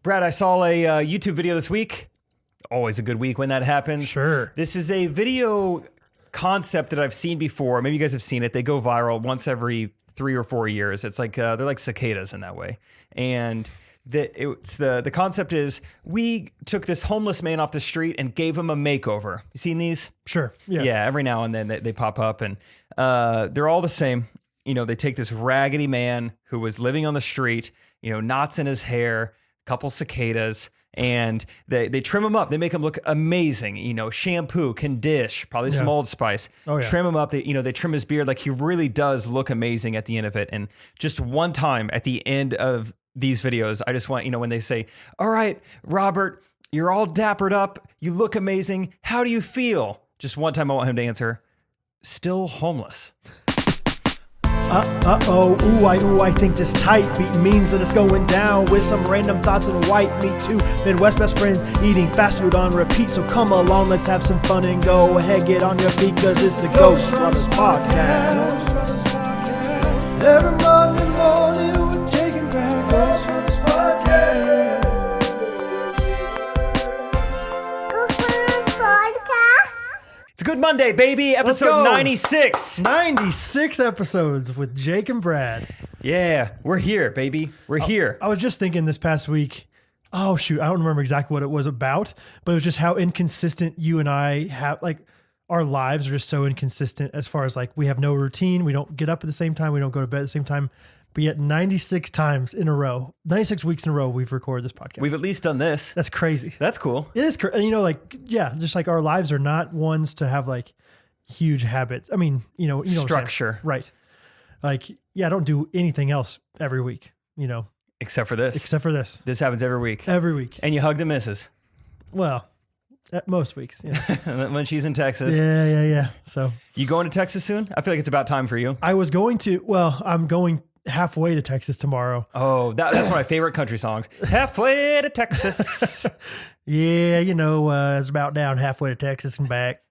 Brad, I saw a YouTube video this week. Always a good week when that happens. Sure. This is a video concept that I've seen before. Maybe you guys have seen it. They go viral once every 3 or 4 years. It's like they're like cicadas in that way. And the concept is we took this homeless man off the street and gave him a makeover. You seen these? Sure. Yeah. Yeah. Every now and then they pop up, and they're all the same. You know, they take this raggedy man who was living on the street, knots in his hair, couple cicadas, and they trim him up. They make him look amazing. Shampoo, condish, probably some Old Spice. Oh, yeah. Trim him up. They trim his beard. Like, he really does look amazing at the end of it. And just one time at the end of these videos, I just want, when they say, all right, Robert, you're all dappered up. You look amazing. How do you feel? Just one time I want him to answer, still homeless. I think this tight beat means that it's going down with some random thoughts and white meat too. Midwest best friends eating fast food on repeat. So come along, let's have some fun and go ahead, get on your feet, cause it's the Ghostrunners podcast. Every Monday morning with Jake and Brad, Ghostrunners podcast. It's a good Monday, baby. Episode 96. 96 episodes with Jake and Brad. Yeah, we're here, baby. We're here. I was just thinking this past week, oh shoot, I don't remember exactly what it was about, but it was just how inconsistent you and I have, like, our lives are just so inconsistent as far as, like, we have no routine. We don't get up at the same time. We don't go to bed at the same time. But yet 96 times in a row, 96 weeks in a row, we've recorded this podcast. We've at least done this. That's crazy. That's cool. It is crazy. Just like our lives are not ones to have like huge habits. I mean, Structure. Right. Like, I don't do anything else every week, Except for this. This happens every week. Every week. And you hug the missus. Well, at most weeks, when she's in Texas. Yeah. So you going to Texas soon? I feel like it's about time for you. I'm going halfway to Texas tomorrow. Oh, that's one of my favorite country songs. Halfway to Texas. Yeah, it's about down halfway to Texas and back.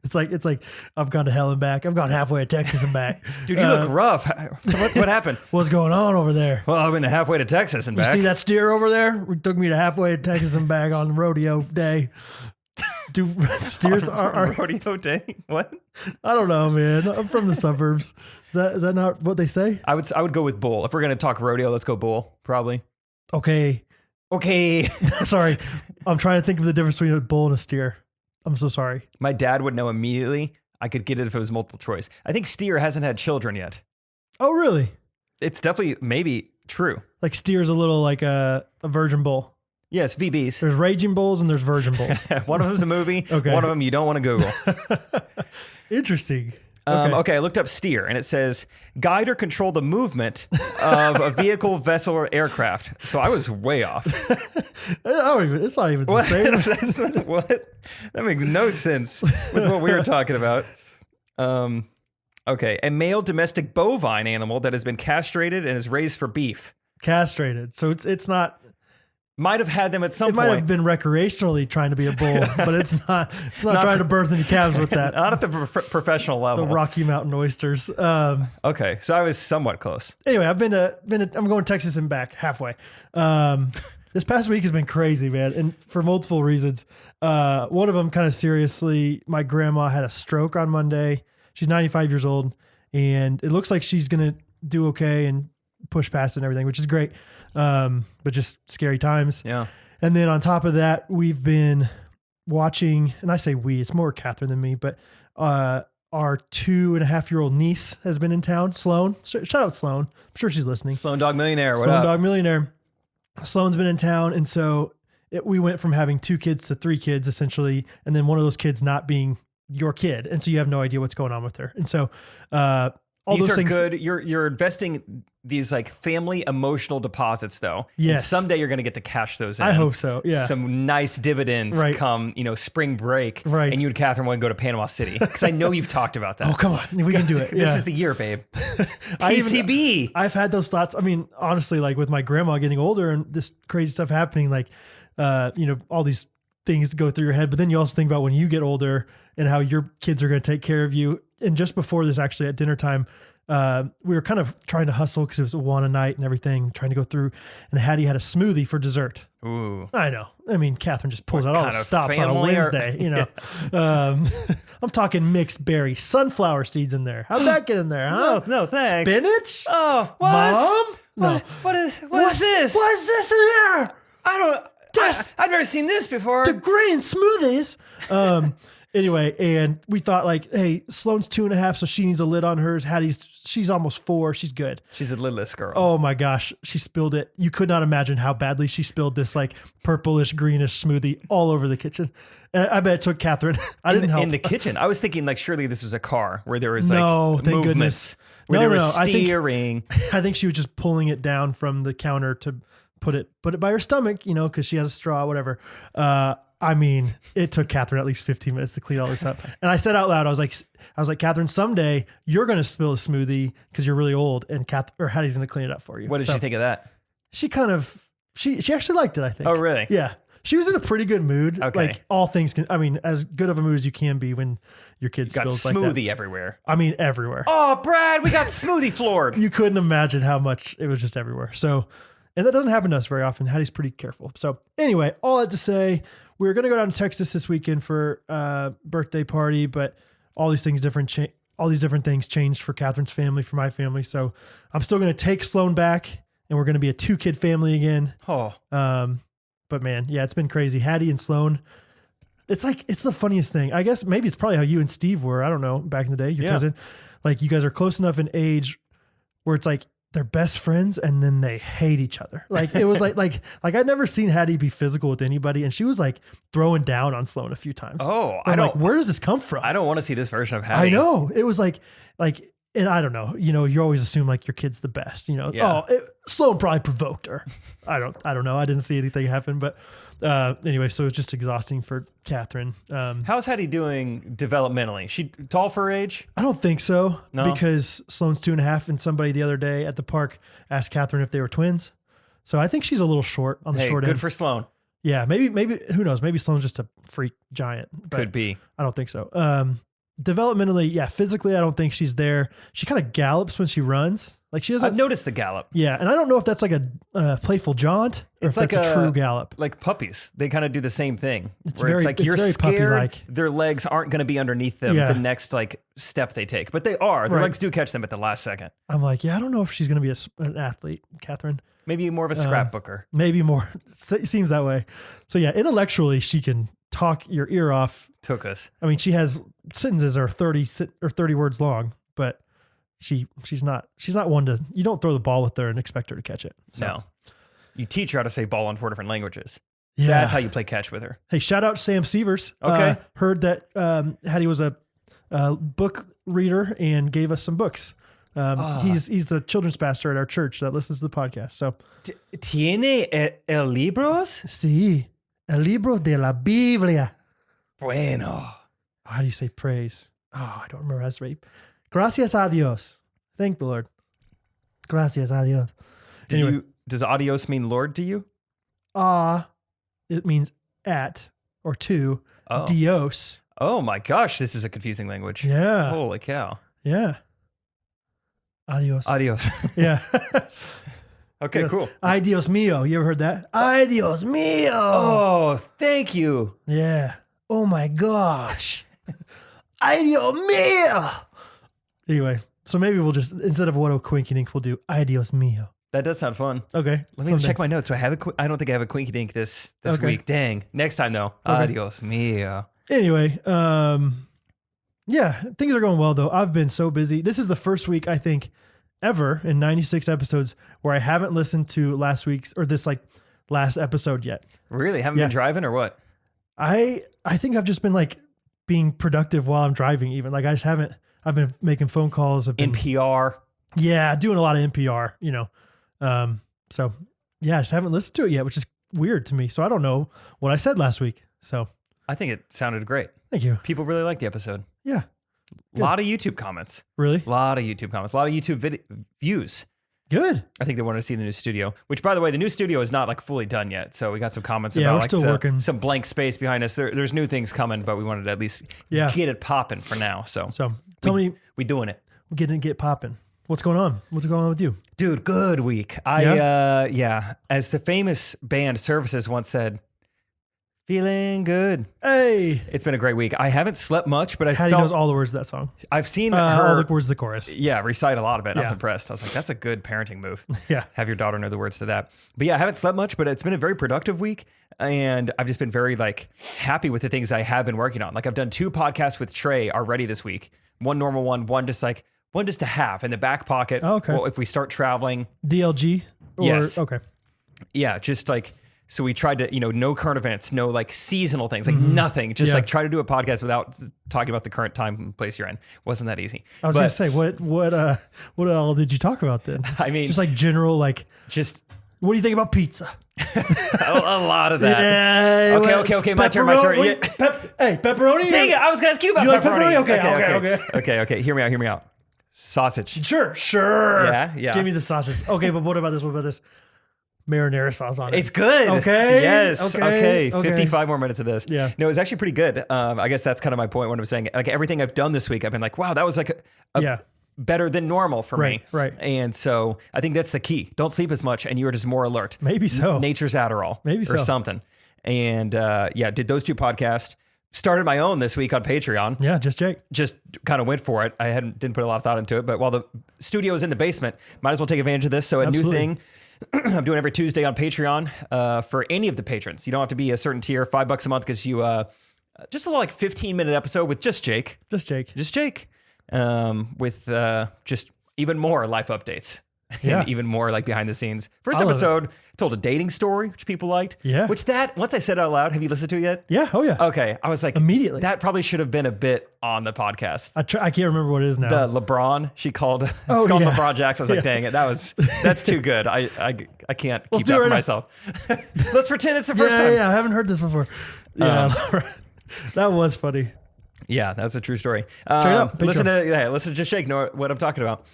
It's like I've gone to hell and back. I've gone halfway to Texas and back. Dude, you look rough. What happened? What's going on over there? Well, I've been halfway to Texas and back. You see that steer over there? It took me to halfway to Texas and back on rodeo day. Do steers are rodeo day? What? I don't know, man. I'm from the suburbs. Is that not what they say? I would go with bull. If we're gonna talk rodeo, let's go bull. Probably. Okay. Sorry, I'm trying to think of the difference between a bull and a steer. I'm so sorry. My dad would know immediately. I could get it if it was multiple choice. I think steer hasn't had children yet. Oh, really? It's definitely maybe true. Like steer's a little like a virgin bull. Yes, VBs. There's raging bulls and there's virgin bulls. One of them's a movie. Okay. One of them you don't want to Google. Interesting. Okay, I looked up steer, and it says guide or control the movement of a vehicle, vessel, or aircraft. So I was way off. It's not even the same. What? That makes no sense with what we were talking about. Okay, a male domestic bovine animal that has been castrated and is raised for beef. Castrated. So it's not... Might have had them at some point. It might have been recreationally trying to be a bull, but it's not trying to birth any calves with that. Not at the professional level. The Rocky Mountain oysters. Okay, so I was somewhat close. Anyway, I'm going to Texas and back halfway. This past week has been crazy, man, and for multiple reasons. One of them, kind of seriously, my grandma had a stroke on Monday. She's 95 years old, and it looks like she's going to do okay and push past it and everything, which is great. But just scary times. Yeah. And then on top of that, we've been watching, and I say we, it's more Catherine than me, but, our 2.5-year-old niece has been in town. Sloan. Shout out Sloan. I'm sure she's listening. Sloan Dog Millionaire. What Sloan up? Dog Millionaire. Sloan's been in town. And so we went from having 2 kids to 3 kids essentially. And then one of those kids not being your kid. And so you have no idea what's going on with her. And so, all these those are things, good. You're investing these like family emotional deposits though. Yes. And someday you're going to get to cash those in. I hope so. Yeah. Some nice dividends come, spring break. Right. And you and Catherine want to go to Panama City because I know you've talked about that. Oh, come on. We can do it. This is the year, babe. PCB. I've had those thoughts. I mean, honestly, like with my grandma getting older and this crazy stuff happening, like, all these things go through your head, but then you also think about when you get older and how your kids are going to take care of you. And just before this, actually at dinner time, we were kind of trying to hustle because it was one a night and everything, trying to go through. And Hattie had a smoothie for dessert. Ooh. I know. I mean, Catherine just pulls out all the kind of stops on a family Wednesday, you know. I'm talking mixed berry, sunflower seeds in there. How'd that get in there, huh? No, thanks. Spinach? Oh, what? Mom? No. What is this? What is this in here? I've never seen this before. The green smoothies. Anyway, and we thought like, hey, Sloane's 2.5, so she needs a lid on hers. She's almost 4. She's good. She's a lidless girl. Oh my gosh, she spilled it. You could not imagine how badly she spilled this like purplish, greenish smoothie all over the kitchen. And I bet it took Catherine. I didn't help. In the kitchen. I was thinking like surely this was a car where there was like thank movements. goodness. Where No, there no, was no. steering. I think she was just pulling it down from the counter to put it by her stomach, you know, because she has a straw, whatever. I mean, it took Catherine at least 15 minutes to clean all this up. And I said out loud, I was like, Catherine, someday you're going to spill a smoothie because you're really old, and Hattie's going to clean it up for you. What did she think of that? She kind of, she actually liked it, I think. Oh, really? Yeah. She was in a pretty good mood. Okay. Like all things can, I mean, as good of a mood as you can be when your kid Got spills like that. smoothie everywhere. I mean, everywhere. Oh, Brad, we got smoothie floored. You couldn't imagine how much it was just everywhere. So, and that doesn't happen to us very often. Hattie's pretty careful. So anyway, all that to say, we're going to go down to Texas this weekend for a birthday party, but all these things all these different things changed for Catherine's family, for my family. So I'm still going to take Sloane back, and we're going to be a 2-kid family again. Oh, But man, yeah, it's been crazy. Hattie and Sloane, it's the funniest thing. I guess maybe it's probably how you and Steve were. I don't know, back in the day, your cousin. Like you guys are close enough in age where it's like they're best friends and then they hate each other. Like it was like I'd never seen Hattie be physical with anybody, and she was like throwing down on Sloane a few times. Oh, I'm like, where does this come from? I don't want to see this version of Hattie. I know. It was like, and I don't know, you know, you always assume like your kid's the best, you know. Yeah. Sloane probably provoked her. I don't know. I didn't see anything happen, but anyway, so it's just exhausting for Catherine. How's Hattie doing developmentally? She tall for her age? I don't think so. No? Because Sloane's 2.5, and somebody the other day at the park asked Catherine if they were twins. So I think she's a little short on the short end. Good for Sloane. Yeah, maybe who knows? Maybe Sloane's just a freak giant. Could be. I don't think so. Developmentally, yeah, physically, I don't think she's there. She kind of gallops when she runs. Like she doesn't. I've noticed the gallop. Yeah, and I don't know if that's like a playful jaunt or It's if like that's a true gallop. Like puppies. They kind of do the same thing. It's where it's very- like it's you're very scared puppy-like. their legs aren't going to be underneath them Yeah. the next like step they take. But they are. Their Right. legs do catch them at the last second. I'm like, yeah, I don't know if she's going to be an athlete, Catherine. Maybe more of a scrapbooker. Maybe more. It seems that way. So yeah, intellectually, she can talk your ear off. Took us. I mean, she has sentences are 30 words long, but she's not one to, you don't throw the ball with her and expect her to catch it. So, No. You teach her how to say ball in 4 different languages. yeah. That's how you play catch with her. Hey, shout out Sam Severs. Okay. Heard that Hattie was a book reader and gave us some books. He's the children's pastor at our church that listens to the podcast. So, ¿Tiene el libros? sí, el libro de la Biblia. Bueno. How do you say praise? Oh, I don't remember how to say. Gracias a Dios. Thank the Lord. Gracias a Dios. Anyway. Does adios mean Lord to you? It means at or to. Oh. Dios. Oh my gosh, this is a confusing language. Yeah. Holy cow. Yeah. Adios. Adios. Yeah. Okay, Yes. cool. Ay Dios mío. You ever heard that? Ay Dios mío. Oh, thank you. Yeah. Oh my gosh. Ay Dios mío. Anyway, so maybe we'll just, instead of what a quinky dink, we'll do Ay Dios mío. That does sound fun. Okay. Let me check my notes. Do I have I don't think I have a quinky dink this Okay. week. Dang. Next time though. Okay. Adios mio. Anyway, yeah, things are going well though. I've been so busy. This is the first week I think ever in 96 episodes where I haven't listened to last week's or this like last episode yet. Really? Haven't Yeah. been driving or what? I think I've just been like being productive while I'm driving even. Like I've been making phone calls. I've been, NPR. yeah, doing a lot of NPR, you know. So yeah, I just haven't listened to it yet, which is weird to me. So I don't know what I said last week. So I think it sounded great. thank you. People really liked the episode. Yeah. A lot of YouTube comments. Really? A lot of YouTube comments. A lot of YouTube views. Good. I think they wanted to see the new studio, which by the way, the new studio is not like fully done yet. So we got some comments Yeah, about we're like still working. some blank space behind us. There's new things coming, but we wanted to at least Yeah. get it popping for now. So So tell me, we doing it. get popping. What's going on? What's going on with you? Dude, good week. As the famous band Services once said, feeling good. Hey. It's been a great week. I haven't slept much, but Hattie knows all the words of that song. I've seen all her the words of the chorus. Yeah, recite a lot of it. I was Yeah. impressed. I was like, that's a good parenting move. Yeah. Have your daughter know the words to that. But yeah, I haven't slept much, but it's been a very productive week. And I've just been very happy with the things I have been working on. Like I've done 2 podcasts with Trey already this week. One normal one just to have in the back pocket. Oh, okay. Well, if we start traveling. DLG? Yes. Okay. Yeah, just so we tried to, no current events, no seasonal things, nothing. Just try to do a podcast without talking about the current time and place you're in. Wasn't that easy. I was going to say, what all did you talk about then? I mean, just general, just what do you think about pizza? a lot of that. Yeah, okay. My turn. Hey, pepperoni? Dang it. I was going to ask you about you pepperoni. Like pepperoni? Okay. Hear me out. Sausage. Sure. Yeah. Give me the sausage. Okay, but what about this? Marinara sauce on it. It's good. Okay. Yes. Okay. 55 more minutes of this. Yeah. No, it's actually pretty good. I guess that's kind of my point when I'm saying everything I've done this week, I've been like, wow, that was better than normal for me. Right. And so I think that's the key. Don't sleep as much and you are just more alert. Maybe so. Nature's Adderall. Maybe so. Or something. And did those 2 podcasts. Started my own this week on Patreon. Yeah, just Jake. Just kind of went for it. I didn't put a lot of thought into it, but while the studio is in the basement, might as well take advantage of this. So Absolutely. New thing I'm doing every Tuesday on Patreon for any of the patrons. You don't have to be a certain tier, $5 a month because you just a little 15-minute episode with just Jake. With just even more life updates. Yeah. And even more behind the scenes. First episode told a dating story, which people liked. Yeah. Which once I said it out loud, have you listened to it yet? Yeah. Oh yeah. Okay. I was like, immediately. That probably should have been a bit on the podcast. I can't remember what it is now. The LeBron, she called LeBron Jackson. I was like, dang it, that's too good. I can't keep that for myself. Let's pretend it's the first time. Yeah. I haven't heard this before. Yeah. That was funny. Yeah, that's a true story. Up, listen to Just Shake, know what I'm talking about.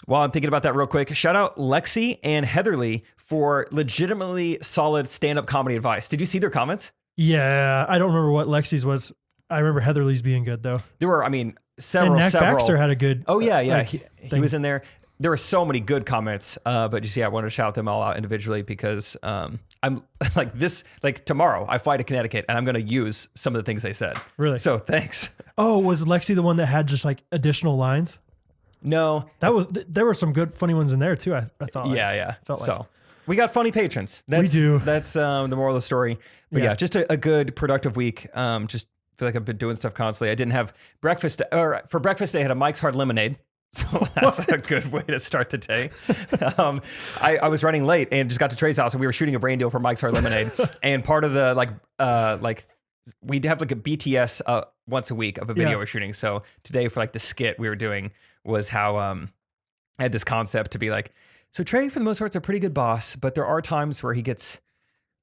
While I'm thinking about that real quick, shout out Lexi and Heatherly for legitimately solid stand-up comedy advice. Did you see their comments? Yeah, I don't remember what Lexi's was. I remember Heatherly's being good though. There were, several. And Nack Baxter had a good. Oh yeah. He was in there. There were so many good comments, but just I wanted to shout them all out individually because I'm tomorrow I fly to Connecticut and I'm going to use some of the things they said. Really? So thanks. Oh, was Lexi the one that had just additional lines? No, there were some good funny ones in there too. I thought. Yeah. So we got funny patrons. We do. That's the moral of the story. But yeah, just a good productive week. Just feel like I've been doing stuff constantly. I didn't have breakfast, or for breakfast I had a Mike's Hard Lemonade. So that's a good way to start the day. I was running late and just got to Trey's house and we were shooting a brain deal for Mike's Hard Lemonade. And part of the we'd have a BTS once a week of a video we're shooting. So today for the skit we were doing was how I had this concept to be so Trey for the most part is a pretty good boss, but there are times where he gets,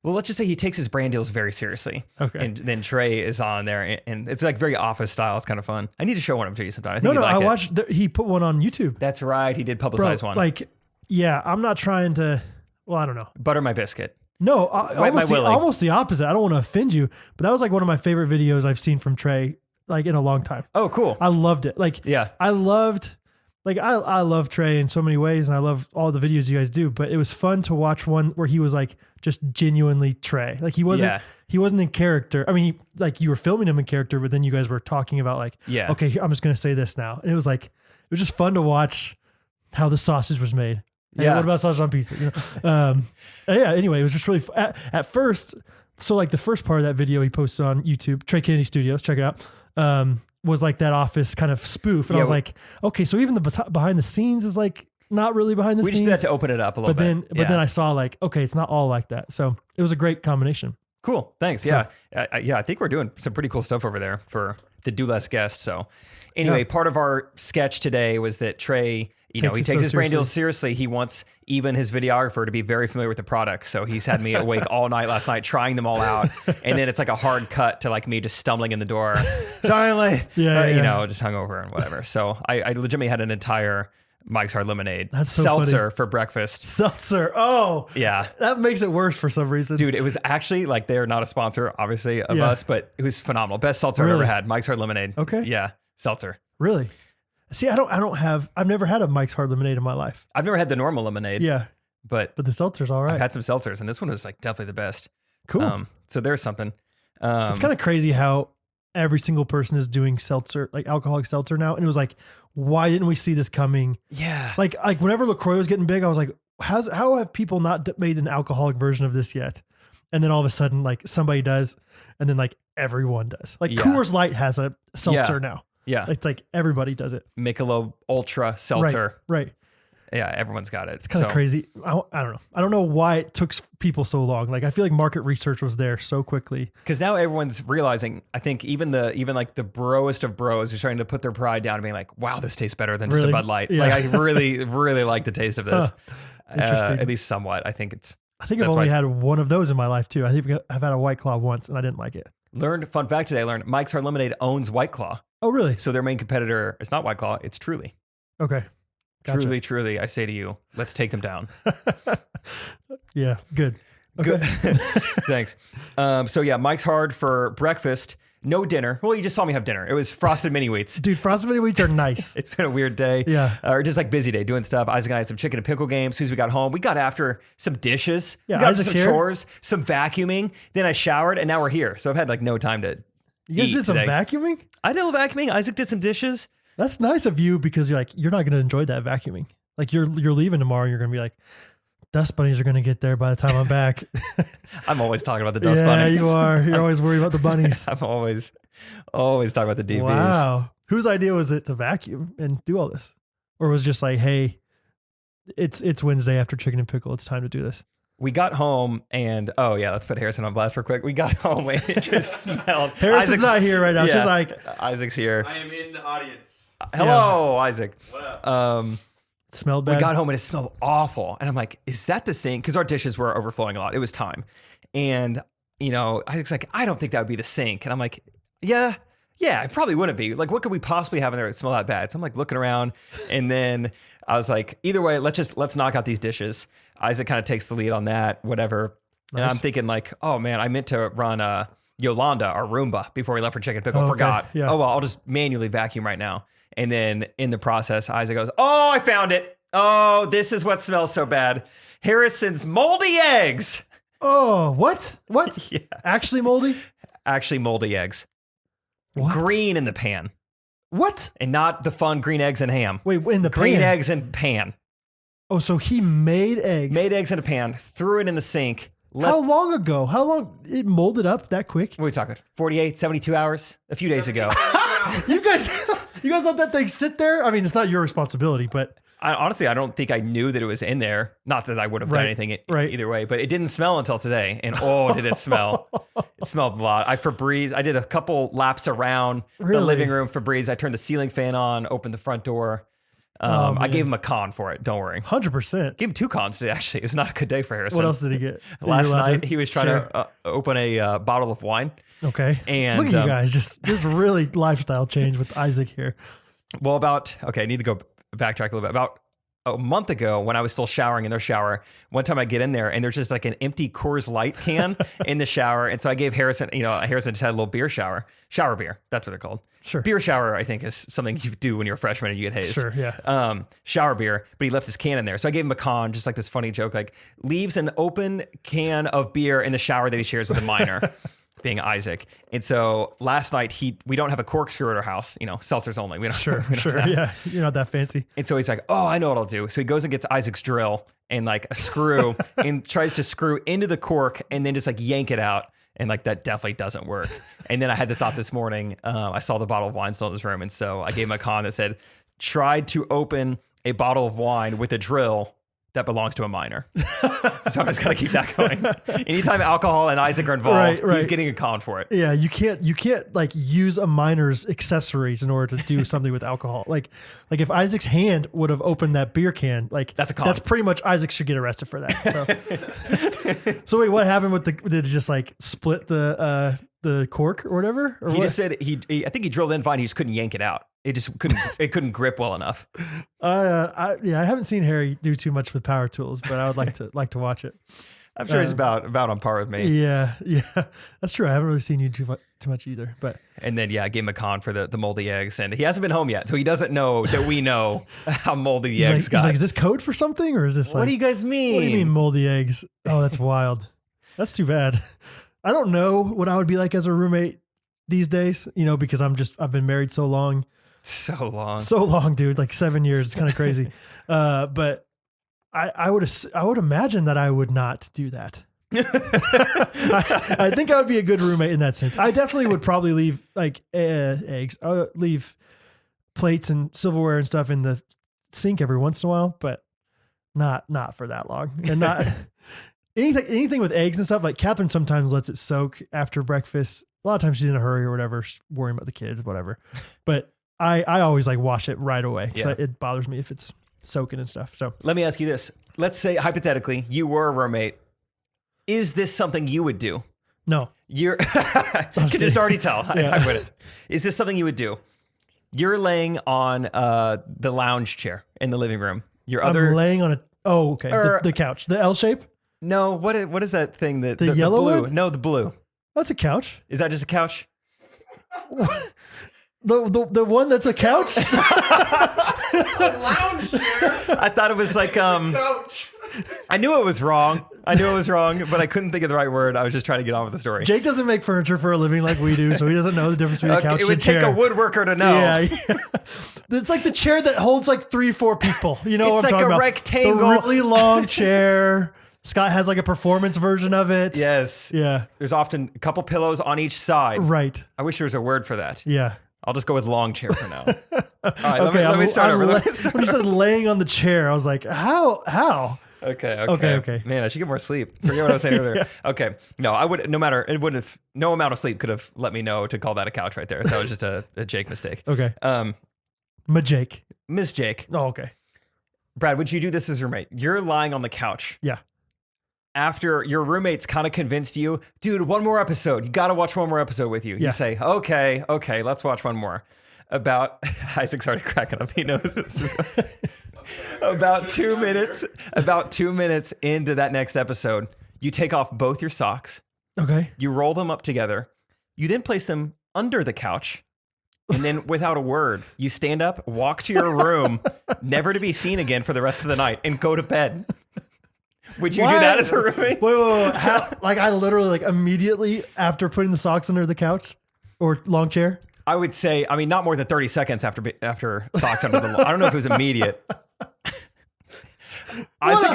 well, let's just say he takes his brand deals very seriously. Okay. And then Trey is on there and it's very office style. It's kind of fun. I need to show one of them to you sometime. I think I watched, he put one on YouTube. That's right. He did publicize one. I'm not trying to, I don't know. Butter my biscuit. No, almost the opposite. I don't want to offend you, but that was one of my favorite videos I've seen from Trey, in a long time. Oh, cool. I loved it. I love Trey in so many ways and I love all the videos you guys do, but it was fun to watch one where he was just genuinely Trey. He wasn't in character. I mean, you were filming him in character, but then you guys were talking about okay, I'm just going to say this now. And it was just fun to watch how the sausage was made. And what about sausage on pizza? Anyway, it was just really, at first. So the first part of that video he posted on YouTube, Trey Kennedy Studios, check it out. Was that office kind of spoof. And I was okay, so even the behind the scenes is not really behind the scenes. We just had to open it up a little bit. But then I saw okay, it's not all like that. So it was a great combination. Cool. Thanks. Yeah. I think we're doing some pretty cool stuff over there for the Do Less guests. So anyway, part of our sketch today was that Trey, he takes his brand deals seriously. He wants even his videographer to be very familiar with the product. So he's had me awake all night last night trying them all out. And then it's a hard cut to me just stumbling in the door. Silently. Just hungover and whatever. So I legitimately had an entire Mike's Hard Lemonade. That's so seltzer funny. For breakfast. Seltzer. Oh. Yeah. That makes it worse for some reason. Dude, it was actually they're not a sponsor, obviously, of us, but it was phenomenal. Best seltzer I've ever had. Mike's Hard Lemonade. Okay. Yeah. Seltzer. Really? See, I've never had a Mike's Hard Lemonade in my life. I've never had the normal lemonade. Yeah. But the seltzer's all right. I've had some seltzers, and this one was like definitely the best. Cool. So there's something. It's kind of crazy how every single person is doing seltzer, like alcoholic seltzer now. And it was like, why didn't we see this coming? Yeah. Like whenever LaCroix was getting big, I was like, how have people not made an alcoholic version of this yet? And then all of a sudden, like somebody does, and then like everyone does. Like Coors Light has a seltzer now. Yeah. It's like everybody does it. Michelob Ultra seltzer. Right. Yeah, everyone's got it. It's kind of crazy. I don't know. I don't know why it took people so long. Like I feel like market research was there so quickly. Because now everyone's realizing. I think even like the broest of bros are starting to put their pride down and being like, "Wow, this tastes better than just a Bud Light." Yeah. Like I really, really like the taste of this. Interesting. At least somewhat. I think I've only had one of those in my life too. I think I've had a White Claw once and I didn't like it. Fun fact today, I learned Mike's Hard Lemonade owns White Claw. Oh, really? So their main competitor is not White Claw, it's Truly. Okay. Gotcha. Truly, I say to you, let's take them down. Yeah, good. Okay. Good. Thanks. So yeah, Mike's Hard for breakfast. No dinner. Well, you just saw me have dinner. It was frosted mini wheats. Dude, frosted mini wheats are nice. It's been a weird day. Yeah. Or just like busy day doing stuff. Isaac and I had some chicken and pickle games. As soon as we got home, we got after some dishes. Yeah, we got Isaac's some here. chores, some vacuuming. Then I showered and now we're here. So I've had like no time to You guys eat did some today. vacuuming? I did a little vacuuming. Isaac did some dishes. That's nice of you because you're not going to enjoy that vacuuming. Like you're leaving tomorrow and you're going to be like, dust bunnies are going to get there by the time I'm back. I'm always talking about the dust bunnies. Yeah, you are. You're always worried about the bunnies. I'm always talking about the DVs. Wow. Whose idea was it to vacuum and do all this? Or was it just like, hey, it's Wednesday after chicken and pickle. It's time to do this. We got home and let's put Harrison on blast real quick. We got home and it just smelled. Harrison's not here right now. It's just like Isaac's here. I am in the audience. Hello, Isaac. What up? it smelled bad. We got home and it smelled awful. And I'm like, is that the sink? Because our dishes were overflowing a lot. It was time. And, Isaac's like, I don't think that would be the sink. And I'm like, yeah, it probably wouldn't be. Like, what could we possibly have in there that smell that bad? So I'm like looking around. And then I was like, either way, let's knock out these dishes. Isaac kind of takes the lead on that, whatever. Nice. And I'm thinking like, oh man, I meant to run Yolanda, our Roomba, before we left for chicken pickle. Forgot. Yeah. Oh, well, I'll just manually vacuum right now. And then in the process, Isaac goes, oh, I found it. Oh, this is what smells so bad. Harrison's moldy eggs. Oh, what? What? Yeah. Actually moldy? Actually moldy eggs. What? Green in the pan. What? And not the fun green eggs and ham. Wait, in the green pan? eggs and pan. Oh, so he made eggs. Made eggs in a pan, threw it in the sink. How long ago? How long? It molded up that quick? What are we talking? 48, 72 hours? A few days ago. You guys let that thing sit there? I mean, it's not your responsibility, but... Honestly, I don't think I knew that it was in there. Not that I would have done anything either way, but it didn't smell until today. And oh, did it smell. It smelled a lot. I did a couple laps around the living room Febreze. I turned the ceiling fan on, opened the front door. I gave him a con for it. Don't worry. 100%. Gave him 2 cons today, actually. It's not a good day for Harrison. What else did he get? Last night, he was trying to open a bottle of wine. Okay. And look at you guys. Just really lifestyle change with Isaac here. Well, I need to go backtrack a little bit. About a month ago, when I was still showering in their shower, one time I get in there and there's just like an empty Coors Light can in the shower. And so I gave Harrison, Harrison just had a little beer shower beer. That's what they're called. Sure. Beer shower, I think, is something you do when you're a freshman and you get hazed. Sure, yeah. Shower beer, but he left his can in there. So I gave him a con, just like this funny joke, like leaves an open can of beer in the shower that he shares with a minor. Being Isaac. And so last night we don't have a corkscrew at our house, seltzers only. We don't. Sure. Yeah. You're not that fancy. And so he's like, oh, I know what I'll do. So he goes and gets Isaac's drill and like a screw and tries to screw into the cork and then just like yank it out. And like that definitely doesn't work. And then I had the thought this morning, I saw the bottle of wine still in his room. And so I gave him a con that said, tried to open a bottle of wine with a drill that belongs to a minor. So I'm just gonna keep that going. Anytime alcohol and Isaac are involved, right. He's getting a con for it. Yeah, you can't like use a minor's accessories in order to do something with alcohol. Like if Isaac's hand would have opened that beer can, like that's a con. That's pretty much Isaac should get arrested for that. So wait, what happened with did it just like split the cork or whatever? Or he what? just said I think he drilled in fine. He just couldn't yank it out. It just couldn't grip well enough. I haven't seen Harry do too much with power tools, but I would like to watch it. I'm sure he's about on par with me. Yeah, that's true. I haven't really seen you too much either. But And then I gave him a con for the moldy eggs, and he hasn't been home yet, so he doesn't know that we know how moldy the eggs got. He's like, is this code for something, or is this What do you guys mean? What do you mean moldy eggs? Oh, that's wild. That's too bad. I don't know what I would be like as a roommate these days, because I've been married so long. So long, dude, like 7 years. It's kind of crazy. But I would imagine that I would not do that. I think I would be a good roommate in that sense. I definitely would probably leave like eggs, leave plates and silverware and stuff in the sink every once in a while, but not for that long. And not anything with eggs and stuff. Like Catherine sometimes lets it soak after breakfast. A lot of times she's in a hurry or whatever, worrying about the kids, whatever. But I always like wash it right away because it bothers me if it's soaking and stuff. So let me ask you this. Let's say hypothetically you were a roommate. Is this something you would do? No. I can just already tell. Yeah. I wouldn't. Is this something you would do? You're laying on the lounge chair in the living room. I'm laying on the couch, the L shape. No, what is that thing that the yellow blue? one? No, the blue. That's a couch. Is that just a couch? The one that's a couch? A lounge chair. I thought it was like Couch. I knew it was wrong, but I couldn't think of the right word. I was just trying to get on with the story. Jake doesn't make furniture for a living like we do, so he doesn't know the difference between a couch It would and a chair. take a woodworker to know. Yeah. It's like the chair that holds like 3-4 people. You know It's what I'm like talking a about? rectangle. The really long chair. Scott has like a performance version of it. Yes. Yeah. There's often a couple pillows on each side. Right. I wish there was a word for that. Yeah. I'll just go with long chair for now. All right, Okay. let me start over. When you said laying on the chair, I was like, how? Okay. Man, I should get more sleep. Forget what I was saying earlier. Okay. No, I would, no amount of sleep could have let me know to call that a couch right there. So that was just a Jake mistake. Okay. Jake. Miss Jake. Oh, okay. Brad, would you do this as a roommate? You're lying on the couch. Yeah. After your roommate's kind of convinced you, dude, one more episode. You got to watch one more episode with you. Yeah. You say, okay, let's watch one more. About, Isaac's already cracking up. He knows what's about 2 minutes into that next episode, you take off both your socks. Okay. You roll them up together. You then place them under the couch. And then without a word, you stand up, walk to your room, never to be seen again for the rest of the night, and go to bed. Would you do that as a roommate? Wait. How, like I literally like immediately after putting the socks under the couch or long chair? I would say, not more than 30 seconds after socks under the lawn. I don't know if it was immediate. What a freak! Isaac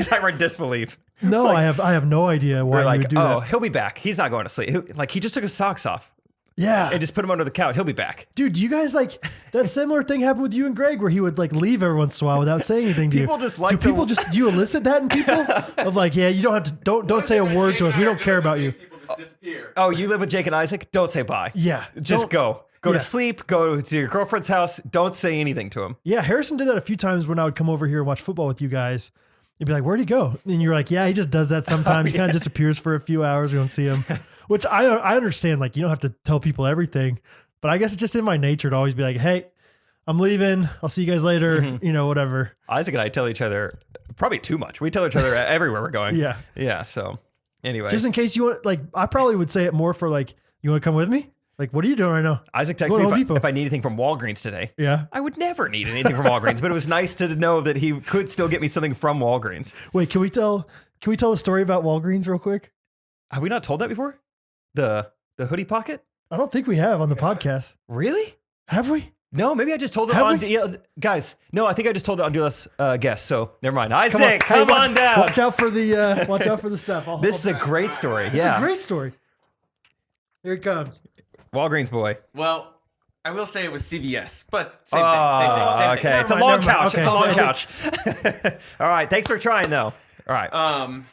and I were in disbelief. No, I have no idea why We're you like, would do that. he'll be back. He's not going to sleep. He just took his socks off Yeah. and just put them under the couch. He'll be back. Dude, do you guys like that similar thing happened with you and Greg where he would like leave every once in a while without saying anything to you? People just like do you elicit that in people? Of like, yeah, you don't have to don't say a word to us. We don't care about you. People just disappear. Oh, you live with Jake and Isaac? Don't say bye. Yeah. Just go. Go Yeah. to sleep. Go to your girlfriend's house. Don't say anything to him. Yeah, Harrison did that a few times when I would come over here and watch football with you guys. You'd be like, where'd he go? And you're like, yeah, he just does that sometimes. He kind of disappears for a few hours. We don't see him, which I understand. Like, you don't have to tell people everything, but I guess it's just in my nature to always be like, hey, I'm leaving. I'll see you guys later. Mm-hmm. Whatever. Isaac and I tell each other probably too much. We tell each other everywhere we're going. Yeah. Yeah. So anyway, Just in case you want, like, I probably would say it more for like, you want to come with me? Like, what are you doing right now? Isaac Go texted to Home me Depot. if I need anything from Walgreens today. Yeah. I would never need anything from Walgreens, but it was nice to know that he could still get me something from Walgreens. Wait, can we tell the story about Walgreens real quick? Have we not told that before? The hoodie pocket? I don't think we have on the podcast. Really? Have we? No, maybe I just told it Have on we? guys. No, I think I just told it on Dueless Guest. So never mind. Isaac, Hey, come on down. Watch out for the stuff. This is a great story. It's Yeah, a great story. Here it comes. Walgreens boy. Well, I will say it was CVS, but same thing. Okay, it's a Never long mind. couch. Okay. It's a long Okay. couch. All right, thanks for trying though. All right.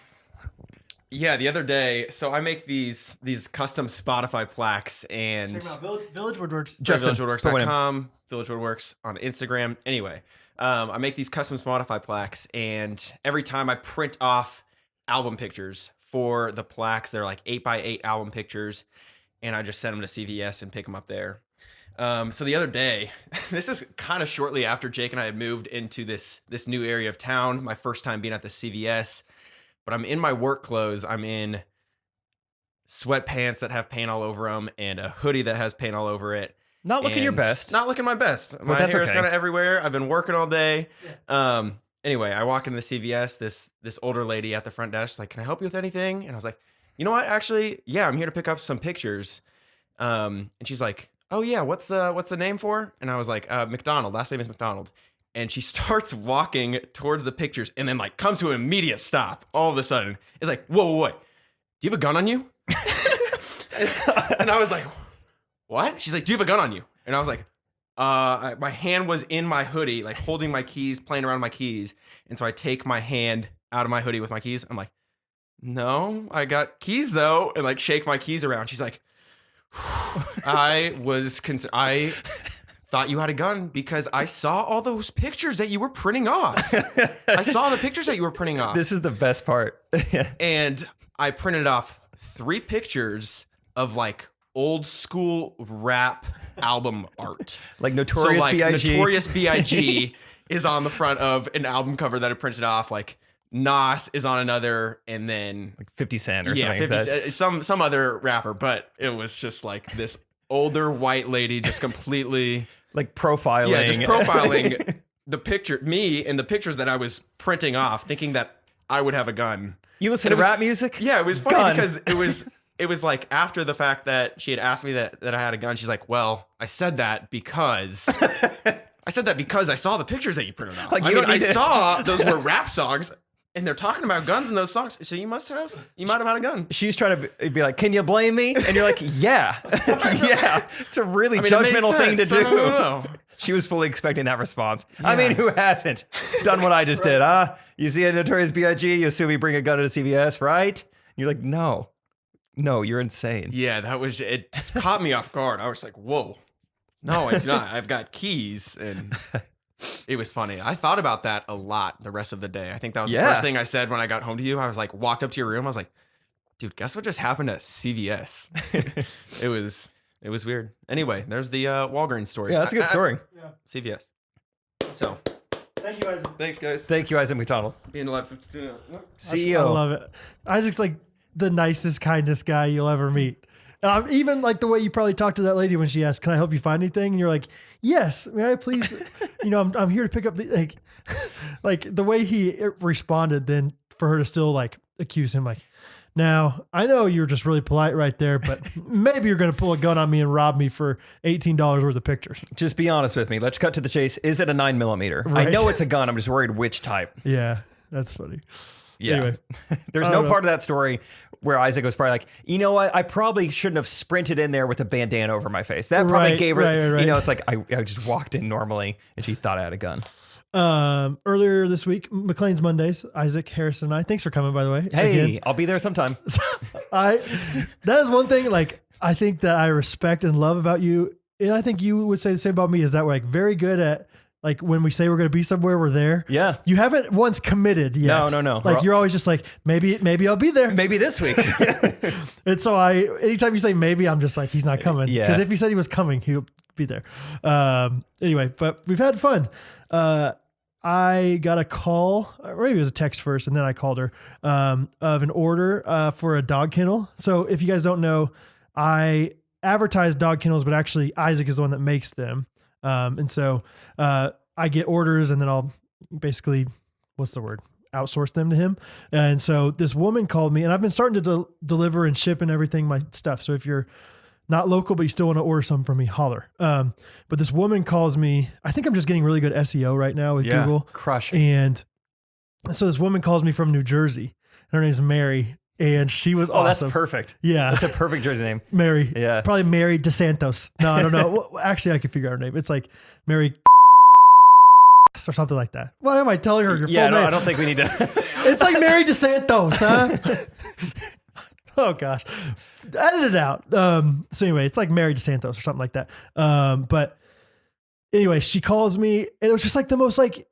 Yeah, the other day, so I make these custom Spotify plaques and Village Woodworks. Justin, villagewoodworks.com, Village Woodworks on Instagram. Anyway, I make these custom Spotify plaques, and every time I print off album pictures for the plaques, they're like 8x8 album pictures, and I just send them to CVS and pick them up there. So the other day, this is kind of shortly after Jake and I had moved into this new area of town, my first time being at the CVS. but I'm in my work clothes. I'm in sweatpants that have paint all over them and a hoodie that has paint all over it. Not looking your And best. Not looking my best. My that's hair is okay. kind of everywhere. I've been working all day. Anyway, I walk into the CVS. This older lady at the front desk is like, "Can I help you with anything?" And I was like, "You know what? Actually, yeah, I'm here to pick up some pictures." And she's like, "Oh yeah, what's the name for?" And I was like, "McDonald. Last name is McDonald." And she starts walking towards the pictures and then like comes to an immediate stop. All of a sudden, it's like, "Whoa. Do you have a gun on you?" And I was like, "What?" She's like, "Do you have a gun on you?" And I was like, my hand was in my hoodie, like holding my keys, playing around with my keys. And so I take my hand out of my hoodie with my keys. I'm like, "No, I got keys though." And like shake my keys around. She's like, I thought you had a gun because I saw all those pictures that you were printing off. I saw the pictures that you were printing off. This is the best part. And I printed off 3 pictures of like old school rap album art. Like Notorious B.I.G. Notorious B.I.G. is on the front of an album cover that I printed off. Like Nas is on another, and then Like 50 Cent or yeah, something like that. some other rapper. But it was just like this older white lady just completely Like profiling. yeah, just profiling me and the pictures that I was printing off, thinking that I would have a gun. You listen And to it was- rap music? Yeah, it was funny Gun. because it was like after the fact that she had asked me that I had a gun. She's like, "Well, I said that because I saw the pictures that you printed off. Like, you I don't mean, I need to- saw those were rap songs, and they're talking about guns in those songs. So you might have had a gun." She's trying to be like, "Can you blame me?" And you're like, "Yeah." Yeah. It's a really I mean, it made judgmental thing to sense. do. I don't know. She was fully expecting that response. I mean, who hasn't done what I just did? You see a Notorious B.I.G., you assume he bring a gun to the CVS, right? You're like, no, you're insane. Yeah, it caught me off guard. I was like, "Whoa, no, I do not. I've got keys." And it was funny. I thought about that a lot the rest of the day. I think that was the Yeah. first thing I said when I got home to you. I was like, walked up to your room. I was like, "Dude, guess what just happened at CVS?" It was weird. Anyway, there's the Walgreens story. Yeah, that's a good story. CVS. So, Thank you, Isaac. thanks, guys. Thank you, Isaac McDonald, Being alive 52. I CEO. love it. Isaac's like the nicest, kindest guy you'll ever meet. And I'm even like the way you probably talked to that lady when she asked, "Can I help you find anything?" And you're like, "Yes, may I please?" I'm here to pick up the like the way he responded. Then for her to still like accuse him, like, "Now I know you were just really polite right there, but maybe you're going to pull a gun on me and rob me for $18 worth of pictures." Just be honest with me. Let's cut to the chase. Is it a 9mm? I Right. know it's a gun. I'm just worried which type. Yeah, that's funny. Yeah. Anyway. There's I no don't know. part of that story where Isaac was probably like, "You know what? I probably shouldn't have sprinted in there with a bandana over my face." That probably Right, gave her, right. it's like I just walked in normally and she thought I had a gun. Earlier this week, McLean's Mondays, Isaac, Harrison, and I. Thanks for coming, by the way. Hey, Again. I'll be there sometime. That is one thing, like, I think that I respect and love about you. And I think you would say the same about me, is that we're like very good at, like, when we say we're going to be somewhere, we're there. Yeah. You haven't once committed yet. No. Like, you're always just like, maybe I'll be there. Maybe this week. And so anytime you say maybe, I'm just like, he's not coming. Yeah. Because if he said he was coming, he'll be there. Anyway, but we've had fun. I got a call, or maybe it was a text first, and then I called her, of an order for a dog kennel. So if you guys don't know, I advertise dog kennels, but actually Isaac is the one that makes them. And so I get orders, and then I'll basically, outsource them to him. And so this woman called me, and I've been starting to deliver and ship and everything, my stuff. So if you're not local, but you still want to order something from me, holler. But this woman calls me. I think I'm just getting really good SEO right now with Google. Crush. And so this woman calls me from New Jersey. Her name's Mary, and she was awesome. That's perfect. Yeah. That's a perfect Jersey name. Mary. Yeah. Probably Mary DeSantos. No, I don't know. Well, actually, I can figure out her name. It's like Mary or something like that. Why am I telling her your full name? I don't think we need to. It's like Mary DeSantos, huh? Oh gosh, edit it out. So anyway, it's like Mary DeSantos or something like that. But anyway, she calls me, and it was just like the most like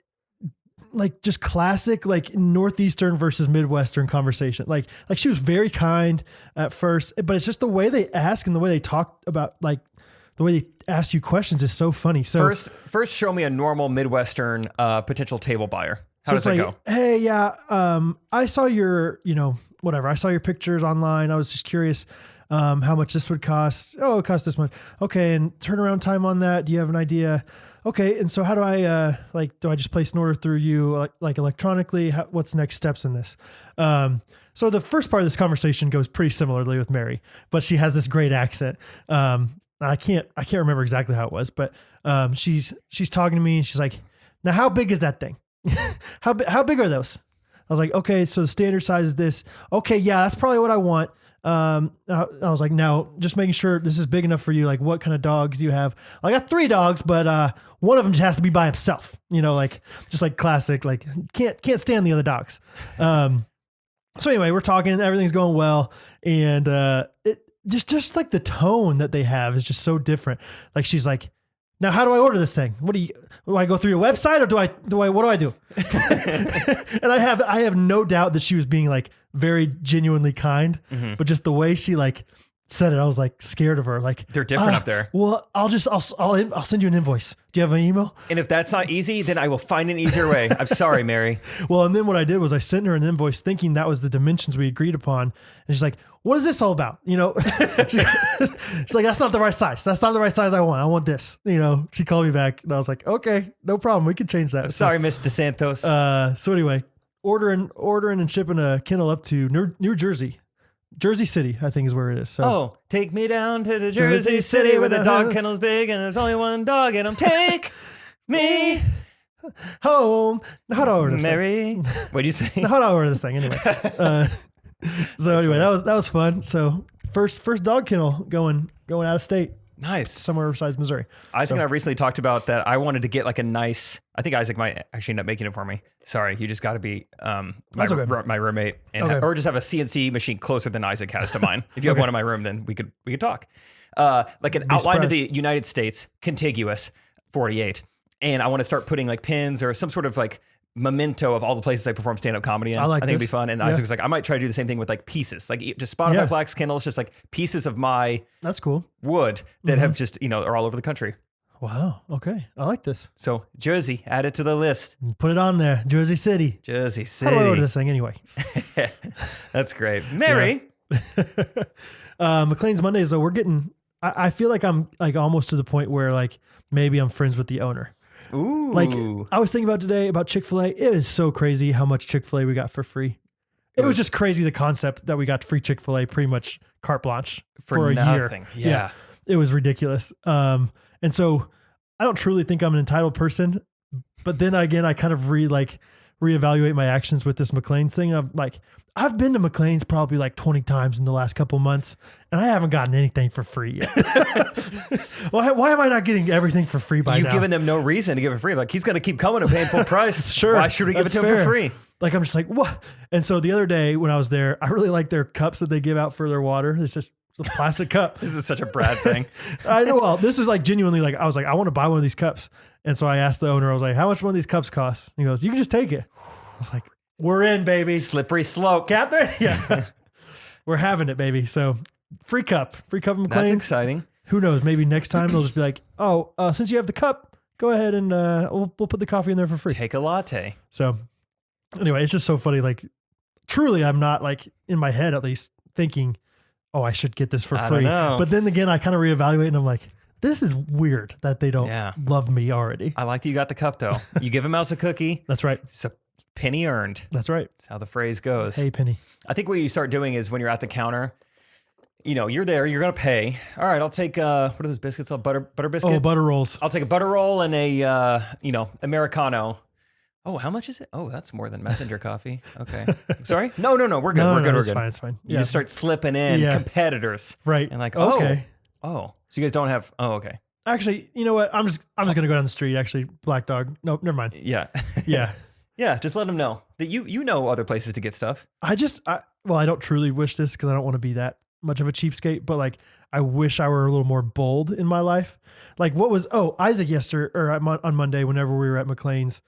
just classic like Northeastern versus Midwestern conversation. Like she was very kind at first, but it's just the way they ask and the way they talk about, like, the way they ask you questions is so funny. So First show me a normal Midwestern potential table buyer. How does it go? Hey, yeah, I saw your, whatever. I saw your pictures online. I was just curious how much this would cost. Oh, it costs this much. Okay, and turnaround time on that. Do you have an idea? Okay, and so how do I do I just place an order through you like electronically? What's the next steps in this? So the first part of this conversation goes pretty similarly with Mary, but she has this great accent. I can't remember exactly how it was, but she's talking to me and she's like, now how big is that thing? How big are those? I was like, okay, so the standard size is this. Okay, yeah, that's probably what I want. I was like, now just making sure this is big enough for you. Like, what kind of dogs do you have? I got 3 dogs, but one of them just has to be by himself. Just like classic. Like can't stand the other dogs. So anyway, we're talking. Everything's going well, and it just like the tone that they have is just so different. Like she's like, now how do I order this thing? Do I go through your website or what do I do? And I have no doubt that she was being like very genuinely kind, but just the way she like said it, I was like scared of her. Like They're different up there. Well, I'll send you an invoice. Do you have an email? And if that's not easy, then I will find an easier way. I'm sorry, Mary. Well, and then what I did was I sent her an invoice thinking that was the dimensions we agreed upon. And she's like, what is this all about? She's like, that's not the right size. That's not the right size I want. I want this. She called me back and I was like, okay, no problem. We can change that. Sorry, Miss DeSantos. So anyway, ordering and shipping a kennel up to New Jersey. Jersey City, I think is where it is. So, take me down to the Jersey City where the dog kennel's big and there's only one dog in them. Take me home. Now, how do I order this Mary. What'd you say? Now, how do I order this thing anyway? So anyway, that was fun. So first dog kennel going out of state. Nice. Somewhere besides Missouri. Isaac and I recently talked about that. I wanted to get like a nice, I think Isaac might actually end up making it for me. Sorry, you just got to be my roommate or just have a CNC machine closer than Isaac has to mine. If you have one in my room, then we could talk. Like an outline of the United States, contiguous, 48. And I want to start putting like pins or some sort of like memento of all the places I perform stand-up comedy in. I think it'd be fun. And Isaac was like, I might try to do the same thing with like pieces, like just Spotify Flax kennels, just like pieces of my that's cool wood that have just, are all over the country. Wow. Okay. I like this. So Jersey, add it to the list. Put it on there. Jersey City. Jersey City. How do I order this thing anyway? That's great. Mary. McLean's Mondays though, we're getting, I feel like I'm like almost to the point where like maybe I'm friends with the owner. Ooh. Like I was thinking about today about Chick-fil-A. It is so crazy how much Chick-fil-A we got for free. It was just crazy the concept that we got free Chick-fil-A pretty much carte blanche for a year. Yeah. It was ridiculous. And so I don't truly think I'm an entitled person, but then again, I kind of reevaluate my actions with this McLean's thing. I'm like, I've been to McLean's probably like 20 times in the last couple months and I haven't gotten anything for free yet. Why am I not getting everything for free by now? You've given them no reason to give it free. Like he's going to keep coming and paying full price. Sure. Why should we give it to him for free? Like, I'm just like, what? And so the other day when I was there, I really like their cups that they give out for their water. It's just a plastic cup. This is such a Brad thing. I know. Well, this is like genuinely like, I was like, I want to buy one of these cups. And so I asked the owner, I was like, how much one of these cups costs? And he goes, you can just take it. I was like, we're in, baby. Slippery slope. Catherine? Yeah. We're having it, baby. So free cup of McLean's. That's exciting. Who knows? Maybe next time they'll just be like, oh, since you have the cup, go ahead and we'll put the coffee in there for free. Take a latte. So anyway, it's just so funny. Like truly, I'm not like in my head, at least thinking, oh, I should get this for free. But then again, I kind of reevaluate and I'm like, this is weird that they don't love me already. I like that you got the cup though. You give a mouse a cookie. That's right. So penny earned. That's right. That's how the phrase goes. Hey, penny. I think what you start doing is when you're at the counter, you're there, you're going to pay. All right, I'll take, what are those biscuits called? Butter biscuit? Oh, butter rolls. I'll take a butter roll and a, Americano. Oh, how much is it? Oh, that's more than messenger coffee. Okay. Sorry? No. We're good. We're good. It's fine. You just start slipping in competitors. Right. And like, okay. Oh, so you guys don't have, okay. Actually, you know what? I'm just going to go down the street. Actually, Black Dog. No, never mind. Yeah. Yeah. Yeah. Just let them know that you know other places to get stuff. I don't truly wish this because I don't want to be that much of a cheapskate, but like, I wish I were a little more bold in my life. Like Isaac on Monday, whenever we were at McLean's,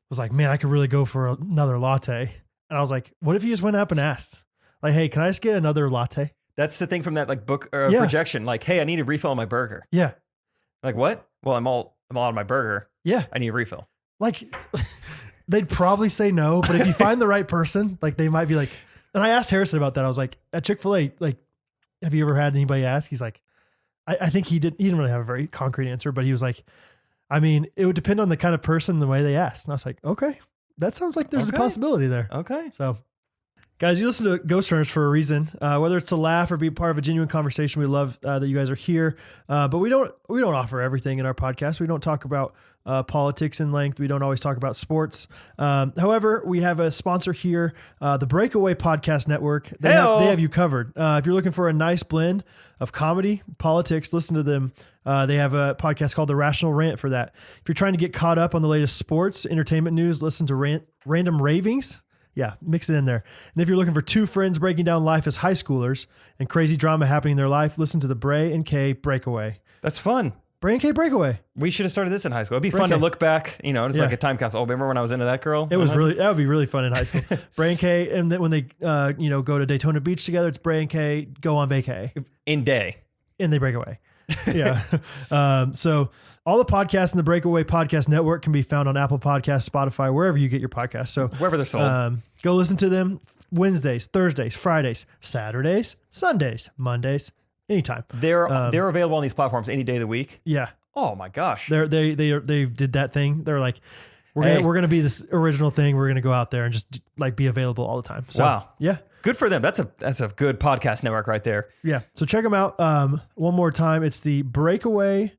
was like, man, I could really go for another latte. And I was like, what if you just went up and asked like, hey, can I just get another latte? That's the thing from that like book projection. Like, hey, I need a refill on my burger. Yeah. Like what? Well, I'm all out of my burger. Yeah. I need a refill. Like they'd probably say no, but if you find the right person, like they might be like, and I asked Harrison about that. I was like, at Chick-fil-A, like, have you ever had anybody ask? He's like, I think he didn't really have a very concrete answer, but he was like, I mean, it would depend on the kind of person, the way they asked. And I was like, okay, that sounds like there's a possibility there. Okay. So guys, you listen to Ghostrunners for a reason, whether it's to laugh or be part of a genuine conversation. We love that you guys are here, but we don't offer everything in our podcast. We don't talk about politics in length. We don't always talk about sports. However, we have a sponsor here, the Breakaway Podcast Network. They have you covered. If you're looking for a nice blend of comedy, politics, listen to them. They have a podcast called The Rational Rant for that. If you're trying to get caught up on the latest sports, entertainment news, listen to Random Ravings. Yeah, mix it in there. And if you're looking for two friends breaking down life as high schoolers and crazy drama happening in their life, listen to the Bray and K Breakaway. That's fun. Bray and K Breakaway. We should have started this in high school. It'd be fun to look back, just like a time capsule. Oh, remember when I was into that girl? That would be really fun in high school. Bray and K, and then when they, go to Daytona Beach together, it's Bray and K go on vacay. And they break away. Yeah. So all the podcasts in the Breakaway Podcast Network can be found on Apple Podcasts, Spotify, wherever you get your podcasts. So wherever they're sold. Go listen to them Wednesdays, Thursdays, Fridays, Saturdays, Sundays, Mondays, anytime. They're available on these platforms any day of the week. Yeah. Oh my gosh. They did that thing. They're like, we're gonna be this original thing. We're gonna go out there and just like be available all the time. So, wow. Yeah. Good for them. That's a good podcast network right there. Yeah. So check them out. One more time. It's the Breakaway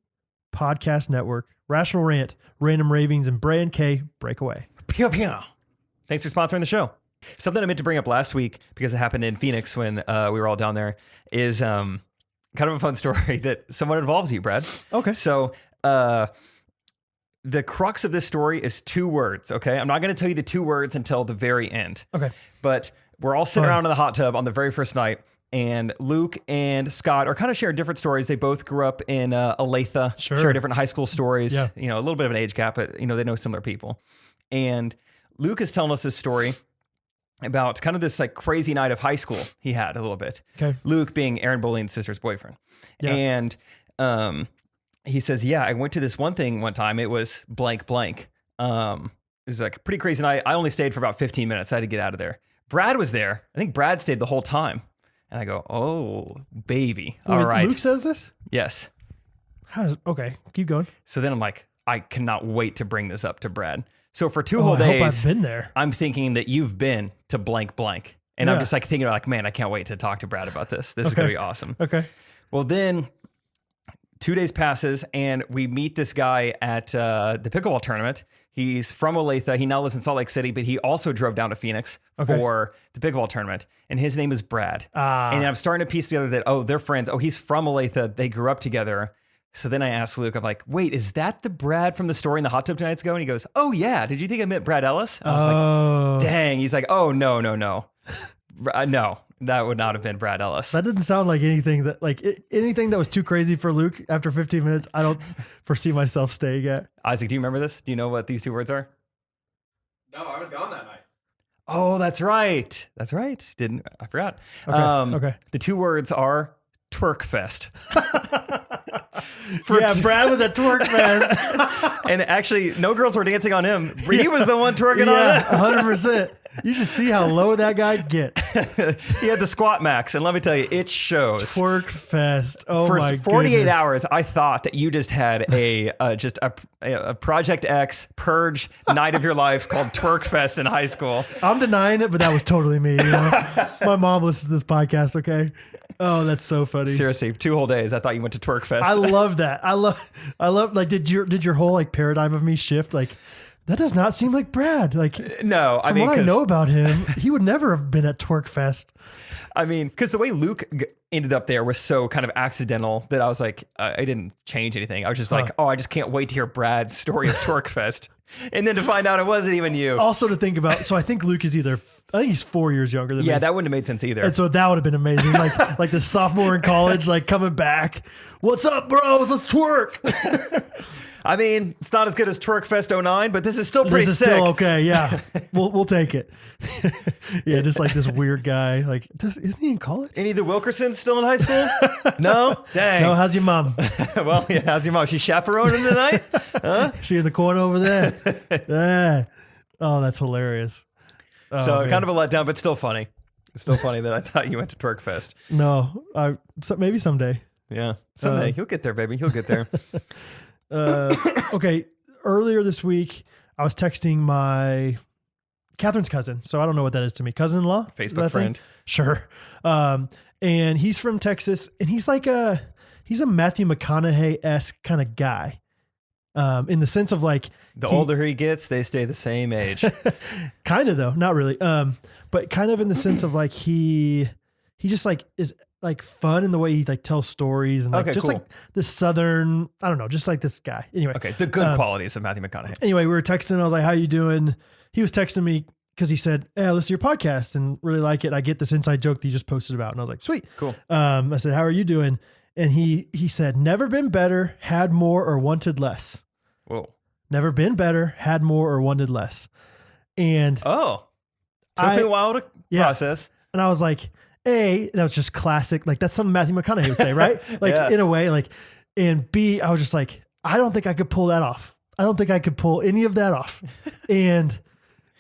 Podcast Network, Rational Rant, Random Ravings, and Bray and K Breakaway. Pew, pew. Thanks for sponsoring the show. Something I meant to bring up last week because it happened in Phoenix when we were all down there is kind of a fun story that somewhat involves you, Brad. Okay. So the crux of this story is 2 words, okay? I'm not going to tell you the 2 words until the very end. Okay. But we're all sitting around in the hot tub on the very first night, and Luke and Scott are kind of sharing different stories. They both grew up in Olathe, share different high school stories, a little bit of an age gap, but they know similar people. And Luke is telling us this story about kind of this like crazy night of high school he had a little bit. Okay. Luke being Aaron Boleyn's sister's boyfriend. Yeah. And he says, yeah, I went to this one thing one time. It was blank. It was like a pretty crazy night. I only stayed for about 15 minutes. I had to get out of there. Brad was there. I think Brad stayed the whole time. And I go, oh, baby. All right. Luke says this? Yes. Okay, keep going. So then I'm like, I cannot wait to bring this up to Brad. So for 2 whole days, I hope I've been there. I'm thinking that you've been to blank. And I'm just like thinking like, man, I can't wait to talk to Brad about this. This is going to be awesome. Okay. Well, then 2 days passes and we meet this guy at the pickleball tournament. He's from Olathe. He now lives in Salt Lake City, but he also drove down to Phoenix for the pickleball tournament. And his name is Brad. And I'm starting to piece together that, they're friends. Oh, he's from Olathe. They grew up together. So then I asked Luke, I'm like, wait, is that the Brad from the story in the hot tub 2 nights ago? And he goes, oh yeah. Did you think I meant Brad Ellis? I was like, dang. He's like, oh, no. No, that would not have been Brad Ellis. That didn't sound like anything that was too crazy for Luke after 15 minutes. I don't foresee myself staying at. Isaac, do you remember this? Do you know what these 2 words are? No, I was gone that night. Oh, that's right. I forgot. Okay. The 2 words are Twerk Fest. Brad was at Twerk Fest. And actually, no girls were dancing on him. He was the one twerking on him. 100%. You should see how low that guy gets. He had the squat max, and let me tell you, it shows. Twerk Fest. Oh For my 48 goodness. hours, I thought that you just had a Project X purge night of your life called Twerk Fest in high school. I'm denying it, but that was totally me. My mom listens to this podcast. Okay. Oh, that's so funny. Seriously, 2 whole days. I thought you went to Twerk Fest. I love that. I love like, did your whole like paradigm of me shift? Like, that does not seem like Brad. Like, no, from what I know about him, he would never have been at Twerk Fest. I mean, because the way Luke ended up there was so kind of accidental that I was like, I didn't change anything. I was just like, I just can't wait to hear Brad's story of Twerk Fest. And then to find out it wasn't even you. Also to think about, so I think Luke is I think he's 4 years younger than me. Yeah, that wouldn't have made sense either. And so that would have been amazing. Like the sophomore in college, like coming back. What's up, bros? Let's twerk. I mean, it's not as good as Twerk Fest 09, but this is still pretty sick. Still okay. Yeah. We'll take it. Yeah. Just like this weird guy. Like, isn't he in college? Any of the Wilkersons still in high school? No? Dang. No. How's your mom? Well, yeah. How's your mom? She's chaperoning tonight? Huh? She in the corner over there. Yeah. Oh, that's hilarious. Oh, So man. kind of a letdown, but still funny. It's still funny that I thought you went to Twerk Fest. No, maybe someday. Yeah. Someday. You'll get there, baby. You'll get there. Okay. Earlier this week, I was texting my Catherine's cousin. So I don't know what that is to me. Cousin-in-law? Is that Facebook a thing? friend. Sure. And he's from Texas, and he's a Matthew McConaughey-esque kind of guy. In the sense of like The older he gets, they stay the same age. kind of though, not really. But kind of in the sense of like he just like is like fun in the way he like tells stories and like Okay, just cool. like this Southern, I don't know, just like this guy. Anyway. Okay. The good qualities of Matthew McConaughey. Anyway, we were texting. I was like, "How you doing?" He was texting me because he said, "Hey, I listen to your podcast and really like it. I get this inside joke that you just posted about." And I was like, "Sweet, Cool. I said, "How are you doing?" And he said, "Never been better, had more, or wanted less. Whoa. Never been better, had more, or wanted less." And Oh. Took me a while to process. And I was like, A, that was just classic. Like that's something Matthew McConaughey would say, right? Like Yeah. in a way, like, and B, I was just like, I don't think I could pull that off. I don't think I could pull any of that off. And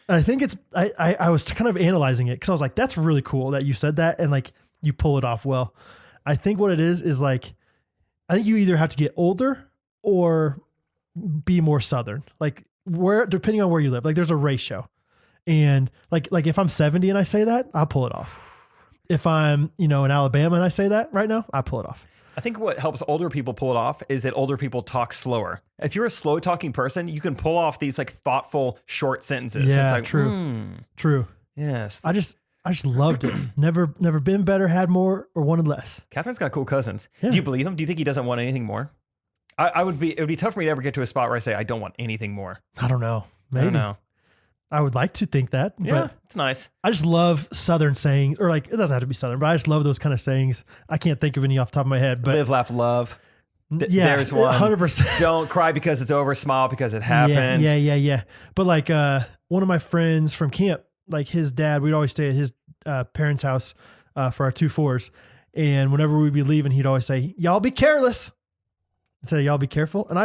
I think I was kind of analyzing it because I was like, that's really cool that you said that. And like, you pull it off well. I think what it is like, I think you either have to get older or be more Southern, like depending on where you live, like there's a ratio. And like if I'm 70 and I say that, I'll pull it off. If I'm, in Alabama and I say that right now, I pull it off. I think what helps older people pull it off is that older people talk slower. If you're a slow talking person, you can pull off these like thoughtful short sentences. Yeah, It's like, true. Yes. I just loved it. Never been better, had more, or wanted less. Catherine's got cool cousins. Yeah. Do you believe him? Do you think he doesn't want anything more? It would be tough for me to ever get to a spot where I say, I don't want anything more. I don't know. Maybe. I don't know. I would like to think that, Yeah, but it's nice. I just love Southern sayings, or like, it doesn't have to be Southern, but I just love those kind of sayings. I can't think of any off the top of my head, but Live, laugh, love. yeah, There's one. 100%. Don't cry because it's over. Smile because it happened. Yeah. But like, one of my friends from camp, like his dad, we'd always stay at his parents' house for our 2-4s. And whenever we'd be leaving, he'd always say, "Y'all be careless." I'd say, "Y'all be careful." And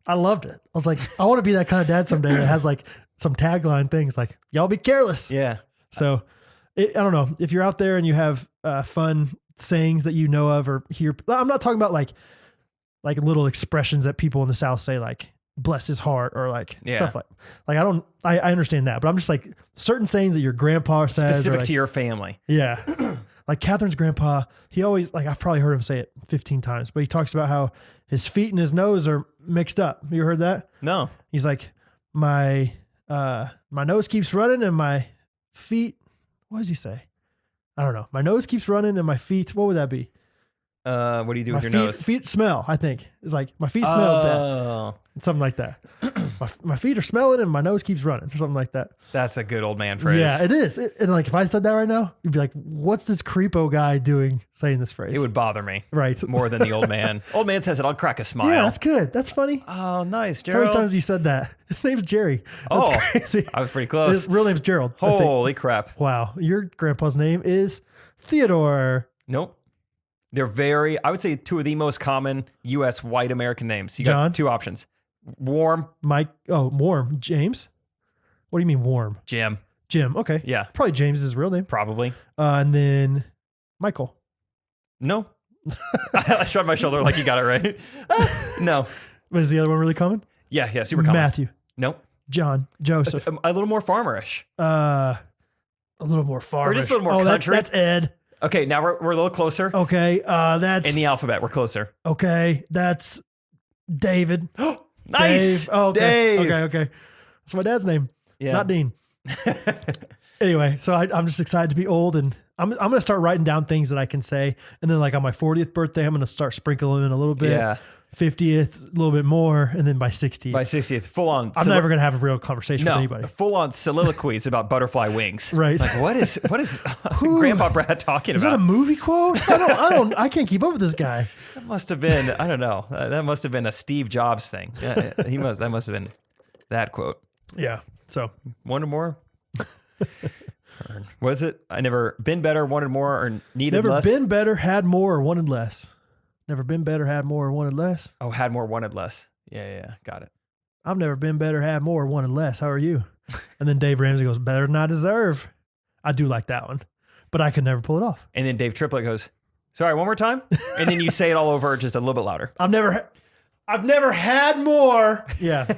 I loved it. I was like, I want to be that kind of dad someday that has like some tagline things like, "Y'all be careless." Yeah. So I don't know if you're out there and you have fun sayings that you know of or hear. I'm not talking about like little expressions that people in the South say, like "bless his heart" or like stuff like I understand that, but I'm just like certain sayings that your grandpa says Specific like, to your family. yeah. Like Catherine's grandpa, he always, like, I've probably heard him say it 15 times, but he talks about how his feet and his nose are mixed up. You heard that? No. He's like, my nose keeps running and my feet, what does he say? I don't know. My nose keeps running and my feet, what would that be? What do you do with your feet, nose? Feet smell, I think. It's like, my feet smell bad. Oh, Something like that. my feet are smelling and my nose keeps running or something like that. that's a good old man phrase. Yeah, it is. And like, if I said that right now, you'd be like, what's this creepo guy doing saying this phrase? It would bother me. Right. More than the old man. Old man says it, I'll crack a smile. Yeah, that's good. That's funny. Oh, nice, How Gerald. many times have you said that? His name's Jerry. That's Oh, crazy. I was pretty close. His real name's Gerald. I think. Holy crap. Wow. Your grandpa's name is Theodore. Nope. They're I would say two of the most common U.S. white American names. You got John? two options. Warm, Mike. Oh, Warm. James? What do you mean Warm? Jim. Jim. Okay. Yeah, Probably James is his real name. probably. And then Michael. No. I shrugged my shoulder like you got it right. No. Was the other one really common? Yeah, super common. Matthew. Nope. John. Joseph. A little more farmerish. A little more farmers. Or just a little more country. That's Ed. Okay, now we're a little closer. Okay. That's In the alphabet, we're closer. okay. That's David. Nice. Dave. Oh, okay. Dave. Okay. That's my dad's name. Yeah. Not Dean. Anyway, so I'm just excited to be old, and I'm going to start writing down things that I can say. And then like on my 40th birthday, I'm going to start sprinkling in a little bit. Yeah. 50th, a little bit more. And then by 60th, By 60th, full on. I'm never going to have a real conversation with anybody. Full on soliloquies about butterfly wings. Right. Like what is Grandpa Brad talking Is that about? a movie quote? I can't keep up with this guy. That must have been, I don't know. That must have been a Steve Jobs thing. Yeah, that must have been that quote. Yeah. So Wanted more? Or was it? I never been better, wanted more, or needed never less? been better, had more, or wanted less. Never been better, had more, or wanted less. Oh, had more, wanted less. Yeah. Got it. I've never been better, had more, or wanted less. How are you? And then Dave Ramsey goes, better than I deserve. I do like that one, but I could never pull it off. And then Dave Triplett goes, sorry, one more time. And then you say it all over just a little bit louder. I've never had more. Yeah.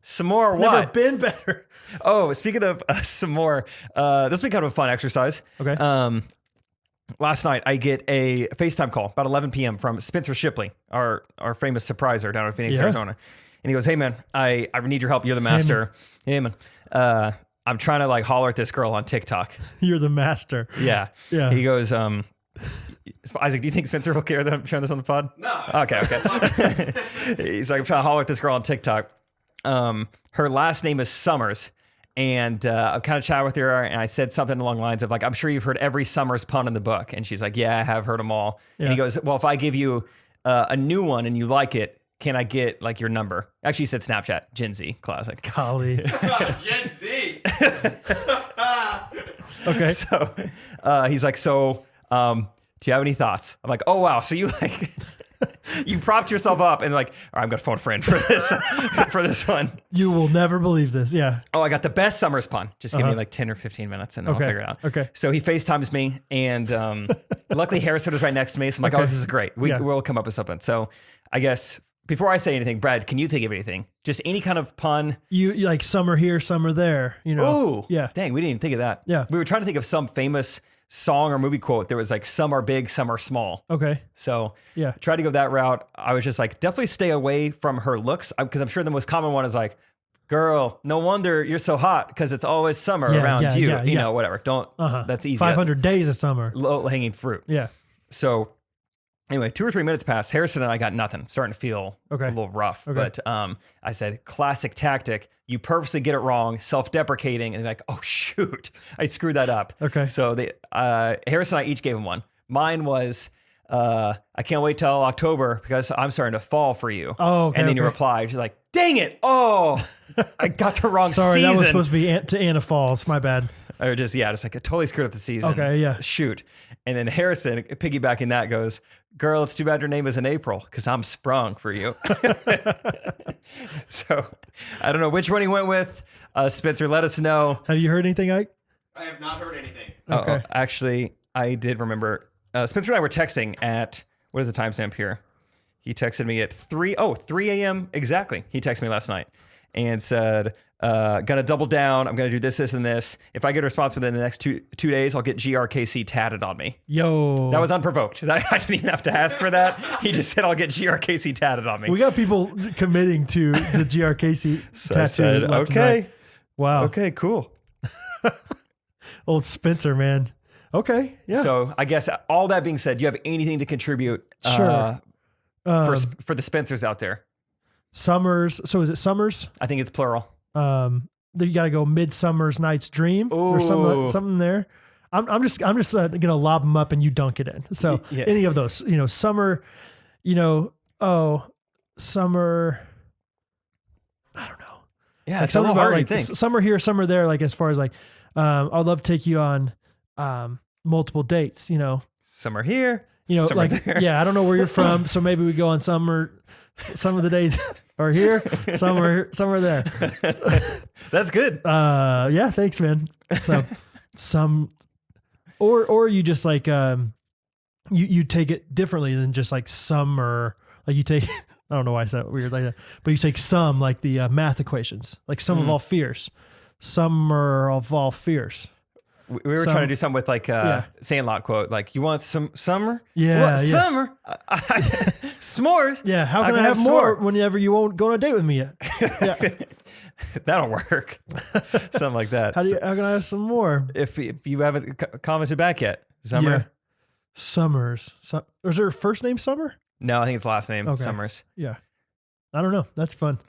Some more Never what? been better. Oh, speaking of some more, this will be kind of a fun exercise. Okay. Last night, I get a FaceTime call about 11 p.m. from Spencer Shipley, our famous surpriser down in Phoenix, Arizona. And he goes, hey, man, I need your help. You're the master. Hey, man. I'm trying to like holler at this girl on TikTok. You're the master. Yeah. Yeah. He goes, Isaac, do you think Spencer will care that I'm sharing this on the pod? No. Okay. He's like, I'm trying to holler at this girl on TikTok. Her last name is Summers. And I'm kind of chatting with her, and I said something along the lines of like, I'm sure you've heard every Summers pun in the book. And she's like, yeah, I have heard them all. Yeah. And he goes, well, if I give you a new one and you like it, can I get like your number? Actually, he said Snapchat, Gen Z, classic. Golly. Gen Z. Okay. So he's like, do you have any thoughts? I'm like, oh, wow. So you like, you propped yourself up and like, all right, I'm going to phone a friend for this, for this one. You will never believe this. Yeah. Oh, I got the best Summers pun. Just give me like 10 or 15 minutes and then I'll figure it out. Okay. So he FaceTimes me and luckily Harrison was right next to me. So I'm like, oh, this is great. We'll come up with something. So I guess before I say anything, Brad, can you think of anything? Just any kind of pun? You like summer here, summer there, you know? Ooh. Yeah. Dang, we didn't even think of that. Yeah. We were trying to think of some famous song or movie quote. There was like, some are big, some are small. Okay. So Yeah. tried to go that route. I was just like, definitely stay away from her looks because I'm sure the most common one is like, girl, no wonder you're so hot because it's always summer around you. You know, whatever. Don't, that's easy. 500 days of summer. Low hanging fruit. Yeah. So anyway, 2 or 3 minutes passed. Harrison and I got nothing. Starting to feel a little rough. Okay. But I said, classic tactic. You purposely get it wrong, self-deprecating, and like, oh shoot, I screwed that up. Okay. So Harrison and I each gave him one. Mine was, I can't wait till October because I'm starting to fall for you. Oh, okay. And then you replied, she's like, dang it. Oh, I got the wrong Sorry, season. that was supposed to be to Anna Falls. My bad. Or just like I totally screwed up the season. Okay, yeah. Shoot. And then Harrison, piggybacking that, goes, girl, it's too bad your name isn't April because I'm sprung for you. So I don't know which one he went with. Spencer, let us know. Have you heard anything, Ike? I have not heard anything. Okay. Actually, I did remember. Spencer and I were texting at, what is the timestamp here? He texted me at 3 a.m. exactly. He texted me last night and said, gonna double down. I'm gonna do this, this, and this. If I get a response within the next two days, I'll get GRKC tatted on me. Yo. That was unprovoked. I didn't even have to ask for that. He just said, I'll get GRKC tatted on me. We got people committing to the GRKC So tattoo. I said, left and okay. right. Wow. Okay, cool. Old Spencer, man. Okay. Yeah. So I guess all that being said, do you have anything to contribute Sure. for the Spencers out there? Summers. So is it Summers? I think it's plural. You got to go Midsummer's Night's Dream or Ooh. something there. I'm just gonna lob them up and you dunk it in. So Yeah. any of those, summer, summer. I don't know. Yeah, Like it's a little something about hard like to think. summer here, summer there. Like as far as like, I'd love to take you on multiple dates. Some are here. Some some are like there. yeah. I don't know where you're from, so maybe we go on summer. Some of the dates are here, some are there. That's good. Yeah, thanks, man. So or you just like you take it differently than just like summer. Like you take I don't know why I said it weird like that, but you take some like the math equations, like sum of all fears, summer of all fears. We were trying to do something with like Sandlot quote, like, you want some summer? Yeah, What, yeah. summer? S'mores? Yeah, how can I have more whenever you won't go on a date with me yet? Yeah. That'll work. Something like that. How can I have some more? If you haven't commented back yet, Summer? Yeah. Summers. Is her first name Summer? No, I think it's last name, Okay. Summers. Yeah. I don't know. That's fun.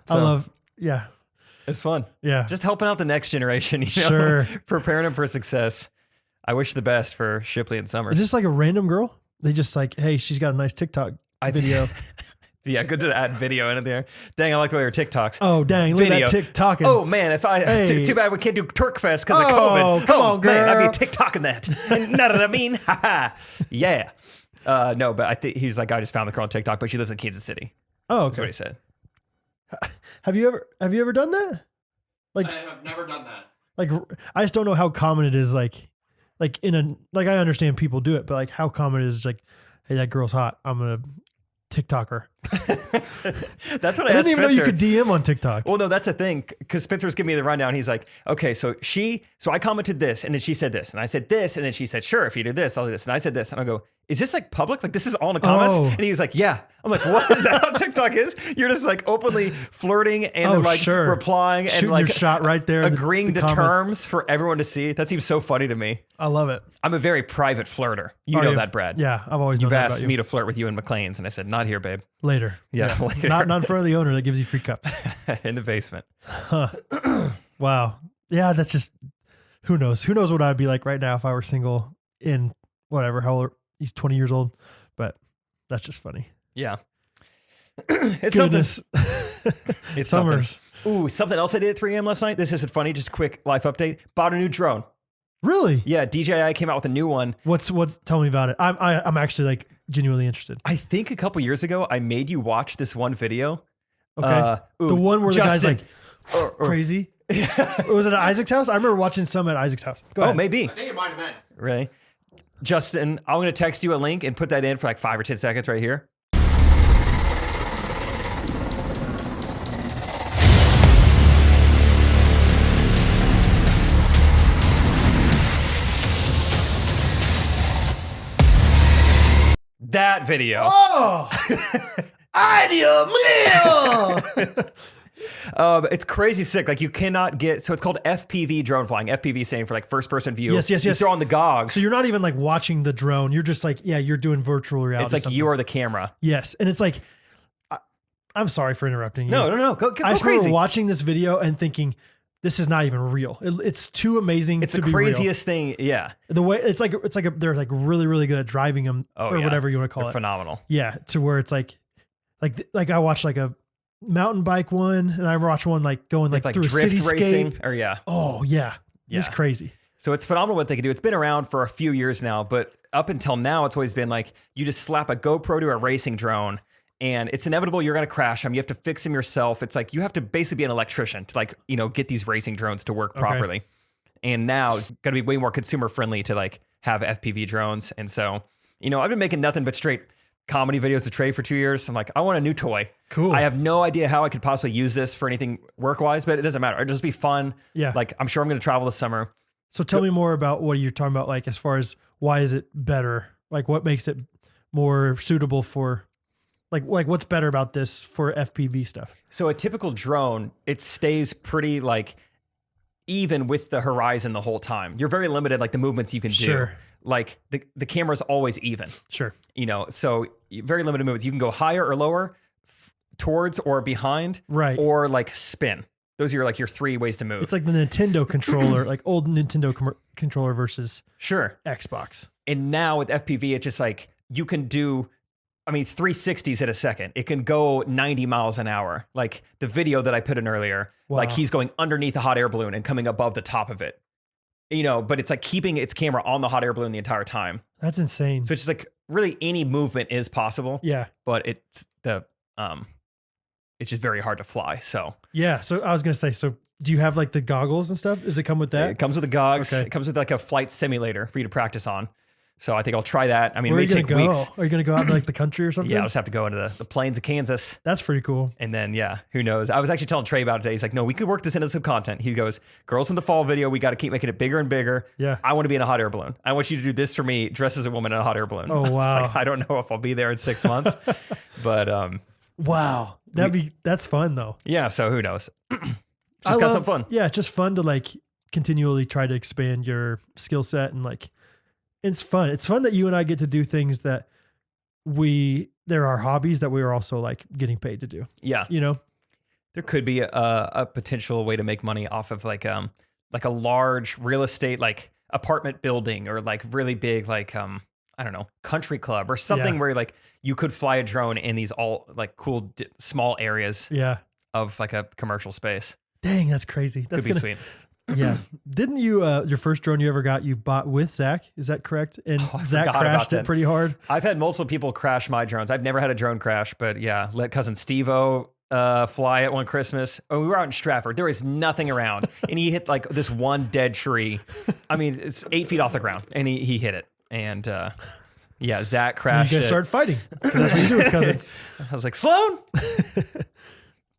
So, yeah. it's fun. Yeah. Just helping out the next generation, Sure. preparing them for success. I wish the best for Shipley and Summers. Is this like a random girl? They just like, hey, she's got a nice TikTok video. Yeah, good to add video in there. Dang, I like the way your TikToks. Oh, dang. Look Video. at that TikToking. Oh man, Hey. too bad we can't do Twerk Fest because of Oh, COVID. come on, man, I'd girl. be TikToking that. Know what I mean? Yeah. No, but I think he's like, I just found the girl on TikTok, but she lives in Kansas City. Oh, That's what okay. he said. Have you ever done that? Like, I have never done that. like I just don't know how common it is. Like in a, like I understand people do it, but like how common it is like, hey, that girl's hot. I'm gonna TikTok her. That's what I I asked didn't even know you Spencer. could DM on TikTok. Well, no, that's the thing. Because Spencer was giving me the rundown. He's like, okay, so I commented this, and then she said this, and I said this, and then she said, sure, if you do this, I'll do this. And I said this, and I go, is this like public? Like this is all in the comments? Oh. And he was like, yeah. I'm like, what? Is that how TikTok is? You're just like openly flirting and then, like sure. replying Shooting and like your shot right there. in agreeing the to comments. terms for everyone to see. That seems so funny to me. I love it. I'm a very private flirter. You Are know you? that, Brad. Yeah, I've always known You've that about asked you. me to flirt with you in McLean's, and I said, not here, babe. Later. Yeah, later. Not in front of the owner that gives you free cups. In the basement. Wow. Yeah, that's just, who knows? Who knows what I'd be like right now if I were single in whatever, how old, he's 20 years old. But that's just funny. Yeah. It's Goodness. It's Summers. Ooh, something else I did at 3 a.m. last night. This isn't funny. Just a quick life update. Bought a new drone. Really? Yeah, DJI came out with a new one. What's tell me about it. I'm actually like genuinely interested. I think a couple years ago, I made you watch this one video. Okay. Ooh, the one where the guy's Justin. like crazy. Was it at Isaac's house? I remember watching some at Isaac's house. Go ahead. Maybe. I think it might have been. Really? Justin, I'm going to text you a link and put that in for like 5 or 10 seconds right here. That video. Oh, idea meal. It's crazy sick. Like you cannot get, so it's called FPV drone flying. FPV standing for like first person view. Yes. You throw on the gogs. So you're not even like watching the drone. You're just like, yeah, you're doing virtual reality. It's like something. you are the camera. Yes. And it's like, I'm sorry for interrupting you. No. Go I just crazy. remember watching this video and thinking, this is not even real. It's too amazing It's to the be real. craziest thing. Yeah. The way they're like really, really good at driving them or yeah. whatever you want to call They're it. phenomenal. Yeah. To where it's like I watched like a mountain bike one and I watched one like going like through a drift cityscape. racing or yeah. Oh yeah. It's crazy. So it's phenomenal what they can do. It's been around for a few years now, but up until now, it's always been like you just slap a GoPro to a racing drone and it's inevitable you're going to crash them. You have to fix them yourself. It's like you have to basically be an electrician to like, get these racing drones to work properly. And now got to be way more consumer friendly to like have FPV drones. And so, I've been making nothing but straight comedy videos with Trey for 2 years. I'm like, I want a new toy. Cool. I have no idea how I could possibly use this for anything work-wise, but it doesn't matter. It'll just be fun. Yeah. Like, I'm sure I'm going to travel this summer. So tell me more about what you're talking about, like as far as why is it better? Like what makes it more suitable for like what's better about this for FPV stuff? So a typical drone, it stays pretty like even with the horizon the whole time. You're very limited, like the movements you can do. Sure. Like the camera's always even. Sure. So very limited movements. You can go higher or lower, towards or behind, Right. or like spin. Those are your 3 ways to move. It's like the Nintendo controller, like old Nintendo controller versus sure. Xbox. And now with FPV, it's just like you can do, 360s in a second. It can go 90 miles an hour. Like the video that I put in earlier, like Wow. he's going underneath a hot air balloon and coming above the top of it. But it's like keeping its camera on the hot air balloon the entire time. That's insane. So it's just like really any movement is possible, Yeah. but it's just very hard to fly. So Yeah. So I was going to say, so do you have like the goggles and stuff? Does it come with that? it comes with the gogs. Okay. It comes with like a flight simulator for you to practice on. So I think I'll try that. It Where are may you going take to go? weeks. Are you going to go out to like the country or something? Yeah, I'll just have to go into the plains of Kansas. That's pretty cool. And then, who knows? I was actually telling Trey about it today. He's like, no, we could work this into some content. He goes, girls in the fall video, we got to keep making it bigger and bigger. Yeah. I want to be in a hot air balloon. I want you to do this for me, dress as a woman in a hot air balloon. Oh, I was wow. like, I don't know if I'll be there in 6 months. But Wow. That's fun though. yeah, so who knows? I Just got love- some fun. Yeah, it's just fun to like continually try to expand your skill set and like it's fun. It's fun that you and I get to do things that there are hobbies that we are also like getting paid to do. Yeah. There could be a potential way to make money off of like a large real estate, like apartment building or like really big, like, I don't know, country club or something Yeah. where like you could fly a drone in these all like cool small areas Yeah. of like a commercial space. Dang, that's crazy. That's Could be sweet. Yeah. Didn't you, your first drone you ever got, you bought with Zach? Is that correct? And I Zach forgot about crashed it that. pretty hard. I've had multiple people crash my drones. I've never had a drone crash, but yeah, let cousin Steve-O fly at one Christmas. Oh, we were out in Stratford. There was nothing around, and he hit like this one dead tree. I mean, it's 8 feet off the ground, and he hit it. And yeah, Zach crashed. You guys started fighting. 'Cause that's what you do with cousins. I was like, Sloan.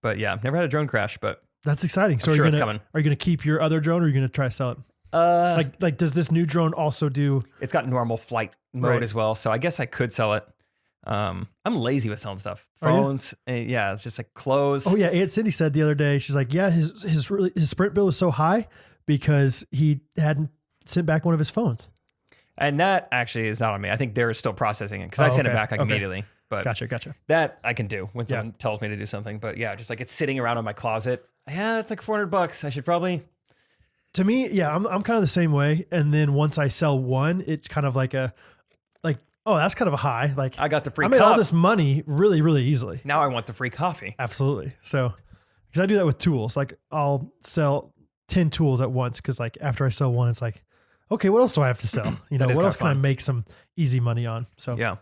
But yeah, never had a drone crash, but That's exciting. So I'm sure are it's you coming. Are you gonna keep your other drone, or are you gonna try to sell it? Like does this new drone also do? it's got normal flight mode Right. as well. So I guess I could sell it. I'm lazy with selling stuff. Are you? Phones, yeah, it's just like clothes. Oh yeah, Aunt Cindy said the other day. She's like, yeah, his Sprint bill was so high because he hadn't sent back one of his phones. And that actually is not on me. I think they're still processing it because I sent it okay. back like Okay. immediately. But Gotcha. that I can do when someone tells me to do something. But yeah, just like it's sitting around in my closet. Yeah, it's like $400. I should probably. To me, yeah, I'm kind of the same way. And then once I sell one, it's kind of like oh, that's kind of a high. Like I got the free I made cup. all this money really, really easily. Now I want the free coffee. Absolutely. So, because I do that with tools. Like I'll sell 10 tools at once. Because like after I sell one, it's like, okay, what else do I have to sell? You know, That is what kinda else can I fun. make some easy money on? So Yeah.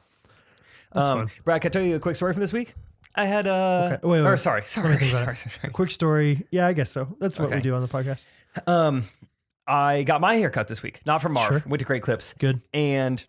that's fun. Brad, can I tell you a quick story from this week? I had Okay. Wait. Or sorry. Let me think about it. Sorry. A quick story. Yeah, I guess so. That's what we Okay. do on the podcast. I got my haircut this week, not from Marv. Sure. Went to Great Clips. Good. And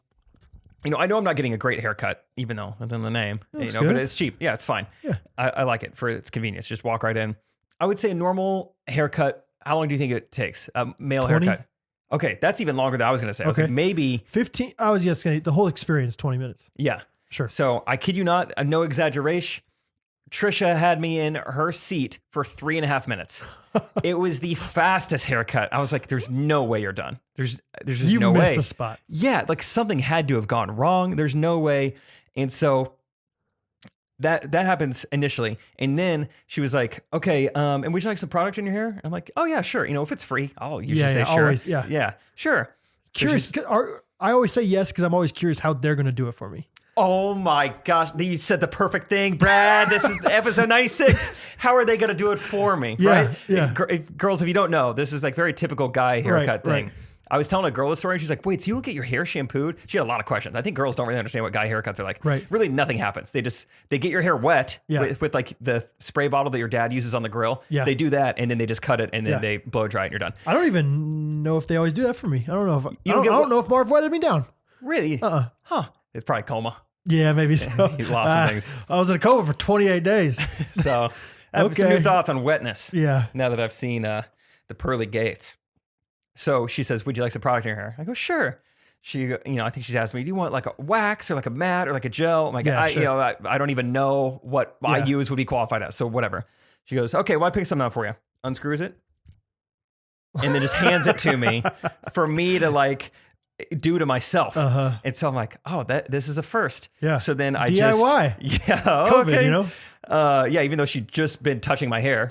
I know I'm not getting a great haircut, even though it's in the name. looks But good. it's cheap. Yeah, it's fine. Yeah. I like it for its convenience. Just walk right in. I would say a normal haircut. How long do you think it takes? A male 20? haircut. Okay, that's even longer than I was going to say. I was Okay. like, maybe, 15. I was just going to, the whole experience, 20 minutes. yeah. Sure. So I kid you not, no exaggeration. Trisha had me in her seat for 3.5 minutes. It was the fastest haircut. I was like, there's no way you're done. There's just You no missed way. a spot. Yeah, like something had to have gone wrong. There's no way. And so that happens initially. And then she was like, okay, and would you like some product in your hair? I'm like, oh yeah, sure. If it's free, I'll usually say sure. Always, yeah. Yeah, sure. So Curious. she's- I always say yes because I'm always curious how they're going to do it for me. Oh my gosh, you said the perfect thing, Brad. This is episode 96. How are they going to do it for me? Yeah, right? yeah. Girls, if you don't know, this is like very typical guy haircut Right, thing. I was telling a girl this story, and she's like, wait, so you don't get your hair shampooed? She had a lot of questions. I think girls don't really understand what guy haircuts are like. Right. Really, nothing happens. They get your hair wet Yeah. with like the spray bottle that your dad uses on the grill. Yeah. They do that, and then they just cut it, and then Yeah. they blow dry it, and you're done. I don't even know if they always do that for me. I don't know if You don't get I don't what- know if Marv wetted me down. Really? Huh. It's probably coma. Yeah, maybe so. He lost some things. I was in a coma for 28 days. So I have some Okay. new thoughts on wetness. Yeah. Now that I've seen the pearly gates. So she says, would you like some product in your hair? I go, sure. She, I think she's asked me, do you want like a wax or like a matte or like a gel? I'm like, Yeah, sure. I don't even know what I Yeah. use would be qualified as. So whatever. She goes, okay, well, I pick something out for you. Unscrews it. And then just hands it to me for me to like do to myself. Uh-huh. And so I'm like, oh, this is a first. Yeah. So then I DIY. just, yeah. COVID, okay. Yeah, even though she'd just been touching my hair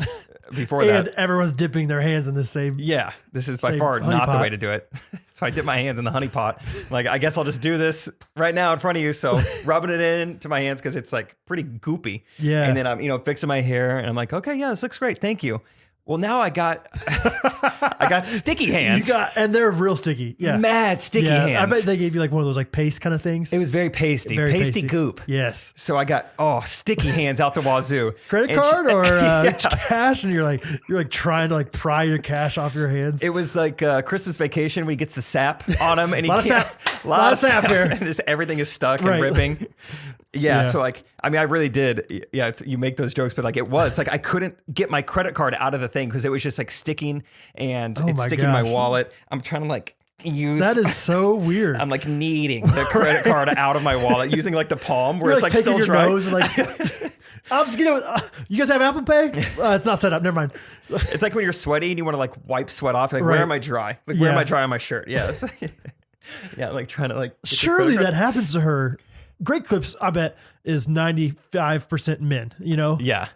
before And that. everyone's dipping their hands in the same. Yeah, this is by Same far honey not the pot. way to do it. So I dip my hands in the honey pot. Like, I guess I'll just do this right now in front of you. So rubbing it into my hands because it's like pretty goopy. Yeah. And then I'm, fixing my hair and I'm like, okay, yeah, this looks great. Thank you. Well, now I got sticky hands. And they're real sticky. Yeah. Mad sticky Yeah. hands. I bet they gave you like one of those like paste kind of things. It was very pasty. Very pasty pasty. goop. Yes. So I got sticky hands out the wazoo. Credit And card or Yeah. cash, and you're like trying to like pry your cash off your hands. It was like Christmas vacation when he gets the sap on him and he Lot of can't. sap. Lot of sap here. And just everything is stuck and Right. ripping. Yeah, Yeah. so like, I really did. Yeah, you make those jokes, but like it was like I couldn't get my credit card out of the thing because it was just like sticking and Oh it's my sticking in my gosh. wallet. I'm trying to like use. That is so weird. I'm like kneading the credit card out of my wallet using like the palm where You're it's like taking still your dry. nose and like, I'm just gonna. You guys have Apple Pay? It's not set up. Never mind. It's like when you're sweaty and you want to like wipe sweat off. Like, Right. where am I dry? Like, where am Yeah. I dry on my shirt? Yeah. Yeah, like trying to like. get the Surely credit card. that happens to her. Great Clips, I bet, is 95% men. Yeah.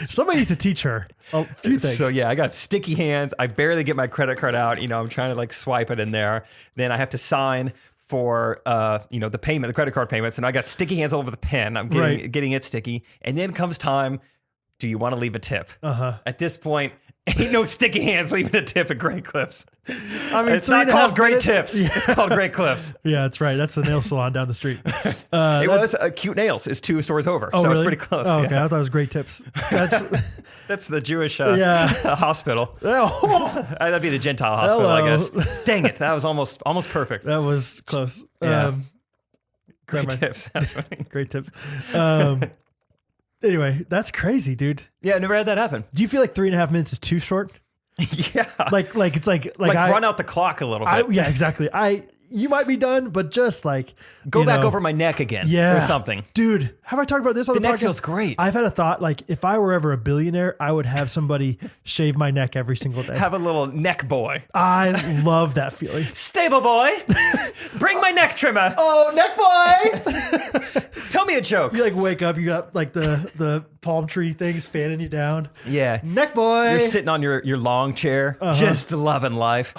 Somebody needs to teach her a few things. So yeah, I got sticky hands. I barely get my credit card out. I'm trying to like swipe it in there. Then I have to sign for the payment, the credit card payments, and I got sticky hands all over the pen. I'm Right. getting it sticky. And then comes time, do you want to leave a tip? Uh-huh. At this point, Ain't no sticky hands leaving a tip at Great Clips. I mean, It's not called Great minutes. Tips. Yeah. It's called Great Clips. Yeah, that's right. That's the nail salon down the street. It That's- was Cute Nails. It's 2 stores over. Oh, so really? it's pretty close. Oh, okay. Yeah. I thought it was Great Tips. That's That's the Jewish Yeah. hospital. oh, That'd be the Gentile hospital, I Hello. guess. Dang it. That was almost perfect. that was close. Yeah. Great Great tips. That's funny. Great tip. Anyway, that's crazy, dude. Yeah, I never had that happen. Do you feel like 3.5 minutes is too short? Yeah. Like it's like run out the clock a little bit. yeah, exactly. You might be done, but just like Go you back know, over my neck again yeah, or something. Dude, have I talked about this on The the neck podcast? feels great. I've had a thought, like if I were ever a billionaire, I would have somebody shave my neck every single day. Have a little neck boy. I love that feeling. Stable boy. Bring my neck trimmer. Oh, neck boy! Tell me a joke. You like wake up, you got like the palm tree things fanning you down. Yeah. Neck boy. You're sitting on your long chair, just loving life.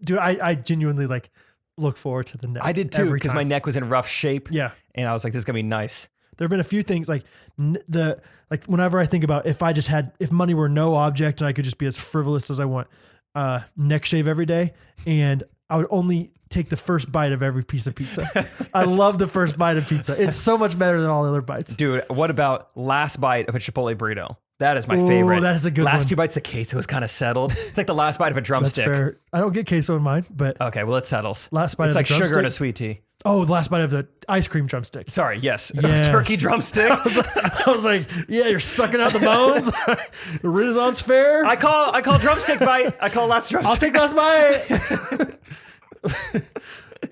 Dude, I genuinely like look forward to the neck. I did too, every because my time. neck was in rough shape. Yeah. And I was like, this is going to be nice. There have been a few things like whenever I think about if money were no object and I could just be as frivolous as I want, neck shave every day, and I would only take the first bite of every piece of pizza. I love the first bite of pizza. It's so much better than all the other bites. Dude, what about last bite of a Chipotle burrito? That is my Ooh, favorite. that is a good last one. 2 bites, the queso is kind of settled. It's like the last bite of a That's drumstick. fair. I don't get queso in mine, but Okay, well, it settles. Last bite it's of like the sugar in a drumstick? sweet tea. oh, the last bite of the ice cream drumstick. Sorry, yes. Yes. Turkey drumstick. I was like, yeah, you're sucking out the bones. The Renaissance fair. I call drumstick bite. I call last drumstick. I'll take last bite.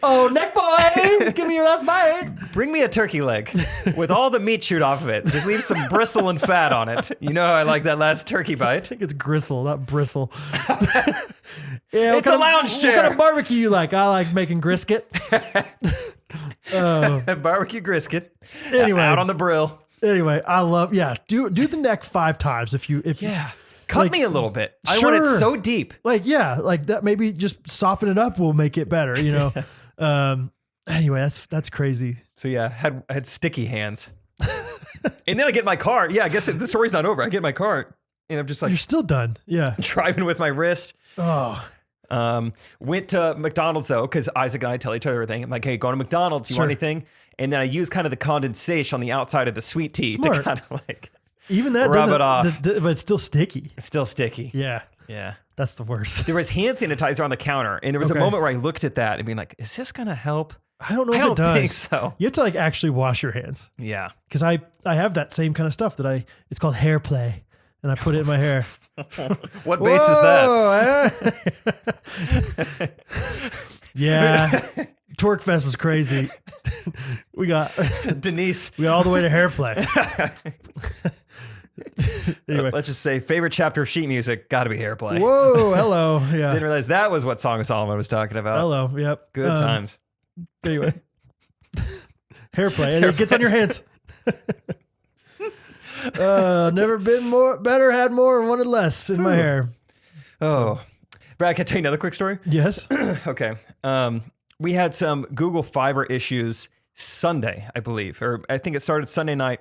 Oh, neck boy, give me your last bite. Bring me a turkey leg with all the meat chewed off of it. Just leave some bristle and fat on it. You know how I like that last turkey bite. I think it's gristle, not bristle. It's a lounge chair. What kind of barbecue you like? I like making brisket. Barbecue brisket. Anyway. Out on the grill. Anyway, I love, do the neck 5 times if Yeah. Cut Like, me a little bit. I want it sure. so deep. like that. Maybe just sopping it up will make it better. You know. Anyway, that's crazy. So yeah, had sticky hands. And then I get in my car. Yeah, I guess the story's not over. I get in my car and I'm just like You're still done. Yeah. driving with my wrist. Oh, Went to McDonald's though, because Isaac and I tell each other everything. I'm like, hey, go to McDonald's. You Sure. want anything? And then I use kind of the condensation on the outside of the sweet tea Smart. to kind of like even that Rub doesn't, it off. but it's still sticky. it's still sticky. Yeah. Yeah. That's the worst. There was hand sanitizer on the counter, and there was Okay. a moment where I looked at that and being like, is this gonna help? I don't know I if don't it does. think so. You have to like actually wash your hands. Yeah. Because I have that same kind of stuff it's called hair play, and I put it in my hair. What base is that? that? Yeah, Twerk Fest was crazy. we got Denise. all the way to hair play. Anyway, Let's just say favorite chapter of sheet music got to be Hairplay. whoa, hello, yeah, Didn't realize that was what Song of Solomon was talking about. hello, yep, Good times. Anyway, hair play, and it gets on your hands. Never been better, had more, and wanted less in my hair. Oh, Brad, can I tell you another quick story? Yes. Okay. We had some Google Fiber issues Sunday, I believe, or I think it started Sunday night,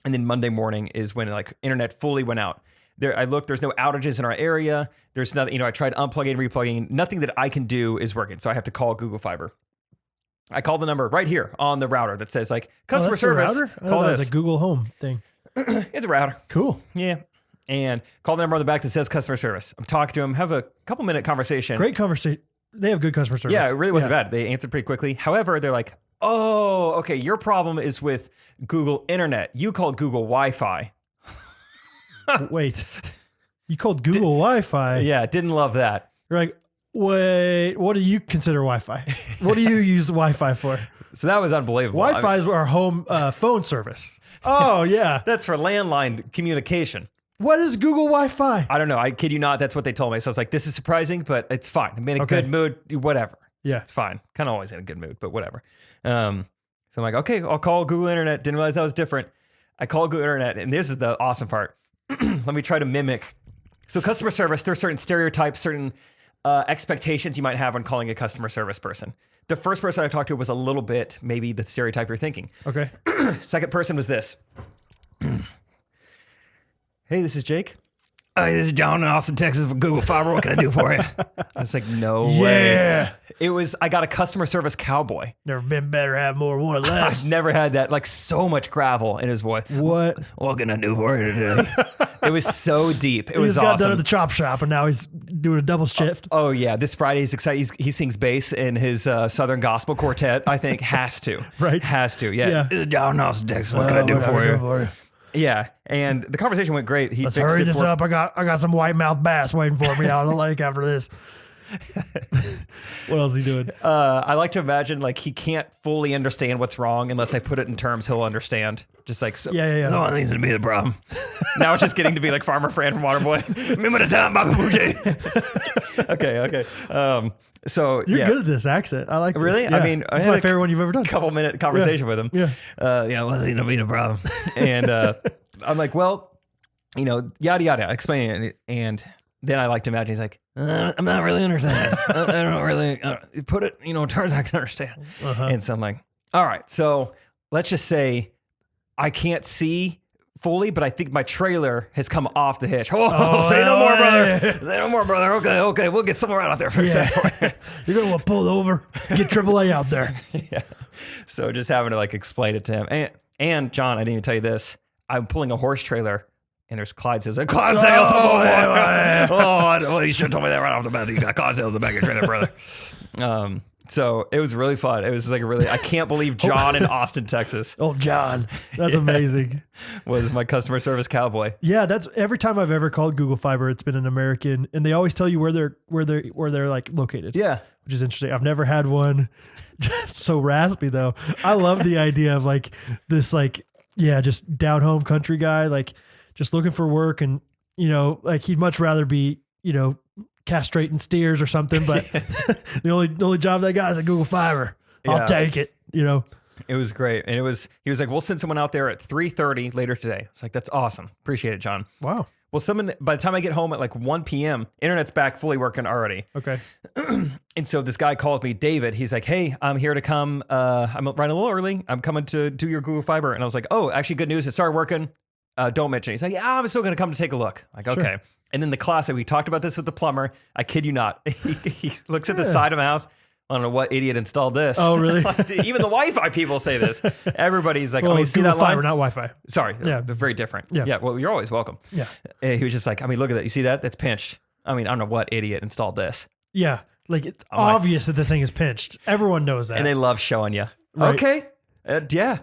and then Monday morning is when like internet fully went out. I looked, there's no outages in our area. There's nothing, I tried unplugging, replugging. Nothing that I can do is working. So I have to call Google Fiber. I call the number right here on the router that says like customer that's a service. router? I Call thought that was this. a Google Home thing. It's a router. Cool. Yeah. And call the number on the back that says customer service. I'm talking to him, have a couple minute conversation. Great conversation. They have good customer service. Yeah, it really wasn't bad. They answered pretty quickly. However, they're like, oh, okay, your problem is with Google Internet. You called Google Wi-Fi. Wait, you called Google Wi-Fi? Yeah, didn't love that. You're like, wait, what do you consider Wi-Fi? What do you use Wi-Fi for? So that was unbelievable. Wi-Fi is our home phone service. Oh, yeah. That's for landline communication. What is Google Wi-Fi? I don't know. I kid you not. That's what they told me. So I was like, this is surprising, but it's fine. I'm in a Okay. good mood. Whatever. Yeah. It's fine. Kind of always in a good mood, but whatever. So I'm like, okay, I'll call Google Internet. Didn't realize that was different. I call Google Internet, and this is the awesome part. Let me try to mimic. So customer service, there's certain stereotypes, certain expectations you might have when calling a customer service person. The first person I talked to was a little bit maybe the stereotype you're thinking. Hi, this is John in Austin, Texas for Google Fiber. What can I do for you? I was like, no way. Yeah. I got a customer service cowboy. Never been better, have more, one less. I've never had that, like so much gravel in his voice. What? What can I do for you today? It was so deep. It He was just got done awesome. at the chop shop, and now he's doing a double shift. Oh yeah, this Friday he's excited. He sings bass in his Southern Gospel Quartet. I think has to, Right. Has to. Yeah. Yeah. This is John in Austin, Texas. What can I do What for I you? do for you? Yeah, and the conversation went great. He Let's fixed hurry it this for up. I got some white-mouthed bass waiting for me out on the lake after this. What else is he doing? I like to imagine like he can't fully understand what's wrong unless I put it in terms he'll understand. Just like so. Yeah. No one needs to be the problem. Now it's just getting to be like Farmer Fran from Waterboy. Remember the time, Baba Boucher. Okay. So You're yeah. good at this accent. I like this. Really? Yeah. I mean, it's I had my a favorite one you've ever done. Couple-minute conversation with him. Yeah. Wasn't gonna be the problem. And I'm like, well, yada yada, explaining it, and then I like to imagine he's like, I'm not really understanding. I don't really put it, in terms I can understand. And so I'm like, all right, so let's just say I can't see fully, but I think my trailer has come off the hitch. Say no more, brother. Say no more, brother. Okay, we'll get someone right out there. Fix that for you. You're going to want to pull over, get AAA out there. Yeah. So just having to like explain it to him. And John, I didn't even tell you this. I'm pulling a horse trailer and there's Clydesdales. Clydesdales. Well, you should have told me that right off the bat. You got Clydesdales in the back of your trailer, brother. So it was really fun. It was like I can't believe John in Austin, Texas. Oh, John. That's amazing. Was my customer service cowboy. Yeah, that's every time I've ever called Google Fiber, it's been an American, and they always tell you where they're like located. Yeah. Which is interesting. I've never had one just so raspy though. I love the idea of like this, like, yeah, just down home country guy, like just looking for work, and like he'd much rather be, castrating steers or something, but the only job they got is at Google Fiber. Yeah. I'll take it. It was great. And he was like, we'll send someone out there at 3:30 later today. It's like, that's awesome. Appreciate it, John. Wow. Well, by the time I get home at like 1 p.m., internet's back fully working already. Okay. And so this guy calls me, David. He's like, hey, I'm here to come. I'm running a little early. I'm coming to do your Google Fiber. And I was like, oh, actually, good news. It started working. Don't mention it. He's like, yeah, I'm still going to come to take a look. Like, okay. Sure. And then the classic, we talked about this with the plumber. I kid you not. He looks at the side of the house. I don't know what idiot installed this. Oh, really? Even the Wi-Fi people say this. Everybody's like, Well, you see Google that line? Fiber, not Wi-Fi. Sorry. Yeah. They're very different. Yeah. Yeah. Well, you're always welcome. Yeah. And he was just like, look at that. You see that? That's pinched. I don't know what idiot installed this. Yeah. Like it's like- obvious that this thing is pinched. Everyone knows that. And they love showing you. Right. Okay. Yeah.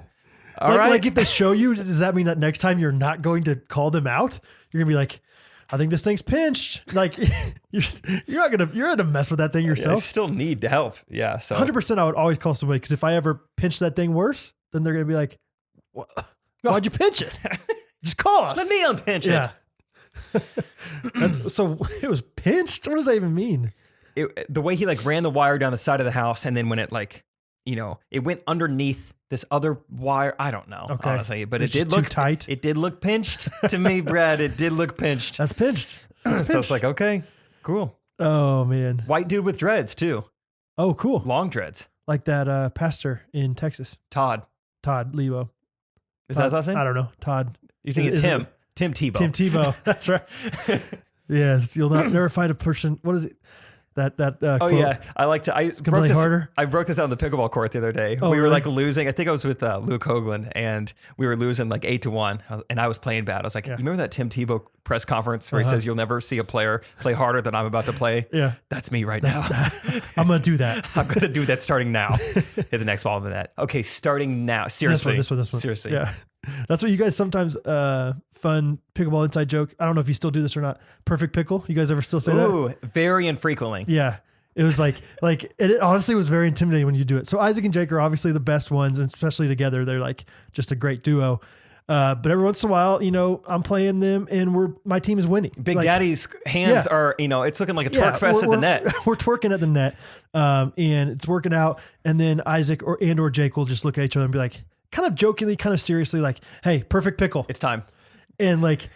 All right. Like if they show you, does that mean that next time you're not going to call them out? You're gonna be like, I think this thing's pinched. Like you're gonna mess with that thing I yourself. still need help. Yeah. So 100%, I would always call somebody, because if I ever pinch that thing worse, then they're gonna be like, why'd you pinch it? Just call us. let me unpinch Yeah. So it was pinched. What does that even mean? it. The way he like ran the wire down the side of the house, and then when it like, it went underneath this other wire. I don't know, Okay. honestly, but it It's just did look too tight. It did look pinched to me, Brad. It did look pinched. That's pinched. So it's like, okay, cool. Oh man. White dude with dreads too. Oh, cool. Long dreads. Like that pastor in Texas, Todd. Todd Lebo. Is that his last name? I don't know. Todd. You think it's Is Tim? Tim Tebow. Tim Tebow. That's right. Yes, you'll never find a person. What is it? That Oh quote. yeah, I like to. I broke play this. harder? I broke this out on the pickleball court the other day. Oh, we were really? like losing. I think I was with Luke Hoagland, and we were losing like 8-1, and I was playing bad. I was like, Yeah. you remember that Tim Tebow press conference where he says you'll never see a player play harder than I'm about to play? Yeah. That's me right now. I'm gonna do that. I'm gonna do that starting now. Hit the next ball of the net. Okay, starting now. Seriously. This one. Seriously. Yeah. That's what you guys sometimes fun pickleball inside joke. I don't know if you still do this or not. Perfect pickle. You guys ever still say that? Ooh, very infrequently. Yeah. It was like it honestly was very intimidating when you do it. So Isaac and Jake are obviously the best ones, and especially together, they're like just a great duo. But every once in a while, I'm playing them, and my team is winning. Big Like, Daddy's hands Yeah. are, it's looking like a twerk fest at the we're- net. We're twerking at the net, and it's working out. And then Isaac or Jake will just look at each other and be like, kind of jokingly, kind of seriously, like, "Hey, perfect pickle." It's time. And like,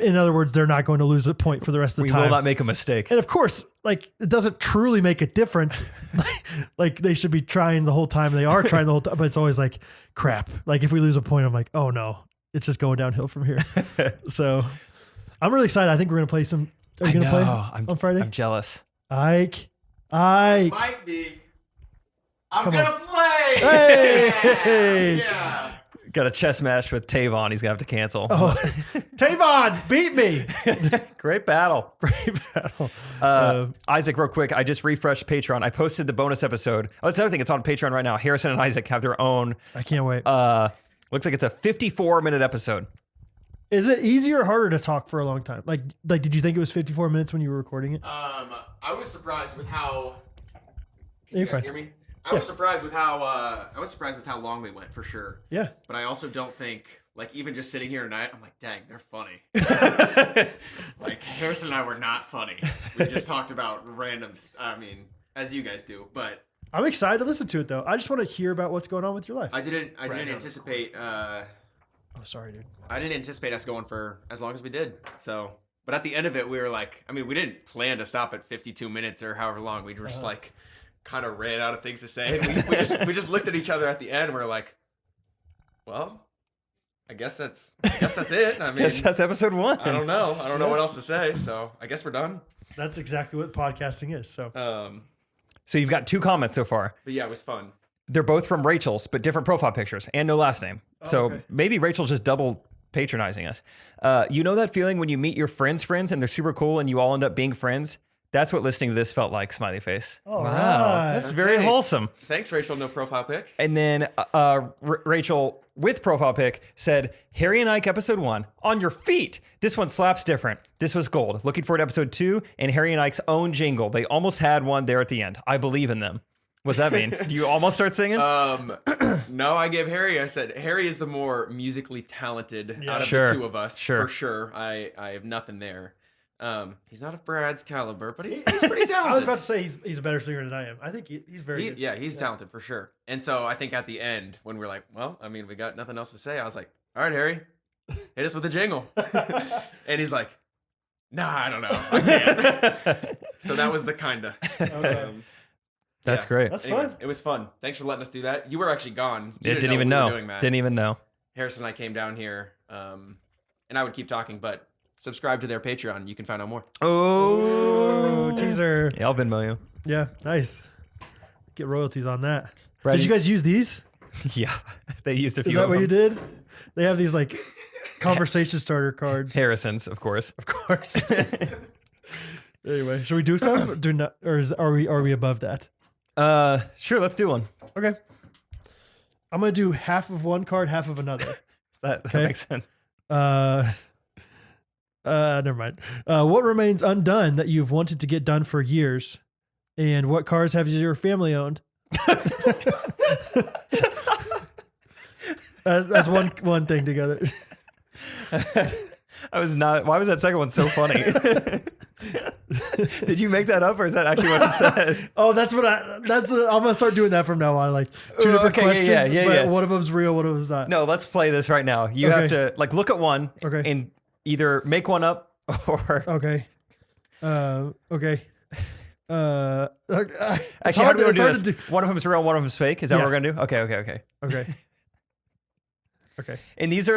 in other words, they're not going to lose a point for the rest of the We time. will not make a mistake. And of course, like, it doesn't truly make a difference. Like they should be trying the whole time. They are trying the whole time, but it's always like, crap. Like if we lose a point, I'm like, oh no, it's just going downhill from here. So I'm really excited. I think we're gonna play some. Are you gonna play on Friday? I'm jealous. Ike. Might be. I'm Come gonna on. play. Hey! Yeah. Got a chess match with Tavon. He's gonna have to cancel. Oh, Tavon beat me. Great battle. Great battle. Isaac, real quick, I just refreshed Patreon. I posted the bonus episode. Oh, that's another thing. It's on Patreon right now. Harrison and Isaac have their own. I can't wait. Looks like it's a 54-minute episode. Is it easier or harder to talk for a long time? Like, did you think it was 54 minutes when you were recording it? I was surprised with how. You're You guys fine. hear me? I was surprised with how long we went for sure. Yeah. But I also don't think, like, even just sitting here tonight, I'm like, dang, they're funny. Like, Harrison and I were not funny. We just talked about random, as you guys do. But I'm excited to listen to it though. I just want to hear about what's going on with your life. I didn't anticipate. Oh, sorry, dude. I didn't anticipate us going for as long as we did. So, but at the end of it, we were like, we didn't plan to stop at 52 minutes or however long. We were just like, kind of ran out of things to say. And we just looked at each other at the end. And we were like, well, I guess that's it. I mean, Guess that's episode 1. I don't know what else to say. So I guess we're done. That's exactly what podcasting is. So, So you've got 2 comments so far. but yeah, it was fun. They're both from Rachel's, but different profile pictures and no last name. So okay. maybe Rachel's just double patronizing us. You know that feeling when you meet your friends' friends and they're super cool and you all end up being friends? That's what listening to this felt like, smiley face. all right. That's very Okay. wholesome. Thanks, Rachel. No profile pic. And then Rachel with profile pic said, Harry and Ike episode 1, on your feet. This one slaps different. This was gold. Looking forward to episode 2 and Harry and Ike's own jingle. They almost had one there at the end. I believe in them. What's that mean? Do you almost start singing? No, I gave Harry. I said Harry is the more musically talented out of Sure. the 2 of us. Sure. For sure. I have nothing there. He's not of Brad's caliber, but he's pretty talented. I was about to say he's a better singer than I am. I think he's very good. Yeah, he's talented for sure. And so I think at the end, when we're like, well, we got nothing else to say, I was like, all right, Harry, hit us with a jingle. And he's like, nah, I don't know. I can't. So that was the kinda. Okay. That's great. That's Anyway, fun. it was fun. Thanks for letting us do that. You were actually gone. You Didn't even we were know. doing that. Didn't even know. Harrison and I came down here, and I would keep talking, but subscribe to their Patreon. You can find out more. Oh, teaser. Yeah, I'll Venmo you. Yeah, nice. Get royalties on that. Brad, Did you guys use these? Yeah, they used a few Is that of what them. you did? They have these like conversation starter cards. Harrison's, of course. Of course. Anyway, should we do some? Do not, or are we above that? Sure, let's do one. Okay. I'm gonna do half of one card, half of another. That Okay. makes sense. Never mind. What remains undone that you've wanted to get done for years, and what cars have your family owned? That's one thing together. I was not. Why was that second one so funny? Did you make that up, or is that actually what it says? Oh, I'm gonna start doing that from now on. Like 2 Ooh, different okay, questions, yeah, but one of them's real, one of them's not. No, let's play this right now. You have Okay. to look at one Okay. and either make one up or Okay. Okay. actually, how do we do this? One of them's real, one of them's fake. Is that what we're gonna do? Okay. Okay. Okay. And this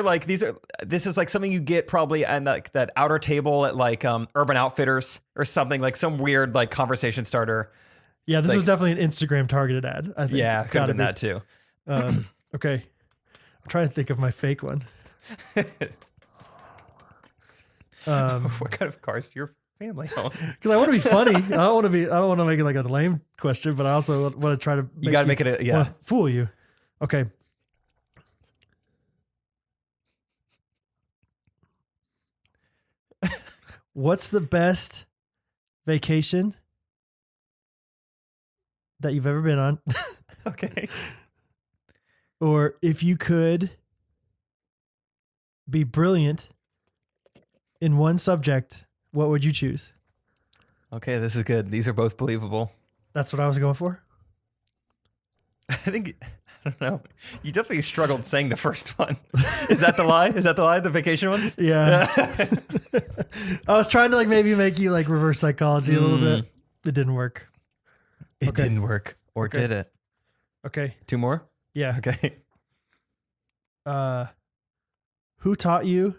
is like something you get probably at like that outer table at like Urban Outfitters or something, like some weird like conversation starter. Yeah, this Like- was definitely an Instagram targeted ad. I think. Yeah, It's could have gotta been be. that too. Okay. I'm trying to think of my fake one. What kind of cars do your family own? Because I want to be funny. I don't want to make it like a lame question, but I also want to try to. You got to make it a, yeah. wanna fool you. Okay. What's the best vacation that you've ever been on? Okay. Or if you could be brilliant in one subject, what would you choose? Okay, this is good. These are both believable. That's what I was going for. I think, I don't know. You definitely struggled saying the first one. Is that the lie? Is that the lie? The vacation one? Yeah. I was trying to like maybe make you like reverse psychology a little bit. It didn't work. It Okay. didn't work. Or Okay. did it? Okay. 2 more? Yeah. Okay. Who taught you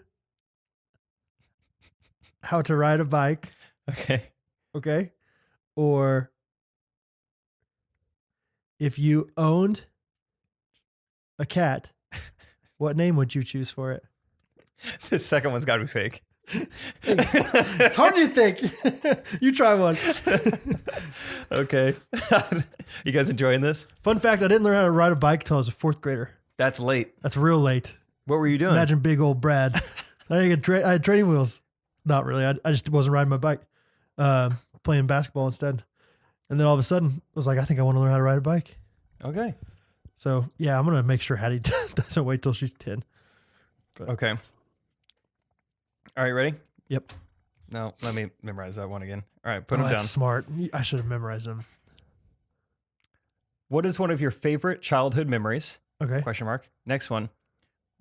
how to ride a bike. Okay. Okay. Or if you owned a cat, what name would you choose for it? The second one's got to be fake. It's hard to think. You try one. Okay. You guys enjoying this? Fun fact, I didn't learn how to ride a bike until I was a 4th grader. That's late. That's real late. What were you doing? Imagine big old Brad. I had training wheels. Not really. I just wasn't riding my bike. Playing basketball instead. And then all of a sudden, I was like, I think I want to learn how to ride a bike. Okay. So, yeah, I'm going to make sure Hattie doesn't wait till she's 10. Okay. All right, ready? Yep. No, let me memorize that one again. All right, put Oh, them down. that's smart. I should have memorized them. What is one of your favorite childhood memories? Okay. Question mark. Next one.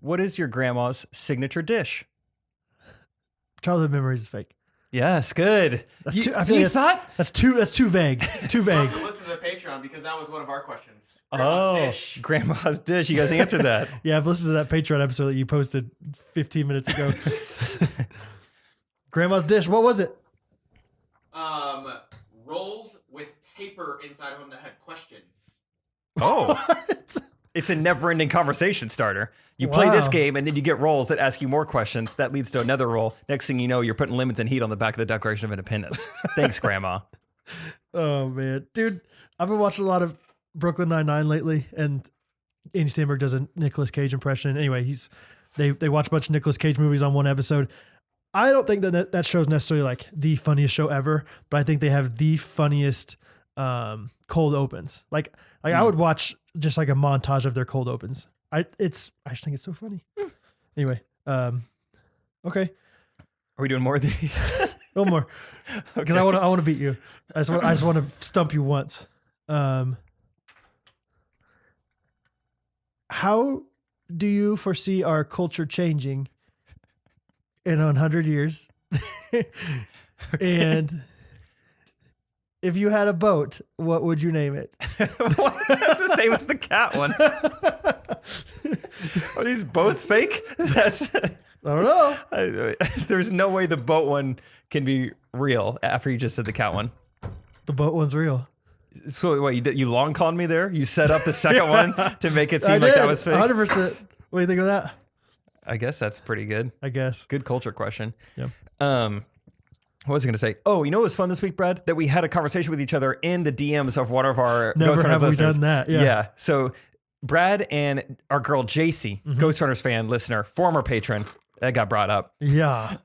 What is your grandma's signature dish? Childhood memories is fake. Yes, good. That's You- too, I feel you like thought? that's too vague. Too vague. Also listen to the Patreon because that was one of our questions. Grandma's dish. You guys answered that. Yeah, I've listened to that Patreon episode that you posted 15 minutes ago. Grandma's dish. What was it? Rolls with paper inside of them that had questions. Oh, What? it's a never-ending conversation starter. You play this Wow. game, and then you get rolls that ask you more questions. That leads to another roll. Next thing you know, you're putting lemons and heat on the back of the Declaration of Independence. Thanks, Grandma. Oh man, dude, I've been watching a lot of Brooklyn Nine-Nine lately, and Andy Samberg does a Nicolas Cage impression. Anyway, they watch a bunch of Nicolas Cage movies on one episode. I don't think that show's necessarily like the funniest show ever, but I think they have the funniest cold opens. Like I would watch just like a montage of their cold opens. I just think it's so funny. Anyway, okay, Are we doing more of these? a little more because I want to beat you. I just want to stump you once. How do you foresee our culture changing in 100 years? And if you had a boat, what would you name it? That's the same as the cat one. Are these both fake? That's. I don't know. There's no way the boat one can be real after you just said the cat one. The boat one's real. So what you long conned me there? You set up the second one to make it I seem like did. that was fake. 100%. What do you think of that? I guess that's pretty good. I guess. Good culture question. Yep. What was I going to say? Oh, you know what was fun this week, Brad? That we had a conversation with each other in the DMs of one of our Never Ghostrunners have we listeners. done that. Yeah. So Brad and our girl JC, Ghostrunners fan, listener, former patron, that got brought up. Yeah.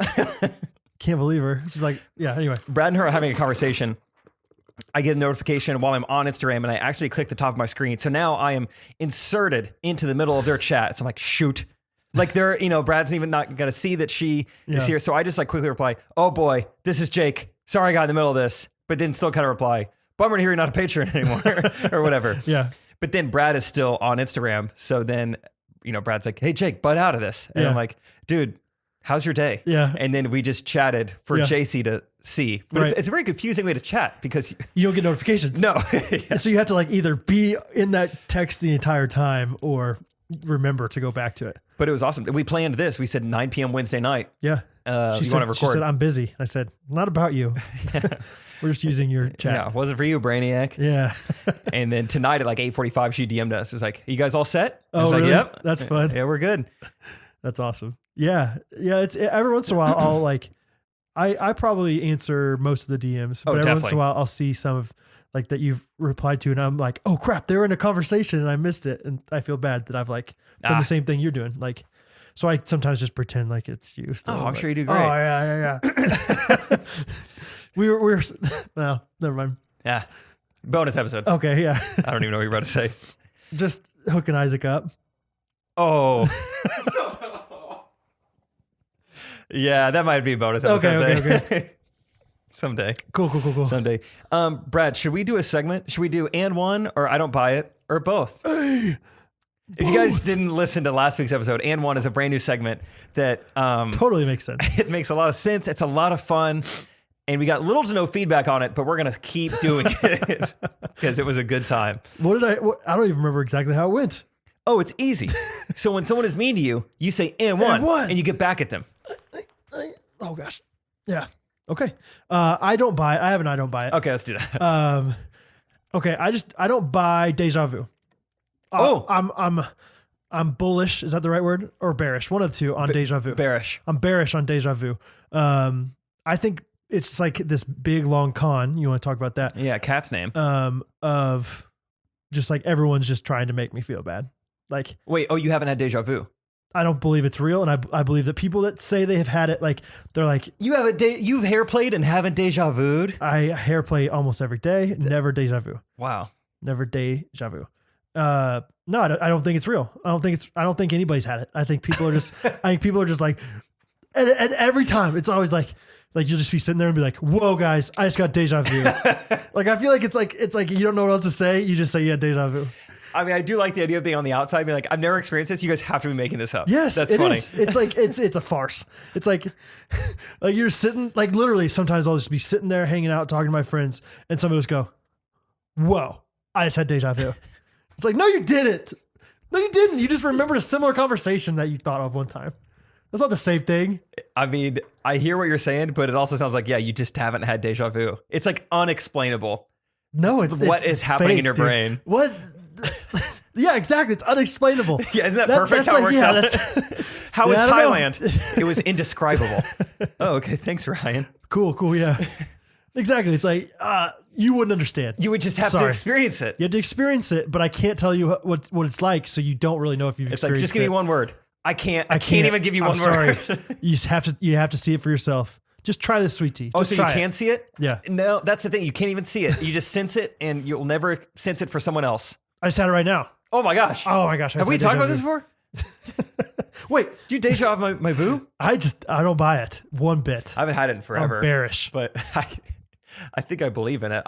Can't believe her. She's like, yeah, anyway. Brad and her are having a conversation. I get a notification while I'm on Instagram, and I actually click the top of my screen. So now I am inserted into the middle of their chat. So I'm like, shoot. Like they're, Brad's even not going to see that she is here. So I just like quickly reply, oh boy, this is Jake. Sorry I got in the middle of this, but then still kind of reply, bummer to hear you're not a patron anymore or whatever. Yeah. But then Brad is still on Instagram. So then, Brad's like, hey, Jake, butt out of this. And Yeah. I'm like, dude, how's your day? Yeah. And then we just chatted for Yeah. JC to see. But Right. it's a very confusing way to chat because You don't get notifications. no. So you have to like either be in that text the entire time or remember to go back to it. But it was awesome. We planned this. We said 9 p.m. Wednesday night. Yeah. You want to She record? said, I'm busy. I said, not about you. We're just using your Yeah, chat. wasn't for you, Brainiac. Yeah. And then tonight at like 8:45, she DM'd us. It was like, "You guys all set?" I Oh, was like, really? "Yep, That's fun. Yeah, we're good." That's awesome. Yeah. Yeah. It's every once in a while I'll like, I probably answer most of the DMs, but every once definitely. in a while I'll see some of like that you've replied to and I'm like, oh crap, they were in a conversation and I missed it. And I feel bad that I've like done the same thing you're doing. Like, so I sometimes just pretend like it's you still. Oh, I'm like, sure you do Oh great. yeah. we were, well, never mind. Yeah, bonus episode. Okay. Yeah. I don't even know what you're about to say. Just hooking Isaac up. Oh, yeah, that might be a bonus episode. Okay. Someday. Cool. Someday. Brad, should we do a segment? Should we do and one or I don't buy it or both? If you guys didn't listen to last week's episode, and one is a brand new segment that Totally makes sense. it makes a lot of sense. It's a lot of fun. And we got little to no feedback on it, but we're going to keep doing it because it was a good time. I don't even remember exactly how it went. Oh, it's easy. So when someone is mean to you, you say and one, one. and you get back at them. Oh gosh. Yeah. Okay. I don't buy it. I have an I don't buy it. Okay, let's do that. Okay. I don't buy Deja Vu. I'm bullish. Is that the right word? Or bearish? One of the two on Deja Vu. Bearish. I'm bearish on Deja Vu. I think it's like this big long con. You want to talk about that? Yeah, cat's name. Of just like everyone's just trying to make me feel bad. Like, wait, you haven't had Deja Vu? I don't believe it's real, and I believe that people that say they have had it, like they're like, you've hair played and haven't Deja Vu'd? I hair play almost every day, never Deja Vu. Wow, never Deja Vu. No, I don't think it's real. I don't think anybody's had it. I think people are just like, and every time it's always like you'll just be sitting there and be like, whoa guys, I just got Deja Vu. Like I feel like it's like you don't know what else to say. You just say you had Deja Vu. I mean, I do like the idea of being on the outside, being like, I've never experienced this. You guys have to be making this up. Yes, that's funny. Is. It's like it's a farce. It's like you're sitting, like literally. Sometimes I'll just be sitting there hanging out, talking to my friends, and somebody will just go, "Whoa, I just had Deja Vu." It's like, no, you didn't. No, you didn't. You just remembered a similar conversation that you thought of one time. That's not the same thing. I mean, I hear what you're saying, but it also sounds like, yeah, you just haven't had Deja Vu. It's like unexplainable. No, what is happening fake, in your dude. brain? What? Yeah, exactly. It's unexplainable. Yeah, isn't that perfect how it works out? How is Thailand? It was indescribable. Oh, okay. Thanks, Ryan. Cool. Yeah. Exactly. It's like, you wouldn't understand. You would just have to experience it. You have to experience it, but I can't tell you what it's like, so you don't really know if you've experienced it. It's like, just give me one word. I can't even give you one word. Sorry. You have to see it for yourself. Just try this sweet tea. So you can see it? Yeah. No, that's the thing. You can't even see it. You just sense it, and you'll never sense it for someone else. I just had it right now. Oh my gosh. Have we talked about this before? Wait. Do you Deja my Vu? I don't buy it one bit. I haven't had it in forever. I'm bearish. But I think I believe in it.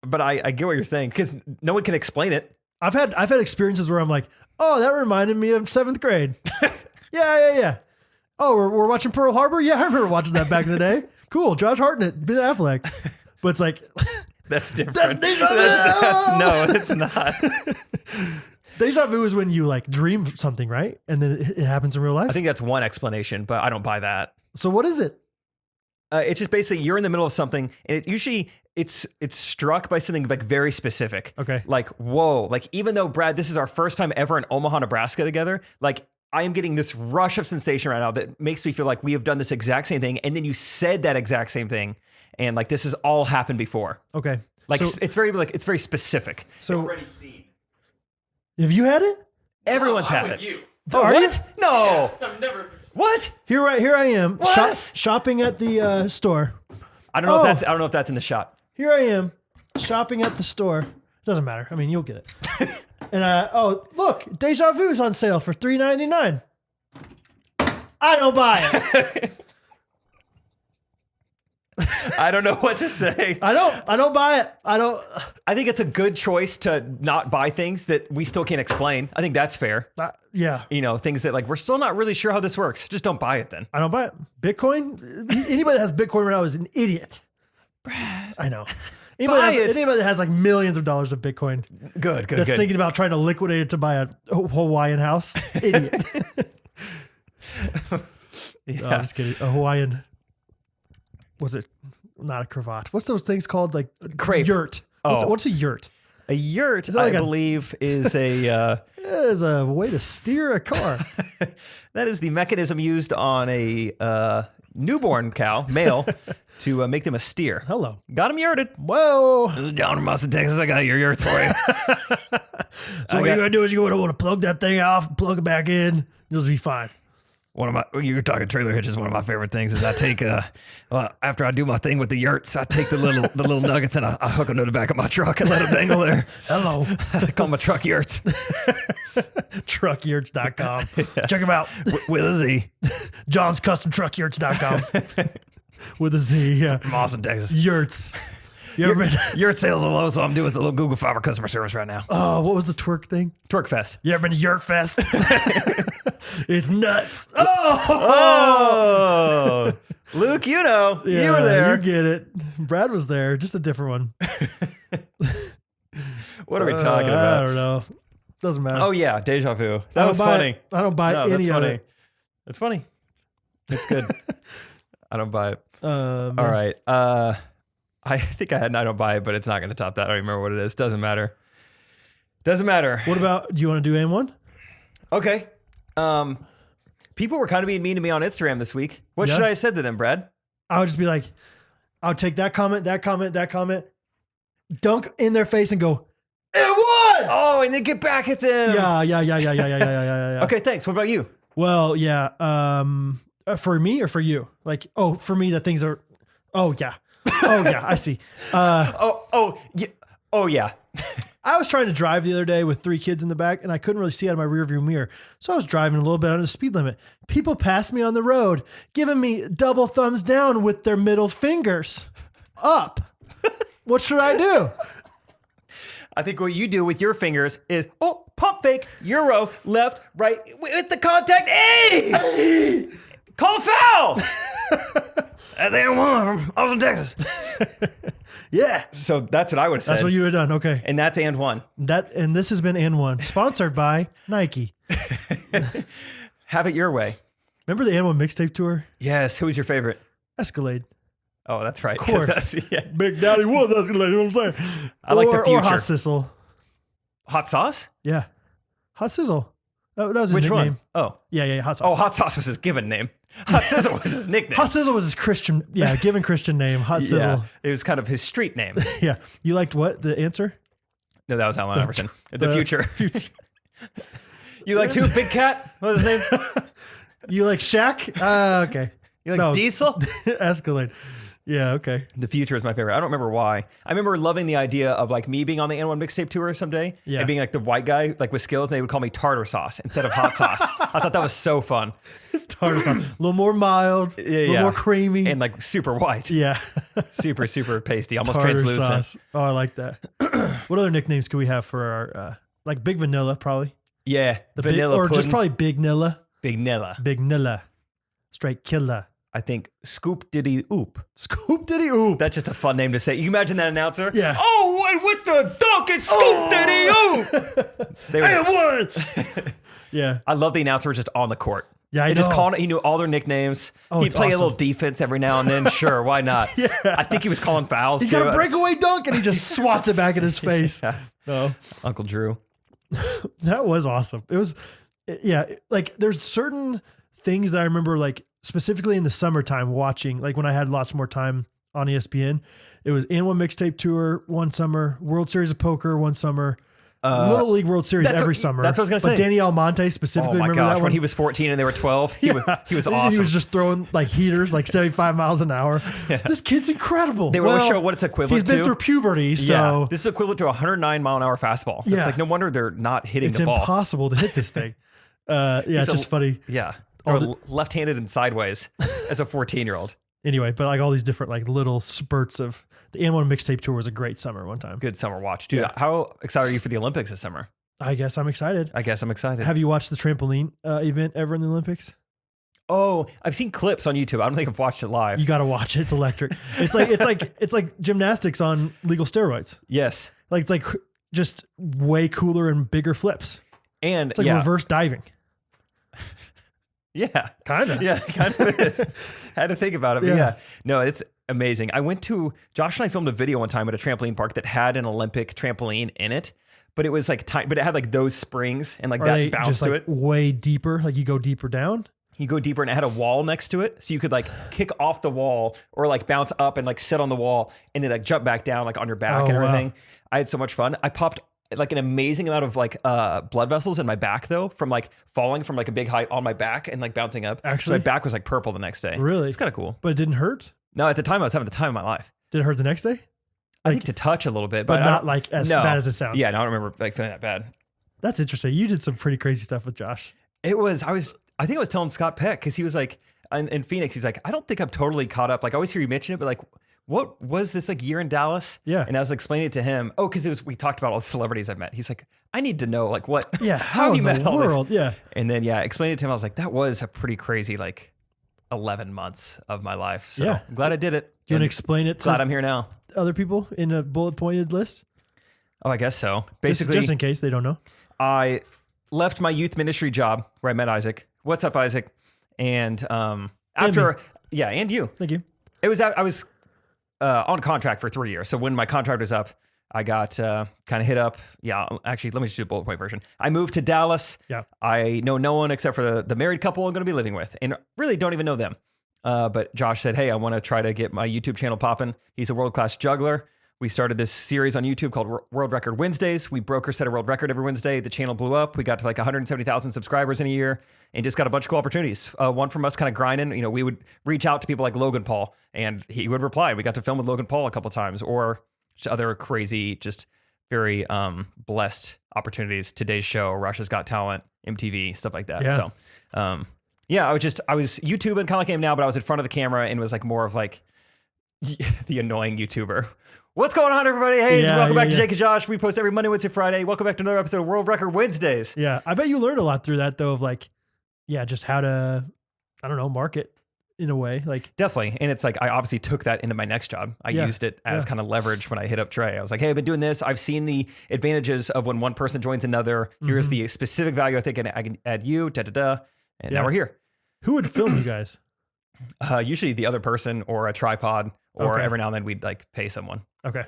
But I get what you're saying, because no one can explain it. I've had experiences where I'm like, oh, that reminded me of 7th grade. Yeah. Oh, we're watching Pearl Harbor? Yeah, I remember watching that back in the day. Cool. Josh Hartnett, Ben Affleck. But it's like... That's different. That's Deja Vu! No, it's not. Deja Vu is when you like dream something, right? And then it happens in real life? I think that's one explanation, but I don't buy that. So what is it? It's just basically you're in the middle of something, and it's struck by something like very specific. Okay. Like, whoa, like even though Brad, this is our first time ever in Omaha, Nebraska together, like I am getting this rush of sensation right now that makes me feel like we have done this exact same thing. And then you said that exact same thing. And like, this has all happened before. Okay. Like it's very specific. So already seen. Have you had it? Everyone's had it. You. Oh, Are what? you? No. Yeah, I've never. What? Here I am. What? Shopping at the store. I don't know if that's in the shop. Here I am shopping at the store. Doesn't matter. I mean, you'll get it. And look, Deja Vu's on sale for $3.99. I don't buy it. I don't know what to say. I don't buy it. I think it's a good choice to not buy things that we still can't explain. I think that's fair. Yeah. You know, things that like, we're still not really sure how this works. Just don't buy it then. I don't buy it. Bitcoin? Anybody that has Bitcoin right now is an idiot. Brad. I know. Anybody that has like millions of dollars of Bitcoin. Good. That's thinking about trying to liquidate it to buy a Hawaiian house. Idiot. Yeah. No, I'm just kidding. A Hawaiian. Was it not a cravat? What's those things called? Like crepe. Yurt. What's a yurt? A yurt, like I believe, is a is a way to steer a car. That is the mechanism used on a newborn cow, male, to make them a steer. Hello. Got him yurted. Whoa. This is John from Austin, Texas. I got your yurts for you. So what you're going to do is you're going to want to plug that thing off, plug it back in. You'll be fine. You're talking trailer hitches. One of my favorite things is I take, after I do my thing with the yurts, I take the little nuggets and I hook them to the back of my truck and let them dangle there. Hello. I call them truck yurts. Truckyurts.com. Yeah. Check them out. With a Z. John'sCustomTruckYurts.com. With a Z, yeah. From Austin, Texas. Yurts. You ever been? Yurt sales are low, so I'm doing a little Google Fiber customer service right now. Oh, what was the twerk thing? Twerk Fest. You ever been to Yurt Fest? It's nuts. Oh, Luke, you know, yeah, you were there. You get it. Brad was there, just a different one. What are we talking about? I don't know. Doesn't matter. Oh yeah, Deja Vu. That was funny. I don't buy any of it. It's funny. It's good. I don't buy it. Yeah. All right. I think I had I don't buy it, but it's not going to top that. I don't remember what it is. Doesn't matter. Doesn't matter. What about, do you want to do and1? Okay. People were kind of being mean to me on Instagram this week. What should I have said to them, Brad? I would just be like, I would take that comment, dunk in their face and go, and1! Oh, and then get back at them. Yeah. Okay, thanks. What about you? Well, yeah. For me or for you? Like, oh, for me, that things are, oh, yeah. Oh, yeah, I see. Oh, yeah. I was trying to drive the other day with 3 kids in the back, and I couldn't really see out of my rearview mirror. So I was driving a little bit under the speed limit. People passed me on the road, giving me double thumbs down with their middle fingers up. What should I do? I think what you do with your fingers is, pump fake, Euro, left, right, with the contact. Hey! Call a foul! That's and1 from Austin, Texas. Yeah. So that's what I would have said. That's what you would have done. Okay. And that's and1. And this has been and1, sponsored by Nike. Have it your way. Remember the and1 mixtape tour? Yes. Who was your favorite? Escalade. Oh, that's right. Of course. Big Daddy was Escalade. You know what I'm saying? I like the future. Or Hot Sizzle. Hot sauce? Yeah. Hot Sizzle. That was his Which nickname. one? Oh. Yeah. Hot Sauce. Oh, Hot Sauce was his given name. Hot Sizzle was his nickname. Hot Sizzle was his Christian, given Christian name. Hot Sizzle. Yeah, it was kind of his street name. Yeah. You liked what? The answer? No, that was Allen Iverson. The future. Future. You like who? Big Cat? What was his name? You like Shaq? Okay. You like Diesel? Escalade. Yeah, okay. The future is my favorite. I don't remember why. I remember loving the idea of like me being on the and1 mixtape tour someday and being like the white guy like with skills, and they would call me tartar sauce instead of hot sauce. I thought that was so fun. Tartar sauce. A little more mild, a little more creamy. And like super white. Yeah. super pasty, almost Tartar translucent. Sauce. Oh, I like that. What other nicknames could we have for our, like Big Vanilla probably? Yeah. The vanilla or pudding. just probably Big Nilla. Big Nilla. Big Nilla. Straight killer. I think Scoop Diddy Oop. Scoop Diddy Oop. That's just a fun name to say. You imagine that announcer? Yeah. Oh, and with the dunk, it's Scoop Diddy Oop. And1. Yeah. I love the announcer just on the court. Yeah, I know. Just calling it. He knew all their nicknames. He'd play a little defense every now and then. Sure, why not? Yeah. I think he was calling fouls He's too. got a breakaway dunk and he just swats it back in his face. Yeah. Oh, Uncle Drew. that was awesome. It was, like there's certain things that I remember, like specifically in the summertime watching, like when I had lots more time on ESPN. It was and1 mixtape tour one summer, World Series of Poker one summer, Little League World Series every summer. That's what I was going to say. But Danny Almonte specifically, Oh my remember gosh, that when one? he was 14 and they were 12, he was awesome. He was just throwing like heaters, like 75 miles an hour. This kid's incredible. They were show what it's equivalent to. He's been through puberty, so this is equivalent to a 109-mile-an-hour fastball. It's like no wonder they're not hitting it's the ball. impossible to hit this thing. It's just funny. Yeah, left-handed and sideways as a 14-year-old. Anyway, but like all these different like little spurts of the and1 mixtape tour was a great summer one time. Good summer watch, dude. Yeah. How excited are you for the Olympics this summer? I guess I'm excited. Have you watched the trampoline event ever in the Olympics? Oh, I've seen clips on YouTube. I don't think I've watched it live. You got to watch it. It's electric. It's like gymnastics on legal steroids. Yes. Like it's like just way cooler and bigger flips. And it's like reverse diving. Yeah. Kind of. Yeah, kind of is. Had to think about it. But yeah. No, it's amazing. Josh and I filmed a video one time at a trampoline park that had an Olympic trampoline in it, but it was like but it had like those springs and like that bounce just to like it. Way deeper, like you go deeper down. You go deeper, and it had a wall next to it, so you could like kick off the wall or like bounce up and like sit on the wall and then like jump back down like on your back and everything. Wow. I had so much fun. I popped like an amazing amount of like blood vessels in my back though, from like falling from like a big height on my back and like bouncing up. Actually, so my back was like purple the next day. Really? It's kind of cool. But it didn't hurt? No, at the time I was having the time of my life. Did it hurt the next day? I think to touch a little bit, but not like as bad as it sounds. Yeah, no, I don't remember like feeling that bad. That's interesting. You did some pretty crazy stuff with Josh. I think I was telling Scott Peck, because he was like, in Phoenix, he's like, I don't think I'm totally caught up. Like I always hear you mention it, but like, what was this like year in Dallas? Yeah. And I was explaining it to him. Oh, because we talked about all the celebrities I've met. He's like, I need to know like what. Yeah. How have you met all this? Yeah. And then explained it to him. I was like, that was a pretty crazy like 11 months of my life. So yeah. I'm glad I did it. You want to explain it? Glad I'm here now. Other people in a bullet pointed list? Oh, I guess so. Basically, just in case they don't know. I left my youth ministry job where I met Isaac. What's up, Isaac? And after Yeah, and you. Thank you. I was on contract for 3 years. So when my contract was up, I got kind of hit up. Yeah, actually, let me just do a bullet point version. I moved to Dallas. Yeah. I know no one except for the married couple I'm going to be living with, and really don't even know them. But Josh said, hey, I want to try to get my YouTube channel popping. He's a world-class juggler. We started this series on YouTube called World Record Wednesdays. We broke or set a world record every Wednesday. The channel blew up. We got to like 170,000 subscribers in a year and just got a bunch of cool opportunities. One from us kind of grinding. You know, we would reach out to people like Logan Paul and he would reply. We got to film with Logan Paul a couple times, or just other crazy, just very blessed opportunities. Today's Show, Russia's Got Talent, MTV, stuff like that. Yeah. So, I was YouTubing kind of like I am now, but I was in front of the camera and was like more of like the annoying YouTuber. What's going on, everybody? Hey, welcome back to Jake and Josh. We post every Monday, Wednesday, Friday. Welcome back to another episode of World Record Wednesdays. Yeah, I bet you learned a lot through that, though, of like, just how to, I don't know, market in a way. Like, definitely. And it's like, I obviously took that into my next job. I used it as kind of leverage when I hit up Trey. I was like, hey, I've been doing this. I've seen the advantages of when one person joins another. Here's the specific value I think I can add you, and now we're here. Who would film you guys? Usually the other person or a tripod, or every now and then we'd like pay someone. Okay.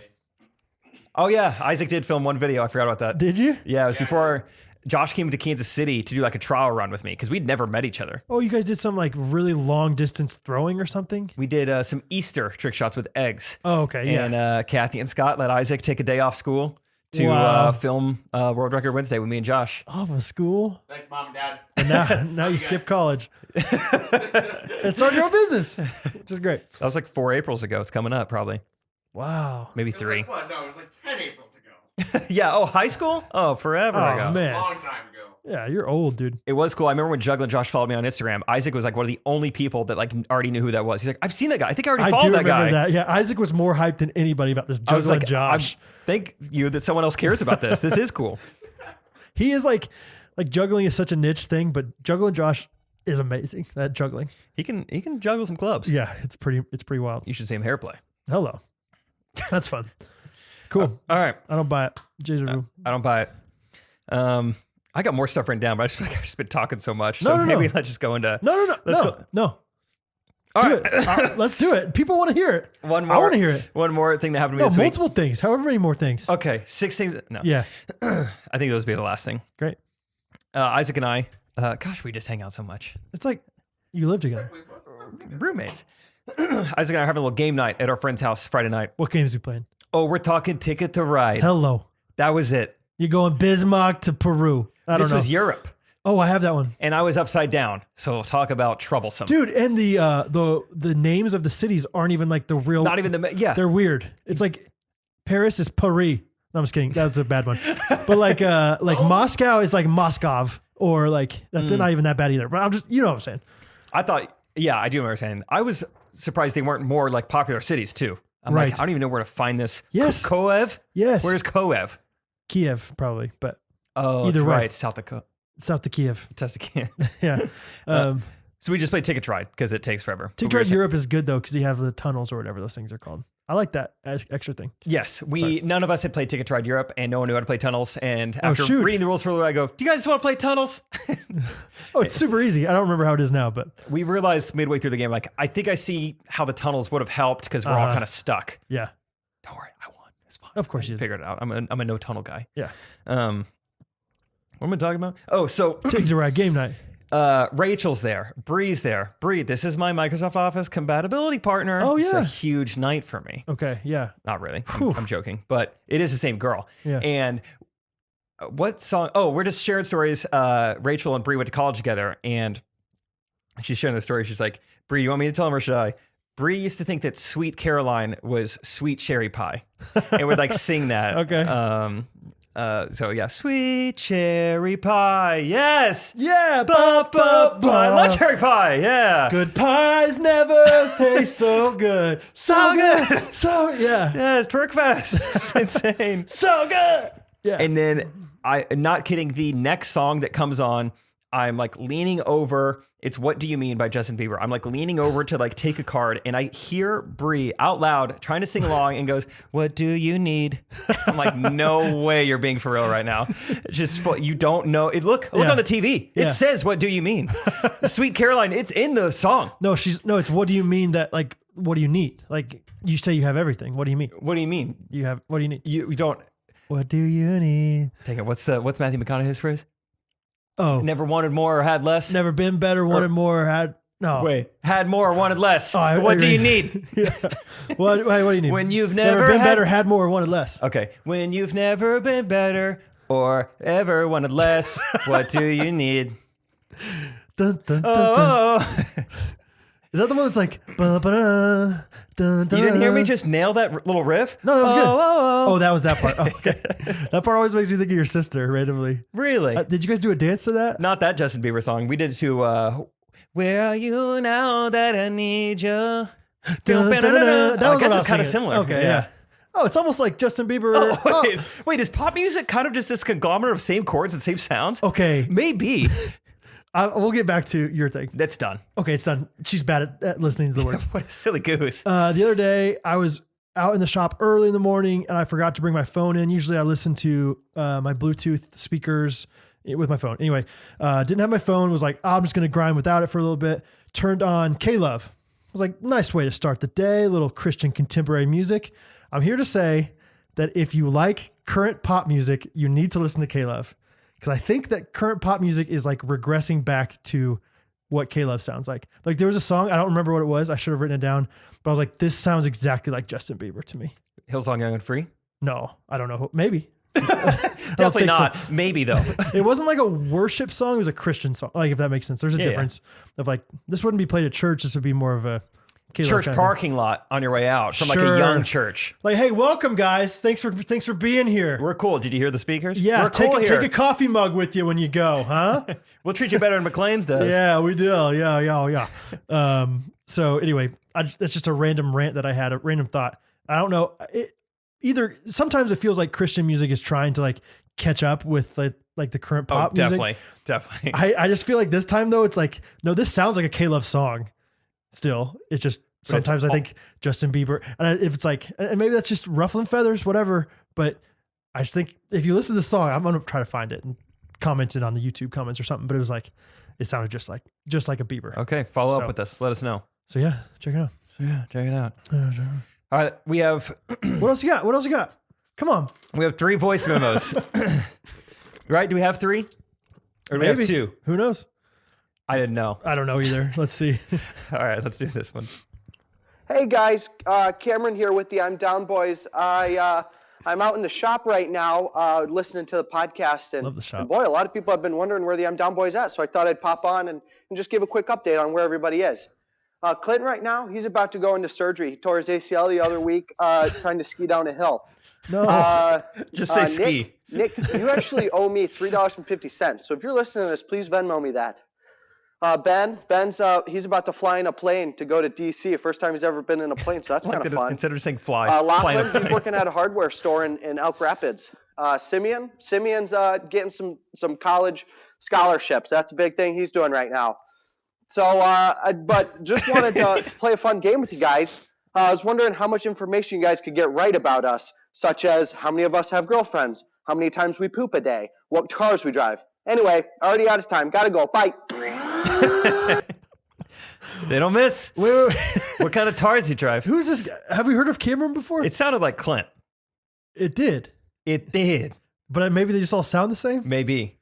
Oh yeah, Isaac did film one video. I forgot about that. Did you? Yeah, it was before Josh came to Kansas City to do like a trial run with me because we'd never met each other. Oh, you guys did some like really long distance throwing or something? We did some Easter trick shots with eggs. Oh, okay. Yeah. And Kathy and Scott let Isaac take a day off school to film World Record Wednesday with me and Josh. Off of school? Thanks, Mom and Dad. And now you skip college. And start your own business, which is great. That was like 4 Aprils ago. It's coming up probably. Wow. Maybe It was 3. like, what? No, it was like 10 Aprils ago. Yeah. Oh, high school? Oh, forever ago. Oh, man. A long time ago. Yeah, you're old, dude. It was cool. I remember when Juggler Josh followed me on Instagram. Isaac was like one of the only people that like already knew who that was. He's like, I've seen that guy. I think I already followed that guy. That. Yeah, Isaac was more hyped than anybody about this I was Juggler like, Josh. Thank you that someone else cares about this. This is cool. He is like juggling is such a niche thing, but Juggler Josh is amazing at juggling. He can juggle some clubs. Yeah, it's pretty wild. You should see him hair play. Hello. That's fun. Cool. All right. I don't buy it. Deja Vu. I don't buy it. I got more stuff written down, but I just feel like I've just been talking so much. No, Let's just go into. No. All Do right. it. Let's do it. People want to hear it. One more. I want to hear it. One more thing that happened to me No, this week. multiple things. However many more things. Okay, 6 things. No. Yeah. I think those would be the last thing. Great. Isaac and I, gosh, we just hang out so much. It's like you live together. Roommates. Isaac and I are having a little game night at our friend's house Friday night. What games we playing? Oh, we're talking Ticket to Ride. Hello. That was it. You're going Bismarck to Peru. I don't know. This was Europe. Oh, I have that one. And I was upside down. So talk about troublesome. Dude, and the names of the cities aren't even like the real. Not even the, They're weird. It's like Paris is Paris. No, I'm just kidding. That's a bad one. But like Moscow is like Moskov, or like that's not even that bad either. But I'm just, you know what I'm saying. I thought, yeah, I do know what you're saying. I was surprised they weren't more like popular cities too. I'm Right. like, I don't even know where to find this. Yes. Koev? Yes. Where's Koev? Kiev, probably, but Oh, Either that's way. right. South Dakota. south to Kiev. Yeah. So we just played Ticket to Ride because it takes forever. Ticket to Ride Europe is good though because you have the tunnels or whatever those things are called. I like that extra thing. Yes, none of us had played Ticket to Ride Europe, and no one knew how to play tunnels. And after shoot. reading the rules for a little, I go, "Do you guys want to play tunnels?" Oh, it's super easy. I don't remember how it is now, but We realized midway through the game, like, I think I see how the tunnels would have helped because we're all kind of stuck. yeah, Don't worry, I won. It's fine. of course you did. Figured it out. I'm a no tunnel guy. Yeah. What am I talking about? Oh, so Ticket to Ride game night. Rachel's there. Bree's there. Bree, this is my Microsoft Office compatibility partner. Oh, It's yeah. a huge night for me. Okay, yeah. Not really. Whew. I'm joking, but it is the same girl. Yeah. And what song? Oh, we're just sharing stories. Rachel and Bree went to college together, and she's sharing the story. She's like, "Bree, you want me to tell him or should I?" Bree used to think that Sweet Caroline was sweet cherry pie, and would like sing that. Okay. So yeah, sweet cherry pie. Yes. Yeah. I love cherry pie. Yeah. Good pies never taste so good. So good. So, yeah. Yeah, it's Twerk Fest. It's insane. So good. Yeah. And then not kidding, the next song that comes on, I'm like leaning over. It's What Do You Mean by Justin Bieber. I'm like leaning over to like take a card, and I hear Bree out loud trying to sing along and goes, "What do you need?" I'm like, no way you're being for real right now. You don't know. Look on the TV. It says, "What do you mean?" Sweet Caroline, it's in the song. No, it's what do you mean that like, what do you need? Like you say you have everything. What do you mean? What do you mean? What do you need? You don't. What do you need? Dang it. What's Matthew McConaughey's phrase? Oh, never wanted more or had less. Never been better, wanted more, had more or wanted less. What do you need? What do you need? When you've never been better, had more, or wanted less. Okay. When you've never been better or ever wanted less, what do you need? Dun, dun, dun, Oh. Is that the one that's like? You didn't hear me just nail that little riff? No, that was good. Oh, that was that part. Oh, okay. That part always makes you think of your sister randomly. Really? Did you guys do a dance to that? Not that Justin Bieber song. We did it to Where Are You Now That I Need You? I guess it's kind of similar. Okay, yeah. Oh, it's almost like Justin Bieber. Wait, is pop music kind of just this conglomerate of same chords and same sounds? Okay. Maybe. We'll get back to your thing. That's done. Okay, it's done. She's bad at listening to the words. What a silly goose. The other day, I was out in the shop early in the morning and I forgot to bring my phone in. Usually I listen to my Bluetooth speakers with my phone. Anyway, didn't have my phone. Was like, I'm just going to grind without it for a little bit. Turned on K-Love. I was like, nice way to start the day. A little Christian contemporary music. I'm here to say that if you like current pop music, you need to listen to K-Love. Because I think that current pop music is like regressing back to what K-Love sounds like. Like there was a song, I don't remember what it was. I should have written it down, but I was like, this sounds exactly like Justin Bieber to me. Hillsong Young and Free? No, I don't know. Maybe. Definitely not. So. Maybe though. It wasn't like a worship song. It was a Christian song. Like if that makes sense. There's a difference of like, this wouldn't be played at church. This would be more of a church parking lot on your way out from like a young church. Like, hey, welcome guys. Thanks for being here. We're cool. Did you hear the speakers? Yeah. We're cool take a coffee mug with you when you go, huh? We'll treat you better than McLean's does. Yeah, we do. Yeah. So anyway, that's just a random rant that I had, a random thought. I don't know. Sometimes it feels like Christian music is trying to like catch up with like the current pop music. Definitely. I just feel like this time though, it's like, no, this sounds like a K-Love song. Still, it's just sometimes I think Justin Bieber, and if it's like, and maybe that's just ruffling feathers, whatever. But I just think if you listen to this song, I'm gonna try to find it and comment it on the YouTube comments or something. But it was like, it sounded just like a Bieber. Okay, follow up with us. Let us know. So yeah, check it out. All right, we have. What else you got? Come on. We have 3 voice memos. Right? Do we have 3? Or do we have 2? Who knows? I didn't know. I don't know either. Let's see. All right, let's do this one. Hey guys, Cameron here with the I'm Down Boys. I'm out in the shop right now listening to the podcast. And, love the shop. And boy, a lot of people have been wondering where the I'm Down Boys at. So I thought I'd pop on and just give a quick update on where everybody is. Clinton right now, he's about to go into surgery. He tore his ACL the other week trying to ski down a hill. No. Just say ski. Nick, you actually owe me $3.50. So if you're listening to this, please Venmo me that. Ben's he's about to fly in a plane to go to DC. First time he's ever been in a plane, so that's kind of fun. Instead of saying fly. Lachlan's he's working at a hardware store in Elk Rapids. Simeon's getting some college scholarships. That's a big thing he's doing right now. So, but just wanted to play a fun game with you guys. I was wondering how much information you guys could get right about us, such as how many of us have girlfriends, how many times we poop a day, what cars we drive. Anyway, already out of time. Gotta go. Bye. They don't miss. Wait. What kind of cars you drive? Who's this guy? Have we heard of Cameron before? It sounded like Clint. It did. But maybe they just all sound the same? Maybe.